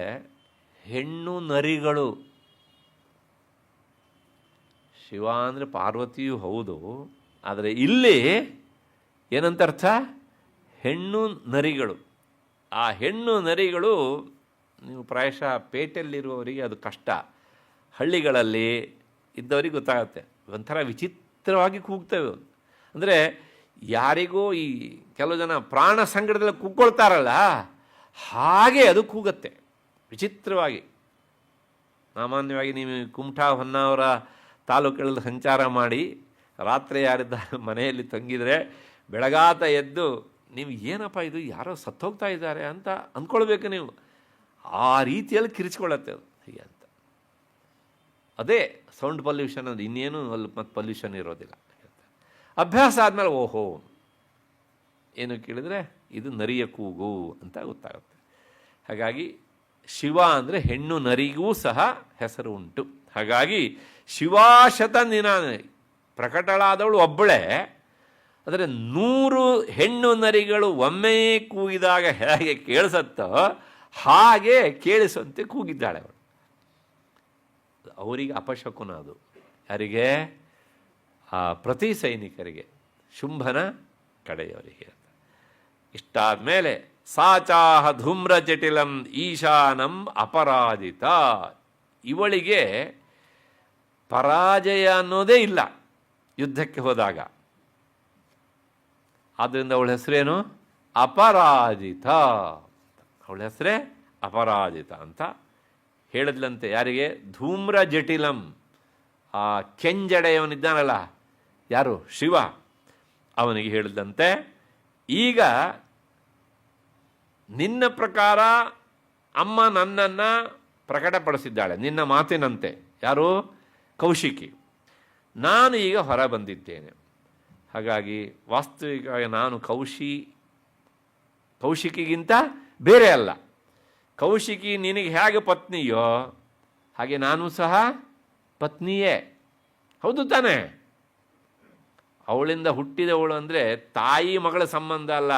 ಹೆಣ್ಣು ನರಿಗಳು. ಶಿವ ಅಂದರೆ ಪಾರ್ವತಿಯೂ ಹೌದು, ಆದರೆ ಇಲ್ಲಿ ಏನಂತ ಅರ್ಥ? ಹೆಣ್ಣು ನರಿಗಳು. ಆ ಹೆಣ್ಣು ನರಿಗಳು, ನೀವು ಪ್ರಾಯಶಃ ಪೇಟೆಯಲ್ಲಿರುವವರಿಗೆ ಅದು ಕಷ್ಟ, ಹಳ್ಳಿಗಳಲ್ಲಿ ಇದ್ದವರಿಗೆ ಗೊತ್ತಾಗುತ್ತೆ. ಒಂಥರ ವಿಚಿತ್ರವಾಗಿ ಕೂಗ್ತವೆ. ಅಂದರೆ ಯಾರಿಗೋ ಈ ಕೆಲವು ಜನ ಪ್ರಾಣ ಸಂಕಟದಲ್ಲಿ ಕೂಗ್ಕೊಳ್ತಾರಲ್ಲ, ಹಾಗೆ ಅದು ಕೂಗತ್ತೆ ವಿಚಿತ್ರವಾಗಿ. ಸಾಮಾನ್ಯವಾಗಿ ನೀವು ಕುಮಟಾ ಹೊನ್ನಾವರ ತಾಲೂಕುಗಳಲ್ಲಿ ಸಂಚಾರ ಮಾಡಿ ರಾತ್ರಿ ಯಾರಿದ್ದಾರೆ ಮನೆಯಲ್ಲಿ ತಂಗಿದರೆ ಬೆಳಗಾತ ಎದ್ದು ನೀವು ಏನಪ್ಪ ಇದು ಯಾರೋ ಸತ್ತೋಗ್ತಾ ಇದ್ದಾರೆ ಅಂತ ಅಂದ್ಕೊಳ್ಬೇಕು ನೀವು. ಆ ರೀತಿಯಲ್ಲಿ ಕಿರಿಚ್ಕೊಳ್ಳುತ್ತೆ ಅದು ಹೀಗೆ ಅಂತ. ಅದೇ ಸೌಂಡ್ ಪೊಲ್ಯೂಷನ್ ಅಂದರೆ, ಇನ್ನೇನು ಅಲ್ಲಿ ಮತ್ತು ಪೊಲ್ಯೂಷನ್ ಇರೋದಿಲ್ಲ. ಅಭ್ಯಾಸ ಆದಮೇಲೆ ಓಹೋ ಏನು ಕೇಳಿದರೆ ಇದು ನರಿಯ ಕೂಗು ಅಂತ ಗೊತ್ತಾಗುತ್ತೆ. ಹಾಗಾಗಿ ಶಿವ ಅಂದರೆ ಹೆಣ್ಣು ನರಿಗೂ ಸಹ ಹೆಸರು ಉಂಟು. ಹಾಗಾಗಿ ಶಿವಾಶತ ನಿನಾದಿನಿ, ಪ್ರಕಟಳಾದವಳು ಒಬ್ಬಳೇ, ಆದರೆ 100 ಹೆಣ್ಣು ನರಿಗಳು ಒಮ್ಮೆಯೇ ಕೂಗಿದಾಗ ಹೇಗೆ ಕೇಳಿಸತ್ತೋ ಹಾಗೆ ಕೇಳಿಸುವಂತೆ ಕೂಗಿದ್ದಾಳೆ ಅವಳು. ಅವರಿಗೆ ಅಪಶಕುನ ಅದು. ಯಾರಿಗೆ? ಆ ಪ್ರತಿ ಸೈನಿಕರಿಗೆ, ಶುಂಭನ ಕಡೆಯವರಿಗೆ. ಇಷ್ಟಾದ ಮೇಲೆ ಸಾಚಾಹ ಧೂಮ್ರ ಜಟಿಲಂ ಈಶಾನಂ ಅಪರಾಜಿತ. ಇವಳಿಗೆ ಪರಾಜಯ ಅನ್ನೋದೇ ಇಲ್ಲ ಯುದ್ಧಕ್ಕೆ ಹೋದಾಗ. ಆದ್ದರಿಂದ ಅವಳ ಹೆಸರೇನು? ಅಪರಾಜಿತ. ಅವಳ ಹೆಸರೇ ಅಪರಾಜಿತ ಅಂತ ಹೇಳಿದ್ಲಂತೆ. ಯಾರಿಗೆ? ಧೂಮ್ರ ಜಟಿಲಂ. ಆ ಕೆಂಜಡೆಯವನಿದ್ದಾನಲ್ಲ, ಯಾರು? ಶಿವ. ಅವನಿಗೆ ಹೇಳಿದಂತೆ, ಈಗ ನಿನ್ನ ಪ್ರಕಾರ ಅಮ್ಮ ನನ್ನನ್ನು ಪ್ರಕಟಪಡಿಸಿದ್ದಾಳೆ ನಿನ್ನ ಮಾತಿನಂತೆ. ಯಾರು? ಕೌಶಿಕಿ. ನಾನು ಈಗ ಹೊರ ಬಂದಿದ್ದೇನೆ. ಹಾಗಾಗಿ ವಾಸ್ತವಿಕವಾಗಿ ನಾನು ಕೌಶಿಕಿಗಿಂತ ಬೇರೆ ಅಲ್ಲ. ಕೌಶಿಕಿ ನಿನಗೆ ಹೇಗೆ ಪತ್ನಿಯೋ ಹಾಗೆ ನಾನು ಸಹ ಪತ್ನಿಯೇ. ಹೌದು ತಾನೇ? ಅವಳಿಂದ ಹುಟ್ಟಿದವಳು ಅಂದರೆ ತಾಯಿ ಮಗಳ ಸಂಬಂಧ ಅಲ್ಲ.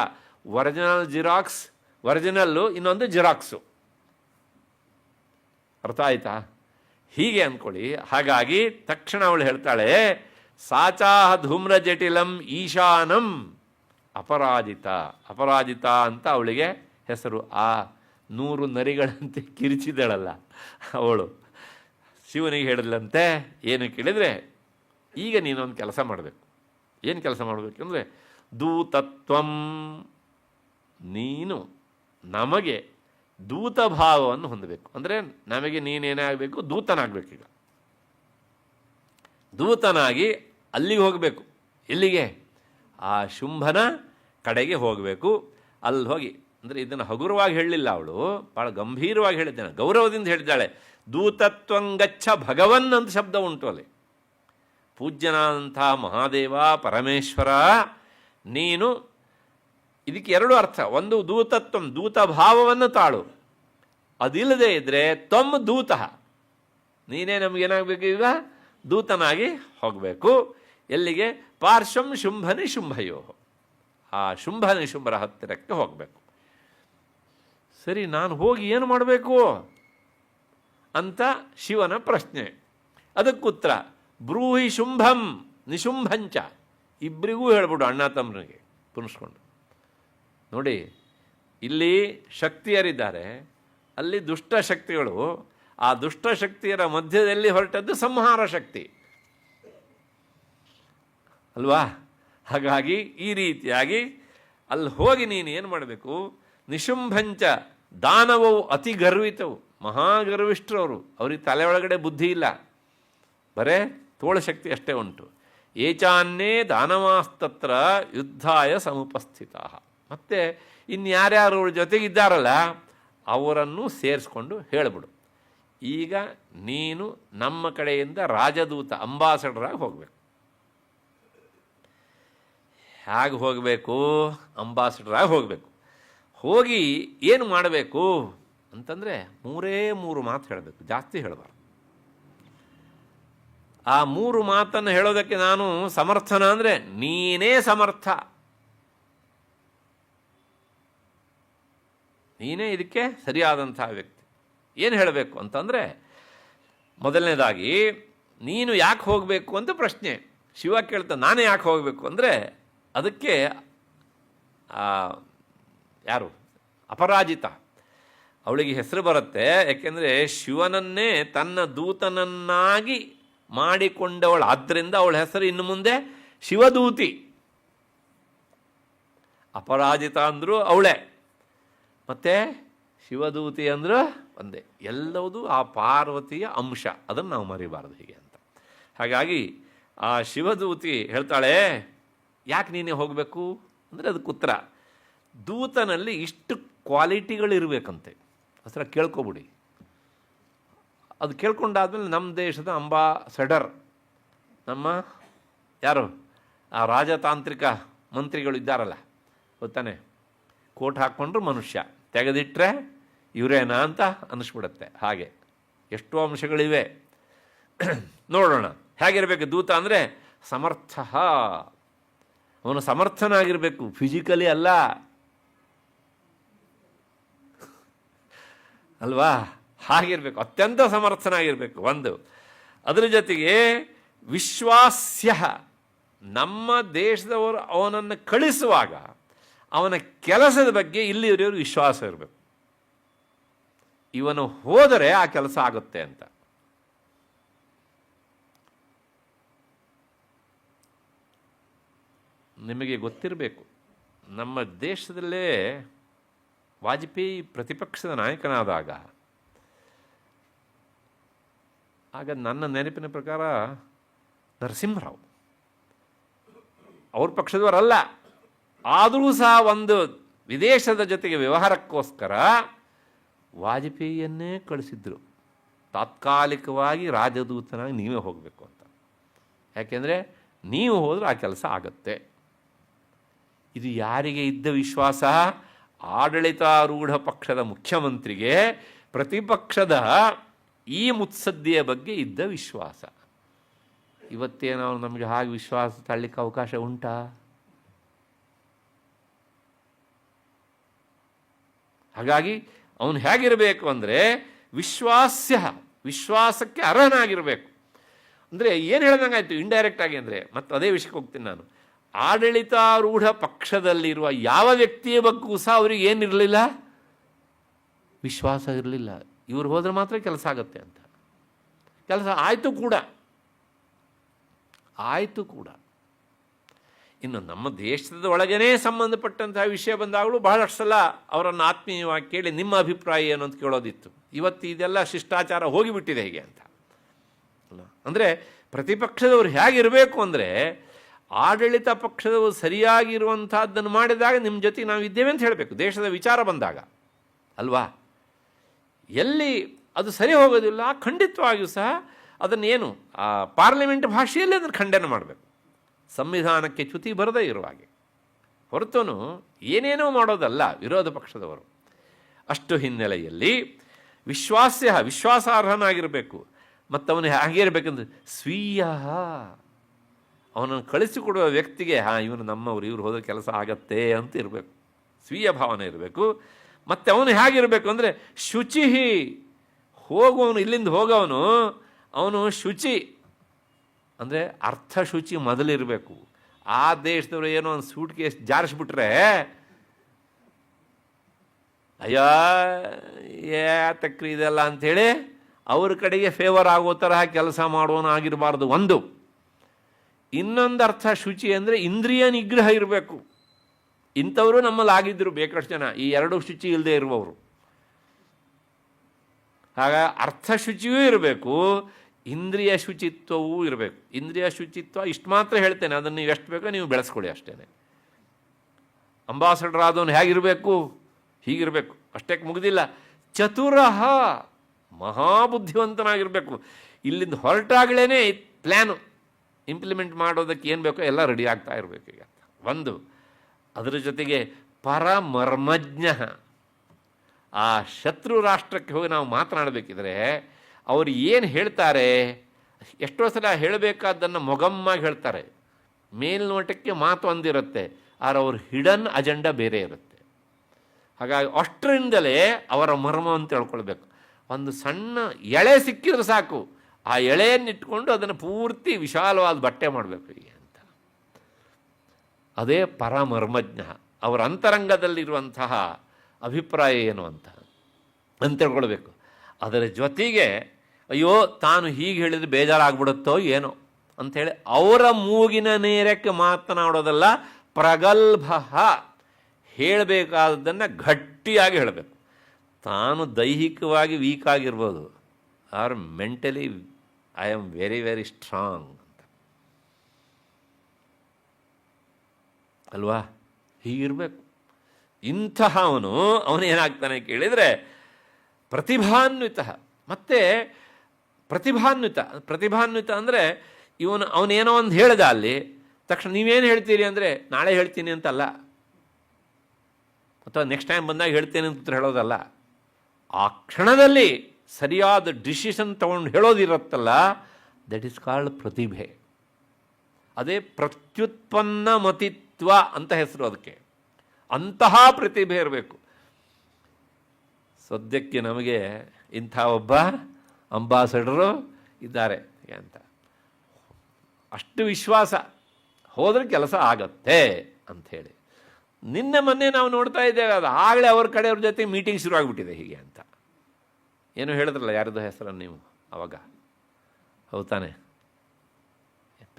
ಒರಿಜಿನಲ್ಲು, ಇನ್ನೊಂದು ಜಿರಾಕ್ಸು. ಅರ್ಥ ಆಯ್ತಾ? ಹೀಗೆ ಅಂದ್ಕೊಳ್ಳಿ. ಹಾಗಾಗಿ ತಕ್ಷಣ ಅವಳು ಹೇಳ್ತಾಳೆ, ಸಾಚಾಹ ಧೂಮ್ರ ಜಟಿಲಂ ಈಶಾನಂ ಅಪರಾಜಿತ. ಅಪರಾಜಿತ ಅಂತ ಅವಳಿಗೆ ಹೆಸರು. ಆ 100 ನರಿಗಳಂತೆ ಕಿರಿಚಿದಳಲ್ಲ ಅವಳು. ಶಿವನಿಗೆ ಹೇಳಿದ್ಲಂತೆ, ಏನು ಕೇಳಿದರೆ, ಈಗ ನೀನೊಂದು ಕೆಲಸ ಮಾಡಬೇಕು. ಏನು ಕೆಲಸ ಮಾಡಬೇಕಂದ್ರೆ, ದೂತತ್ವಂ, ನೀನು ನಮಗೆ ದೂತಭಾವವನ್ನು ಹೊಂದಬೇಕು. ಅಂದರೆ ನಮಗೆ ನೀನೇನೇ ಆಗಬೇಕು? ದೂತನಾಗಬೇಕೀಗ. ದೂತನಾಗಿ ಅಲ್ಲಿಗೆ ಹೋಗಬೇಕು. ಎಲ್ಲಿಗೆ? ಆ ಶುಂಭನ ಕಡೆಗೆ ಹೋಗಬೇಕು. ಅಲ್ಲಿ ಹೋಗಿ, ಅಂದರೆ ಇದನ್ನು ಹಗುರವಾಗಿ ಹೇಳಲಿಲ್ಲ ಅವಳು, ಭಾಳ ಗಂಭೀರವಾಗಿ ಹೇಳಿದ್ದಾನೆ, ಗೌರವದಿಂದ ಹೇಳಿದ್ದಾಳೆ. ದೂತತ್ವಂಗಚ್ಚ ಭಗವನ್ ಅಂತ ಶಬ್ದ ಉಂಟು ಅಲ್ಲಿ. ಪೂಜ್ಯನಾದಂಥ ಮಹಾದೇವ ಪರಮೇಶ್ವರ, ನೀನು, ಇದಕ್ಕೆ 2 ಅರ್ಥ. ಒಂದು ದೂತತ್ವಂ, ದೂತಭಾವವನ್ನು ತಾಳು. ಅದಿಲ್ಲದೆ ಇದ್ದರೆ ತ್ವಂ ದೂತಃ, ನೀನೇ ನಮಗೇನಾಗಬೇಕು? ಈಗ ದೂತನಾಗಿ ಹೋಗಬೇಕು. ಎಲ್ಲಿಗೆ? ಪಾರ್ಶ್ವಂ ಶುಂಭನಿ ಶುಂಭಯೋ, ಆ ಶುಂಭನಿ ಶುಂಭರ ಹತ್ತಿರಕ್ಕೆ ಹೋಗಬೇಕು. ಸರಿ, ನಾನು ಹೋಗಿ ಏನು ಮಾಡಬೇಕು ಅಂತ ಶಿವನ ಪ್ರಶ್ನೆ. ಅದಕ್ಕುತ್ತರ ಬ್ರೂಹಿ ಶುಂಭಂ ನಿಶುಂಭಂಚ. ಇಬ್ಬರಿಗೂ ಹೇಳ್ಬಿಡು, ಅಣ್ಣ ತಮ್ಮನಿಗೆ ಪುನಸ್ಕೊಂಡು. ನೋಡಿ, ಇಲ್ಲಿ ಶಕ್ತಿಯರಿದ್ದಾರೆ, ಅಲ್ಲಿ ದುಷ್ಟಶಕ್ತಿಗಳು. ಆ ದುಷ್ಟಶಕ್ತಿಯರ ಮಧ್ಯದಲ್ಲಿ ಹೊರಟದ್ದು ಸಂಹಾರ ಶಕ್ತಿ ಅಲ್ವಾ? ಹಾಗಾಗಿ ಈ ರೀತಿಯಾಗಿ ಅಲ್ಲಿ ಹೋಗಿ ನೀನು ಏನು ಮಾಡಬೇಕು? ನಿಶುಂಭಂಚ ದಾನವವು ಅತಿ ಗರ್ವಿತವು. ಮಹಾಗರ್ವಿಷ್ಠರವರು, ಅವ್ರಿಗೆ ತಲೆ ಒಳಗಡೆ ಬುದ್ಧಿ ಇಲ್ಲ, ಬರೇ ತೋಳ ಶಕ್ತಿ ಅಷ್ಟೇ ಉಂಟು. ಏಚಾನ್ಯೇ ದಾನವಾಸ್ತತ್ರ ಯುದ್ಧಾಯ ಸಮುಪಸ್ಥಿತ. ಮತ್ತು ಇನ್ಯಾರ್ಯಾರು ಅವ್ರ ಜೊತೆಗಿದ್ದಾರಲ್ಲ ಅವರನ್ನು ಸೇರಿಸ್ಕೊಂಡು ಹೇಳಿಬಿಡು, ಈಗ ನೀನು ನಮ್ಮ ಕಡೆಯಿಂದ ರಾಜದೂತ ಅಂಬಾಸಡರಾಗಿ ಹೋಗಬೇಕು. ಹೇಗೆ ಹೋಗಬೇಕು? ಅಂಬಾಸಡರಾಗಿ ಹೋಗಬೇಕು. ಹೋಗಿ ಏನು ಮಾಡಬೇಕು ಅಂತಂದರೆ 3 ಮಾತು ಹೇಳಬೇಕು, ಜಾಸ್ತಿ ಹೇಳಬಾರ್ದು. ಆ 3 ಮಾತನ್ನು ಹೇಳೋದಕ್ಕೆ ನಾನು ಸಮರ್ಥನ ಅಂದರೆ ನೀನೇ ಸಮರ್ಥ, ನೀನೇ ಇದಕ್ಕೆ ಸರಿಯಾದಂಥ ವ್ಯಕ್ತಿ. ಏನು ಹೇಳಬೇಕು ಅಂತಂದರೆ, ಮೊದಲನೇದಾಗಿ ನೀನು ಯಾಕೆ ಹೋಗಬೇಕು ಅಂತ ಪ್ರಶ್ನೆ. ಶಿವ ಕೇಳ್ತಾನೆ ನಾನೇ ಯಾಕೆ ಹೋಗಬೇಕು ಅಂದರೆ, ಅದಕ್ಕೆ ಯಾರು ಅಪರಾಜಿತ, ಅವಳಿಗೆ ಹೆಸರು ಬರುತ್ತೆ. ಯಾಕೆಂದರೆ ಶಿವನನ್ನೇ ತನ್ನ ದೂತನನ್ನಾಗಿ ಮಾಡಿಕೊಂಡವಳು, ಆದ್ದರಿಂದ ಅವಳ ಹೆಸರು ಇನ್ನು ಮುಂದೆ ಶಿವದೂತಿ. ಅಪರಾಜಿತ ಅಂದರೂ ಅವಳೇ, ಮತ್ತು ಶಿವದೂತಿ ಅಂದರೂ ಒಂದೇ. ಎಲ್ಲವೂ ಆ ಪಾರ್ವತಿಯ ಅಂಶ, ಅದನ್ನು ನಾವು ಮರಿಬಾರ್ದು ಹೀಗೆ ಅಂತ. ಹಾಗಾಗಿ ಆ ಶಿವದೂತಿ ಹೇಳ್ತಾಳೆ, ಯಾಕೆ ನೀನೇ ಹೋಗಬೇಕು ಅಂದರೆ ಅದಕ್ಕೆ ಉತ್ತರ, ದೂತನಲ್ಲಿ ಇಷ್ಟು ಕ್ವಾಲಿಟಿಗಳಿರಬೇಕಂತೆ. ಅಸರ ಕೇಳ್ಕೊಬಿಡಿ. ಅದು ಕೇಳ್ಕೊಂಡಾದ್ಮೇಲೆ ನಮ್ಮ ದೇಶದ ಅಂಬಾಸಡರ್, ನಮ್ಮ ಯಾರು ಆ ರಾಜತಾಂತ್ರಿಕ ಮಂತ್ರಿಗಳು ಇದ್ದಾರಲ್ಲ, ಗೊತ್ತಾನೆ, ಕೋಟ್ ಹಾಕ್ಕೊಂಡ್ರು ಮನುಷ್ಯ, ತೆಗೆದಿಟ್ಟರೆ ಇವರೇನಾ ಅಂತ ಅನ್ನಿಸ್ಬಿಡುತ್ತೆ. ಹಾಗೆ ಎಷ್ಟೋ ಅಂಶಗಳಿವೆ. ನೋಡೋಣ ಹೇಗಿರಬೇಕು ದೂತ ಅಂದರೆ, ಸಮರ್ಥ, ಅವನು ಸಮರ್ಥನಾಗಿರಬೇಕು, ಫಿಸಿಕಲಿ ಅಲ್ಲ ಅಲ್ವಾ, ಹಾಗಿರಬೇಕು, ಅತ್ಯಂತ ಸಮರ್ಥನಾಗಿರಬೇಕು ಒಂದು. ಅದರ ಜೊತೆಗೆ ವಿಶ್ವಾಸ್ಯ, ನಮ್ಮ ದೇಶದವರು ಅವನನ್ನು ಕಳಿಸುವಾಗ ಅವನ ಕೆಲಸದ ಬಗ್ಗೆ ಇಲ್ಲಿವರೆಯವರು ವಿಶ್ವಾಸ ಇರಬೇಕು, ಇವನು ಹೋದರೆ ಆ ಕೆಲಸ ಆಗುತ್ತೆ ಅಂತ. ನಿಮಗೆ ಗೊತ್ತಿರಬೇಕು, ನಮ್ಮ ದೇಶದಲ್ಲೇ ವಾಜಪೇಯಿ ಪ್ರತಿಪಕ್ಷದ ನಾಯಕನಾದಾಗ, ಆಗ ನನ್ನ ನೆನಪಿನ ಪ್ರಕಾರ ನರಸಿಂಹರಾವ್ ಅವ್ರ ಪಕ್ಷದವರಲ್ಲ, ಆದರೂ ಸಹ ಒಂದು ವಿದೇಶದ ಜೊತೆಗೆ ವ್ಯವಹಾರಕ್ಕೋಸ್ಕರ ವಾಜಪೇಯಿಯನ್ನೇ ಕಳಿಸಿದ್ರು, ತಾತ್ಕಾಲಿಕವಾಗಿ ರಾಜದೂತನಾಗಿ ನೀವೇ ಹೋಗಬೇಕು ಅಂತ. ಯಾಕೆಂದರೆ ನೀವು ಹೋದರೆ ಆ ಕೆಲಸ ಆಗತ್ತೆ. ಇದು ಯಾರಿಗೆ ಇದ್ದ ವಿಶ್ವಾಸ? ಆಡಳಿತಾರೂಢ ಪಕ್ಷದ ಮುಖ್ಯಮಂತ್ರಿಗೆ ಪ್ರತಿಪಕ್ಷದ ಈ ಮುತ್ಸದ್ದಿಯ ಬಗ್ಗೆ ಇದ್ದ ವಿಶ್ವಾಸ. ಇವತ್ತೇನೋ ನಮಗೆ ಹಾಗೆ ವಿಶ್ವಾಸ ತಳ್ಳಲಿಕ್ಕೆ ಅವಕಾಶ ಉಂಟಾ? ಹಾಗಾಗಿ ಅವನು ಹೇಗಿರಬೇಕು ಅಂದರೆ ವಿಶ್ವಾಸ್ಯ, ವಿಶ್ವಾಸಕ್ಕೆ ಅರ್ಹನಾಗಿರಬೇಕು. ಅಂದರೆ ಏನು ಹೇಳ್ದಂಗಾಯ್ತು ಇಂಡೈರೆಕ್ಟ್ ಆಗಿ ಅಂದರೆ, ಮತ್ತು ಅದೇ ವಿಷಯಕ್ಕೆ ಹೋಗ್ತೀನಿ ನಾನು. ಆಡಳಿತಾರೂಢ ಪಕ್ಷದಲ್ಲಿರುವ ಯಾವ ವ್ಯಕ್ತಿಯ ಬಗ್ಗೂ ಸಹ ಅವರಿಗೆ ಏನಿರಲಿಲ್ಲ, ವಿಶ್ವಾಸ ಇರಲಿಲ್ಲ. ಇವರು ಹೋದರೆ ಮಾತ್ರ ಕೆಲಸ ಆಗುತ್ತೆ ಅಂತ. ಕೆಲಸ ಆಯಿತು ಕೂಡ. ಇನ್ನು ನಮ್ಮ ದೇಶದ ಒಳಗೇ ಸಂಬಂಧಪಟ್ಟಂತಹ ವಿಷಯ ಬಂದಾಗಲೂ ಬಹಳಷ್ಟು ಸಲ ಅವರನ್ನು ಆತ್ಮೀಯವಾಗಿ ಕೇಳಿ ನಿಮ್ಮ ಅಭಿಪ್ರಾಯ ಏನು ಅಂತ ಕೇಳೋದಿತ್ತು. ಇವತ್ತು ಇದೆಲ್ಲ ಶಿಷ್ಟಾಚಾರ ಹೋಗಿಬಿಟ್ಟಿದೆ ಹೇಗೆ ಅಂತ. ಅಂದರೆ ಪ್ರತಿಪಕ್ಷದವರು ಹೇಗಿರಬೇಕು ಅಂದರೆ, ಆಡಳಿತ ಪಕ್ಷದವರು ಸರಿಯಾಗಿರುವಂಥದ್ದನ್ನು ಮಾಡಿದಾಗ ನಿಮ್ಮ ಜೊತೆ ನಾವು ಇದ್ದೇವೆ ಅಂತ ಹೇಳಬೇಕು, ದೇಶದ ವಿಚಾರ ಬಂದಾಗ ಅಲ್ವಾ. ಎಲ್ಲಿ ಅದು ಸರಿ ಹೋಗೋದಿಲ್ಲ ಖಂಡಿತವಾಗಿಯೂ ಸಹ ಅದನ್ನೇನು ಪಾರ್ಲಿಮೆಂಟ್ ಭಾಷೆಯಲ್ಲಿ ಅದನ್ನು ಖಂಡನೆ ಮಾಡಬೇಕು, ಸಂವಿಧಾನಕ್ಕೆ ಚ್ಯುತಿ ಬರದೇ ಇರುವ ಹಾಗೆ. ಹೊರತುನು ಏನೇನೋ ಮಾಡೋದಲ್ಲ ವಿರೋಧ ಪಕ್ಷದವರು. ಅಷ್ಟು ಹಿನ್ನೆಲೆಯಲ್ಲಿ ವಿಶ್ವಾಸಾರ್ಹನಾಗಿರಬೇಕು. ಮತ್ತು ಅವನು ಹೇಗಿರಬೇಕಂದ್ರೆ ಸ್ವೀಯ, ಅವನನ್ನು ಕಳಿಸಿಕೊಡುವ ವ್ಯಕ್ತಿಗೆ ಇವನು ನಮ್ಮವರು, ಇವರು ಹೋದ ಕೆಲಸ ಆಗತ್ತೆ ಅಂತ ಇರಬೇಕು, ಸ್ವೀಯ ಭಾವನೆ ಇರಬೇಕು. ಮತ್ತು ಅವನು ಹೇಗಿರಬೇಕು ಅಂದರೆ ಶುಚಿ, ಹೋಗುವವನು ಇಲ್ಲಿಂದ ಹೋಗೋವನು ಅವನು ಶುಚಿ ಅಂದರೆ ಅರ್ಥ ಶುಚಿ ಮೊದಲಿರಬೇಕು. ಆ ದೇಶದವರು ಏನೋ ಒಂದು ಸೂಟ್ ಕೇಸ್ ಜಾರಿಸ್ಬಿಟ್ರೆ ಅಯ್ಯೋ ತಕ್ರಿ ಇದೆಲ್ಲ ಅಂಥೇಳಿ ಅವ್ರ ಕಡೆಗೆ ಫೇವರ್ ಆಗೋ ತರಹ ಕೆಲಸ ಮಾಡೋನು ಆಗಿರಬಾರ್ದು ಒಂದು. ಇನ್ನೊಂದು ಅರ್ಥ ಶುಚಿ ಅಂದರೆ ಇಂದ್ರಿಯ ನಿಗ್ರಹ ಇರಬೇಕು. ಇಂಥವರು ನಮ್ಮಲ್ಲಿ ಆಗಿದ್ದರು ಬೇಕಷ್ಟು ಜನ, ಈ ಎರಡು ಶುಚಿ ಇಲ್ಲದೆ ಇರುವವರು. ಹಾಗಾಗಿ ಅರ್ಥಶುಚಿಯೂ ಇರಬೇಕು, ಇಂದ್ರಿಯ ಶುಚಿತ್ವವೂ ಇರಬೇಕು. ಇಂದ್ರಿಯ ಶುಚಿತ್ವ ಇಷ್ಟು ಮಾತ್ರ ಹೇಳ್ತೇನೆ, ಅದನ್ನು ನೀವು ಎಷ್ಟು ಬೇಕೋ ನೀವು ಬೆಳೆಸ್ಕೊಳ್ಳಿ ಅಷ್ಟೇ. ಅಂಬಾಸಡರ್ ಆದವನು ಹೇಗಿರಬೇಕು? ಹೀಗಿರಬೇಕು, ಅಷ್ಟಕ್ಕೆ ಮುಗಿದಿಲ್ಲ. ಚತುರಃ, ಮಹಾಬುದ್ಧಿವಂತನಾಗಿರಬೇಕು. ಇಲ್ಲಿಂದ ಹೊರಟಾಗಲೇ ಪ್ಲ್ಯಾನು ಇಂಪ್ಲಿಮೆಂಟ್ ಮಾಡೋದಕ್ಕೆ ಏನು ಬೇಕೋ ಎಲ್ಲ ರೆಡಿ ಆಗ್ತಾ ಇರಬೇಕು. ಈಗ ಒಂದು ಅದರ ಜೊತೆಗೆ ಪರಮರ್ಮಜ್ಞ. ಆ ಶತ್ರು ರಾಷ್ಟ್ರಕ್ಕೆ ಹೋಗಿ ನಾವು ಮಾತನಾಡಬೇಕಿದ್ರೆ ಅವರು ಏನು ಹೇಳ್ತಾರೆ, ಎಷ್ಟೋ ಸಲ ಹೇಳಬೇಕಾದ್ದನ್ನು ಮೊಗಮ್ಮಾಗಿ ಹೇಳ್ತಾರೆ. ಮೇಲ್ನೋಟಕ್ಕೆ ಮಾತು ಒಂದಿರುತ್ತೆ, ಆದರೆ ಅವ್ರ ಹಿಡನ್ ಅಜೆಂಡಾ ಬೇರೆ ಇರುತ್ತೆ. ಹಾಗಾಗಿ ಅಷ್ಟರಿಂದಲೇ ಅವರ ಮರ್ಮವನ್ನು ತಿಳ್ಕೊಳ್ಬೇಕು. ಒಂದು ಸಣ್ಣ ಎಳೆ ಸಿಕ್ಕಿದ್ರೆ ಸಾಕು, ಆ ಎಳೆಯನ್ನಿಟ್ಕೊಂಡು ಅದನ್ನು ಪೂರ್ತಿ ವಿಶಾಲವಾದ ಬಟ್ಟೆ ಮಾಡಬೇಕು ಹೀಗೆ ಅಂತ. ಅದೇ ಪರಮರ್ಮಜ್ಞ. ಅವರ ಅಂತರಂಗದಲ್ಲಿರುವಂತಹ ಅಭಿಪ್ರಾಯ ಏನು ಅಂತ ತಿಳ್ಕೊಳ್ಬೇಕು. ಅದರ ಜೊತೆಗೆ ಅಯ್ಯೋ ತಾನು ಹೀಗೆ ಹೇಳಿದರೆ ಬೇಜಾರಾಗ್ಬಿಡುತ್ತೋ ಏನೋ ಅಂಥೇಳಿ ಅವರ ಮೂಗಿನ ನೇರಕ್ಕೆ ಮಾತನಾಡೋದಲ್ಲ, ಪ್ರಗಲ್ಭ, ಹೇಳಬೇಕಾದದ್ದನ್ನು ಗಟ್ಟಿಯಾಗಿ ಹೇಳಬೇಕು. ತಾನು ದೈಹಿಕವಾಗಿ ವೀಕ್ ಆಗಿರ್ಬೋದು, or mentally I am very very strong ಅಂತ ಅಲ್ವಾ? ಹೀಗಿರಬೇಕು. ಅವನೇನಾಗ್ತಾನೆ ಕೇಳಿದರೆ ಪ್ರತಿಭಾನ್ವಿತ. ಮತ್ತು ಪ್ರತಿಭಾನ್ವಿತ ಅಂದರೆ ಅವನೇನೋ ಒಂದು ಹೇಳ್ದ ಅಲ್ಲಿ ತಕ್ಷಣ ನೀವೇನು ಹೇಳ್ತೀರಿ ಅಂದರೆ ನಾಳೆ ಹೇಳ್ತೀನಿ ಅಂತಲ್ಲ, ಅಥವಾ ನೆಕ್ಸ್ಟ್ ಟೈಮ್ ಬಂದಾಗ ಹೇಳ್ತೇನೆ ಅಂತ ಹೇಳೋದಲ್ಲ. ಆ ಕ್ಷಣದಲ್ಲಿ ಸರಿಯಾದ ಡಿಸಿಷನ್ ತಗೊಂಡು ಹೇಳೋದಿರುತ್ತಲ್ಲ, ದಟ್ ಈಸ್ ಕಾಲ್ಡ್ ಪ್ರತಿಭೆ. ಅದೇ ಪ್ರತ್ಯುತ್ಪನ್ನ ಮತಿತ್ವ ಅಂತ ಹೆಸರು ಅದಕ್ಕೆ. ಅಂತಹ ಪ್ರತಿಭೆ ಇರಬೇಕು. ಸದ್ಯಕ್ಕೆ ನಮಗೆ ಇಂಥ ಒಬ್ಬ ಅಂಬಾಸಡರು ಇದ್ದಾರೆ ಅಂತ ಅಷ್ಟು ವಿಶ್ವಾಸ, ಹೋದರೆ ಕೆಲಸ ಆಗತ್ತೆ ಅಂಥೇಳಿ. ಮೊನ್ನೆ ನಾವು ನೋಡ್ತಾ ಇದ್ದೇವೆ, ಅದು ಆಗಲೇ ಅವ್ರ ಕಡೆಯವ್ರ ಜೊತೆ ಮೀಟಿಂಗ್ ಶುರು ಆಗಿಬಿಟ್ಟಿದೆ ಹೀಗೆ ಅಂತ. ಏನೋ ಹೇಳಿದ್ರಲ್ಲ ಯಾರದ್ದು ಹೆಸರನ್ನು ನೀವು ಅವಾಗ, ಹೌದಾನೆ?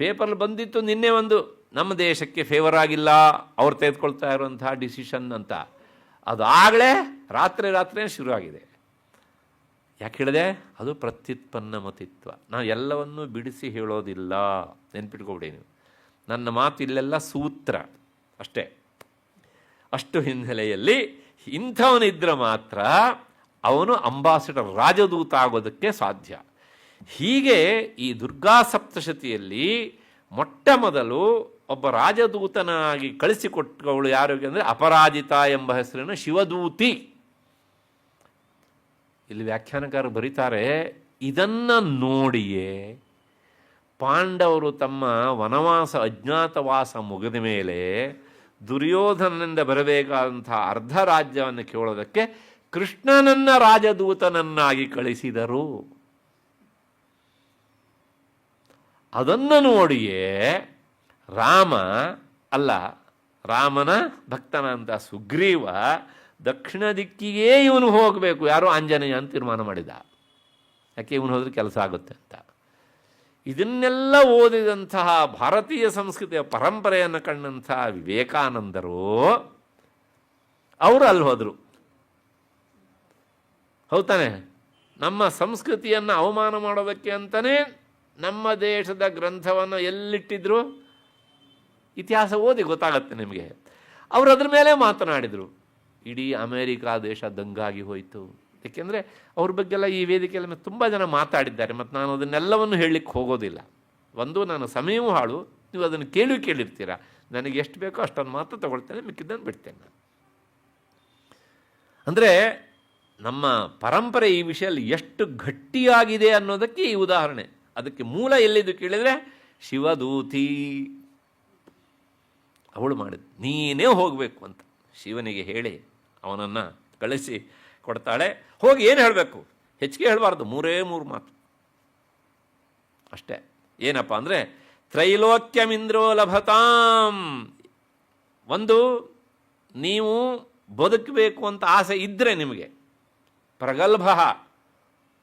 ಪೇಪರ್ಲ್ಲಿ ಬಂದಿತ್ತು ನಿನ್ನೆ ಒಂದು, ನಮ್ಮ ದೇಶಕ್ಕೆ ಫೇವರ್ ಆಗಿಲ್ಲ ಅವ್ರು ತೆಗೆದುಕೊಳ್ತಾ ಇರುವಂತಹ ಡಿಸಿಷನ್ ಅಂತ. ಅದು ಆಗಲೇ ರಾತ್ರಿ ಶುರು ಆಗಿದೆ. ಯಾಕೆ ಹೇಳಿದೆ? ಅದು ಪ್ರತ್ಯುತ್ಪನ್ನ ಮತಿತ್ವ. ನಾವು ಎಲ್ಲವನ್ನೂ ಬಿಡಿಸಿ ಹೇಳೋದಿಲ್ಲ, ನೆನ್ಪಿಟ್ಕೊಬಿಡಿ ನೀವು. ನನ್ನ ಮಾತು ಇಲ್ಲೆಲ್ಲ ಸೂತ್ರ ಅಷ್ಟೇ. ಅಷ್ಟು ಹಿನ್ನೆಲೆಯಲ್ಲಿ ಇಂಥವನಿದ್ರೆ ಮಾತ್ರ ಅವನು ಅಂಬಾಸಿಡರ್, ರಾಜದೂತ ಆಗೋದಕ್ಕೆ ಸಾಧ್ಯ. ಹೀಗೆ ಈ ದುರ್ಗಾ ಸಪ್ತಶತಿಯಲ್ಲಿ ಮೊಟ್ಟ ಮೊದಲು ಒಬ್ಬ ರಾಜದೂತನಾಗಿ ಕಳಿಸಿಕೊಟ್ಟವಳು ಯಾರು ಅಂದರೆ ಅಪರಾಜಿತ ಎಂಬ ಹೆಸರಿನ ಶಿವದೂತಿ. ಇಲ್ಲಿ ವ್ಯಾಖ್ಯಾನಕಾರರು ಬರೀತಾರೆ, ಇದನ್ನು ನೋಡಿಯೇ ಪಾಂಡವರು ತಮ್ಮ ವನವಾಸ ಅಜ್ಞಾತವಾಸ ಮುಗಿದ ಮೇಲೆ ದುರ್ಯೋಧನನಿಂದ ಬರಬೇಕಾದಂಥ ಅರ್ಧ ರಾಜ್ಯವನ್ನು ಕೇಳೋದಕ್ಕೆ ಕೃಷ್ಣನನ್ನ ರಾಜದೂತನನ್ನಾಗಿ ಕಳಿಸಿದರು. ಅದನ್ನು ನೋಡಿಯೇ ರಾಮನ ಭಕ್ತನಂತ ಸುಗ್ರೀವ ದಕ್ಷಿಣ ದಿಕ್ಕಿಗೇ ಇವನು ಹೋಗಬೇಕು, ಯಾರೋ ಆಂಜನೇಯ ಅಂತ ತೀರ್ಮಾನ ಮಾಡಿದ. ಯಾಕೆ ಇವನು ಹೋದ್ರೆ ಕೆಲಸ ಆಗುತ್ತೆ ಅಂತ. ಇದನ್ನೆಲ್ಲ ಓದಿದಂತಹ ಭಾರತೀಯ ಸಂಸ್ಕೃತಿಯ ಪರಂಪರೆಯನ್ನು ಕಂಡಂತಹ ವಿವೇಕಾನಂದರು ಅವರು ಅಲ್ಲಿ ಹೋದರು. ಹೌದಾನೆ? ನಮ್ಮ ಸಂಸ್ಕೃತಿಯನ್ನು ಅವಮಾನ ಮಾಡೋದಕ್ಕೆ ಅಂತಲೇ ನಮ್ಮ ದೇಶದ ಗ್ರಂಥವನ್ನು ಎಲ್ಲಿಟ್ಟಿದ್ರು, ಇತಿಹಾಸ ಓದಿ ಗೊತ್ತಾಗತ್ತೆ ನಿಮಗೆ. ಅವರು ಅದ್ರ ಮೇಲೆ ಮಾತನಾಡಿದರು. ಇಡೀ ಅಮೇರಿಕಾ ದೇಶ ದಂಗಾಗಿ ಹೋಯಿತು. ಏಕೆಂದರೆ ಅವ್ರ ಬಗ್ಗೆಲ್ಲ ಈ ವೇದಿಕೆಯಲ್ಲಿ ತುಂಬ ಜನ ಮಾತಾಡಿದ್ದಾರೆ. ಮತ್ತು ನಾನು ಅದನ್ನೆಲ್ಲವನ್ನು ಹೇಳಲಿಕ್ಕೆ ಹೋಗೋದಿಲ್ಲ. ನಾನು ಸಮಯವೂ ಹಾಳು, ನೀವು ಅದನ್ನು ಕೇಳಿರ್ತೀರ. ನನಗೆ ಎಷ್ಟು ಬೇಕೋ ಅಷ್ಟನ್ನು ಮಾತ್ರ ತಗೊಳ್ತೇನೆ, ಮಿಕ್ಕಿದ್ದನ್ನು ಬಿಡ್ತೇನೆ. ಅಂದರೆ ನಮ್ಮ ಪರಂಪರೆ ಈ ವಿಷಯದಲ್ಲಿ ಎಷ್ಟು ಗಟ್ಟಿಯಾಗಿದೆ ಅನ್ನೋದಕ್ಕೆ ಈ ಉದಾಹರಣೆ. ಅದಕ್ಕೆ ಮೂಲ ಎಲ್ಲಿದ್ದು ಕೇಳಿದರೆ ಶಿವದೂತಿ. ಅವಳು ಮಾಡಿದ್ದು, ನೀನೇ ಹೋಗಬೇಕು ಅಂತ ಶಿವನಿಗೆ ಹೇಳಿ ಅವನನ್ನು ಕಳಿಸಿ ಕೊಡ್ತಾಳೆ. ಹೋಗಿ ಏನು ಹೇಳಬೇಕು? ಹೆಚ್ಚಿಗೆ ಹೇಳಬಾರ್ದು, 3 ಮಾತು ಅಷ್ಟೇ. ಏನಪ್ಪ ಅಂದರೆ ತ್ರೈಲೋಕ್ಯಮಿಂದ್ರೋ ಲಭತಾಂ. ಒಂದು, ನೀವು ಬದುಕಬೇಕು ಅಂತ ಆಸೆ ಇದ್ದರೆ ನಿಮಗೆ ಪ್ರಗಲ್ಭ,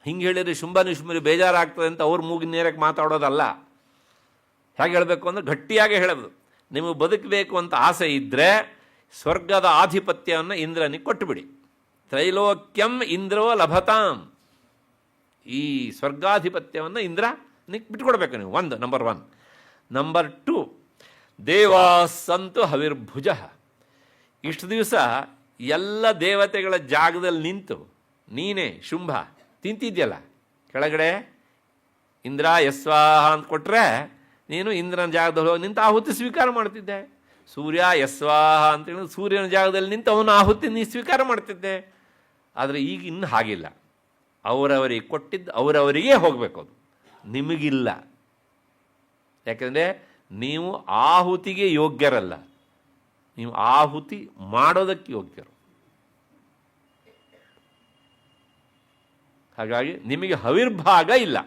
ಹಿಂಗೆ ಹೇಳಿದ್ರೆ ಶುಂಭನಿಶುಂಭರಿ ಬೇಜಾರಾಗ್ತದೆ ಅಂತ ಅವ್ರ ಮೂಗಿನ ನೇರಕ್ಕೆ ಮಾತಾಡೋದಲ್ಲ. ಹೇಗೆ ಹೇಳಬೇಕು ಅಂದರೆ ಗಟ್ಟಿಯಾಗಿ ಹೇಳೋದು. ನಿಮಗೆ ಬದುಕಬೇಕು ಅಂತ ಆಸೆ ಇದ್ದರೆ ಸ್ವರ್ಗದ ಆಧಿಪತ್ಯವನ್ನು ಇಂದ್ರನಿಗೆ ಕೊಟ್ಟುಬಿಡಿ. ತ್ರೈಲೋಕ್ಯಂ ಇಂದ್ರೋ ಲಭತಾಂ. ಈ ಸ್ವರ್ಗಾಧಿಪತ್ಯವನ್ನು ಇಂದ್ರ ಬಿಟ್ಕೊಡ್ಬೇಕು ನೀವು. ನಂಬರ್ 1. ನಂಬರ್ 2, ದೇವಾಸಂತು ಹವಿರ್ಭುಜ. ಇಷ್ಟು ದಿವಸ ಎಲ್ಲ ದೇವತೆಗಳ ಜಾಗದಲ್ಲಿ ನಿಂತು ನೀನೇ ಶುಂಭ ತಿಂತಿದ್ಯಲ್ಲ ಕೆಳಗಡೆ, ಇಂದ್ರ ಯಸ್ವಾಹ ಅಂತ ಕೊಟ್ಟರೆ ನೀನು ಇಂದ್ರನ ಜಾಗದಲ್ಲಿ ಹೋಗಿ ನಿಂತು ಆಹುತಿ ಸ್ವೀಕಾರ ಮಾಡ್ತಿದ್ದೆ. ಸೂರ್ಯ ಯಸ್ವಾಹ ಅಂತೇಳಿ ಸೂರ್ಯನ ಜಾಗದಲ್ಲಿ ನಿಂತು ಅವನ ಆಹುತಿ ನೀ ಸ್ವೀಕಾರ ಮಾಡ್ತಿದ್ದೆ. ಆದರೆ ಈಗ ಇನ್ನು ಹಾಗಿಲ್ಲ. ಅವರವರಿಗೆ ಕೊಟ್ಟಿದ್ದು ಅವರವರಿಗೇ ಹೋಗಬೇಕು, ಅದು ನಿಮಗಿಲ್ಲ. ಯಾಕೆಂದರೆ ನೀವು ಆಹುತಿಗೆ ಯೋಗ್ಯರಲ್ಲ, ನೀವು ಆಹುತಿ ಮಾಡೋದಕ್ಕೆ ಯೋಗ್ಯರು. ಹಾಗಾಗಿ ನಿಮಗೆ ಹವಿರ್ಭಾಗ ಇಲ್ಲ.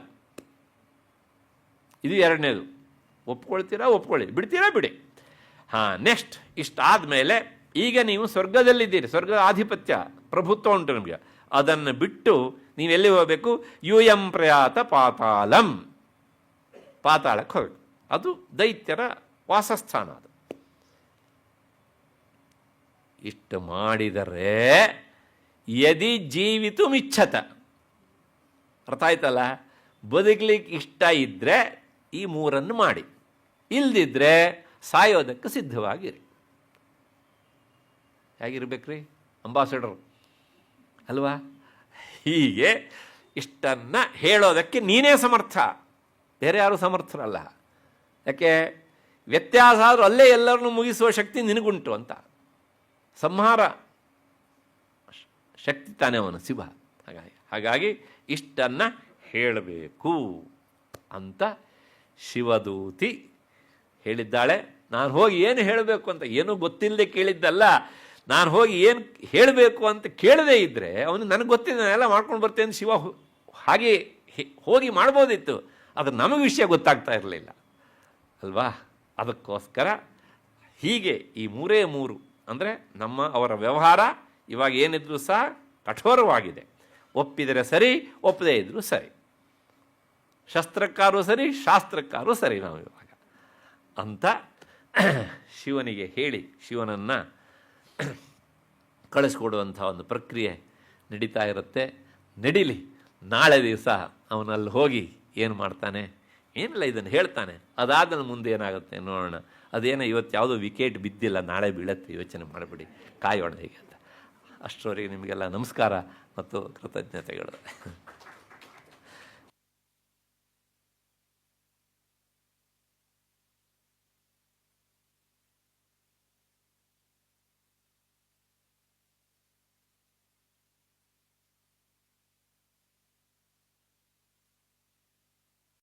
ಇದು 2ನೇದು. ಒಪ್ಕೊಳ್ತೀರಾ ಒಪ್ಕೊಳ್ಳಿ, ಬಿಡ್ತೀರಾ ಬಿಡಿ. ನೆಕ್ಸ್ಟ್ ಇಷ್ಟಾದ ಮೇಲೆ ಈಗ ನೀವು ಸ್ವರ್ಗದಲ್ಲಿದ್ದೀರಿ, ಸ್ವರ್ಗದ ಆಧಿಪತ್ಯ ಪ್ರಭುತ್ವ ಉಂಟು ನಿಮಗೆ. ಅದನ್ನು ಬಿಟ್ಟು ನೀವೆಲ್ಲಿ ಹೋಗಬೇಕು? ಯೂಯಂ ಪ್ರಯಾತ ಪಾತಾಳಂ, ಪಾತಾಳಕ್ಕೆ ಹೋಗಬೇಕು. ಅದು ದೈತ್ಯರ ವಾಸಸ್ಥಾನ. ಅದು ಇಷ್ಟು ಮಾಡಿದರೆ ಯದಿ ಜೀವಿತು ಮಿಚ್ಛತ, ಅರ್ಥ ಆಯ್ತಲ್ಲ? ಬದುಕಲಿಕ್ಕೆ ಇಷ್ಟ ಇದ್ದರೆ ಈ 3 ಮಾಡಿ, ಇಲ್ದಿದ್ರೆ ಸಾಯೋದಕ್ಕೆ ಸಿದ್ಧವಾಗಿರಿ. ಹೇಗಿರ್ಬೇಕ್ರಿ? ಅಂಬಾಸಡರು ಅಲ್ವಾ? ಹೀಗೆ ಇಷ್ಟನ್ನು ಹೇಳೋದಕ್ಕೆ ನೀನೇ ಸಮರ್ಥ, ಬೇರೆ ಯಾರೂ ಸಮರ್ಥರಲ್ಲ. ಯಾಕೆ? ವ್ಯತ್ಯಾಸ ಆದರೂ ಅಲ್ಲೇ ಎಲ್ಲರನ್ನೂ ಮುಗಿಸುವ ಶಕ್ತಿ ನಿನಗುಂಟು ಅಂತ. ಸಂಹಾರ ಶಕ್ತಿ ತಾನೇ ಅವನು ಶಿವ. ಹಾಗಾಗಿ ಇಷ್ಟನ್ನು ಹೇಳಬೇಕು ಅಂತ ಶಿವದೂತಿ ಹೇಳಿದ್ದಾಳೆ. ನಾನು ಹೋಗಿ ಏನು ಹೇಳಬೇಕು ಅಂತ ಏನೂ ಗೊತ್ತಿಲ್ಲದೆ ಕೇಳಿದ್ದಲ್ಲ. ನಾನು ಹೋಗಿ ಏನು ಹೇಳಬೇಕು ಅಂತ ಕೇಳದೇ ಇದ್ದರೆ ಅವನು ನನಗೆ ಗೊತ್ತಿದೆ, ನಾನೆಲ್ಲ ಮಾಡ್ಕೊಂಡು ಬರ್ತೇನೆ ಶಿವ ಹಾಗೆ ಹೋಗಿ ಮಾಡ್ಬೋದಿತ್ತು. ಆದರೆ ನಮಗೆ ವಿಷಯ ಗೊತ್ತಾಗ್ತಾ ಇರಲಿಲ್ಲ ಅಲ್ವಾ? ಅದಕ್ಕೋಸ್ಕರ ಹೀಗೆ ಈ 3 ಅಂದರೆ ಅವರ ವ್ಯವಹಾರ ಇವಾಗ ಏನಿದ್ರು ಸಹ ಕಠೋರವಾಗಿದೆ. ಒಪ್ಪಿದರೆ ಸರಿ, ಒಪ್ಪದೇ ಇದ್ದರೂ ಸರಿ, ಶಸ್ತ್ರಕ್ಕಾರು ಸರಿ, ಶಾಸ್ತ್ರಕ್ಕಾರು ಸರಿ ನಾವು ಇವಾಗ ಅಂತ ಶಿವನಿಗೆ ಹೇಳಿ ಶಿವನನ್ನು ಕಳಿಸ್ಕೊಡುವಂಥ ಒಂದು ಪ್ರಕ್ರಿಯೆ ನಡೀತಾ ಇರುತ್ತೆ. ನಡೀಲಿ. ನಾಳೆ ದಿವಸ ಅವನಲ್ಲಿ ಹೋಗಿ ಏನು ಮಾಡ್ತಾನೆ, ಏನಿಲ್ಲ ಇದನ್ನು ಹೇಳ್ತಾನೆ. ಅದಾದ ಮುಂದೆ ಏನಾಗುತ್ತೆ ನೋಡೋಣ. ಅದೇನೋ ಇವತ್ತು ಯಾವುದೋ ವಿಕೆಟ್ ಬಿದ್ದಿಲ್ಲ, ನಾಳೆ ಬೀಳತ್ತೆ, ಯೋಚನೆ ಮಾಡಿಬಿಡಿ, ಕಾಯೋಣ ಹೇಗೆ ಅಂತ. ಅಷ್ಟರವರೆಗೆ ನಿಮಗೆಲ್ಲ ನಮಸ್ಕಾರ ಮತ್ತು ಕೃತಜ್ಞತೆಗಳು.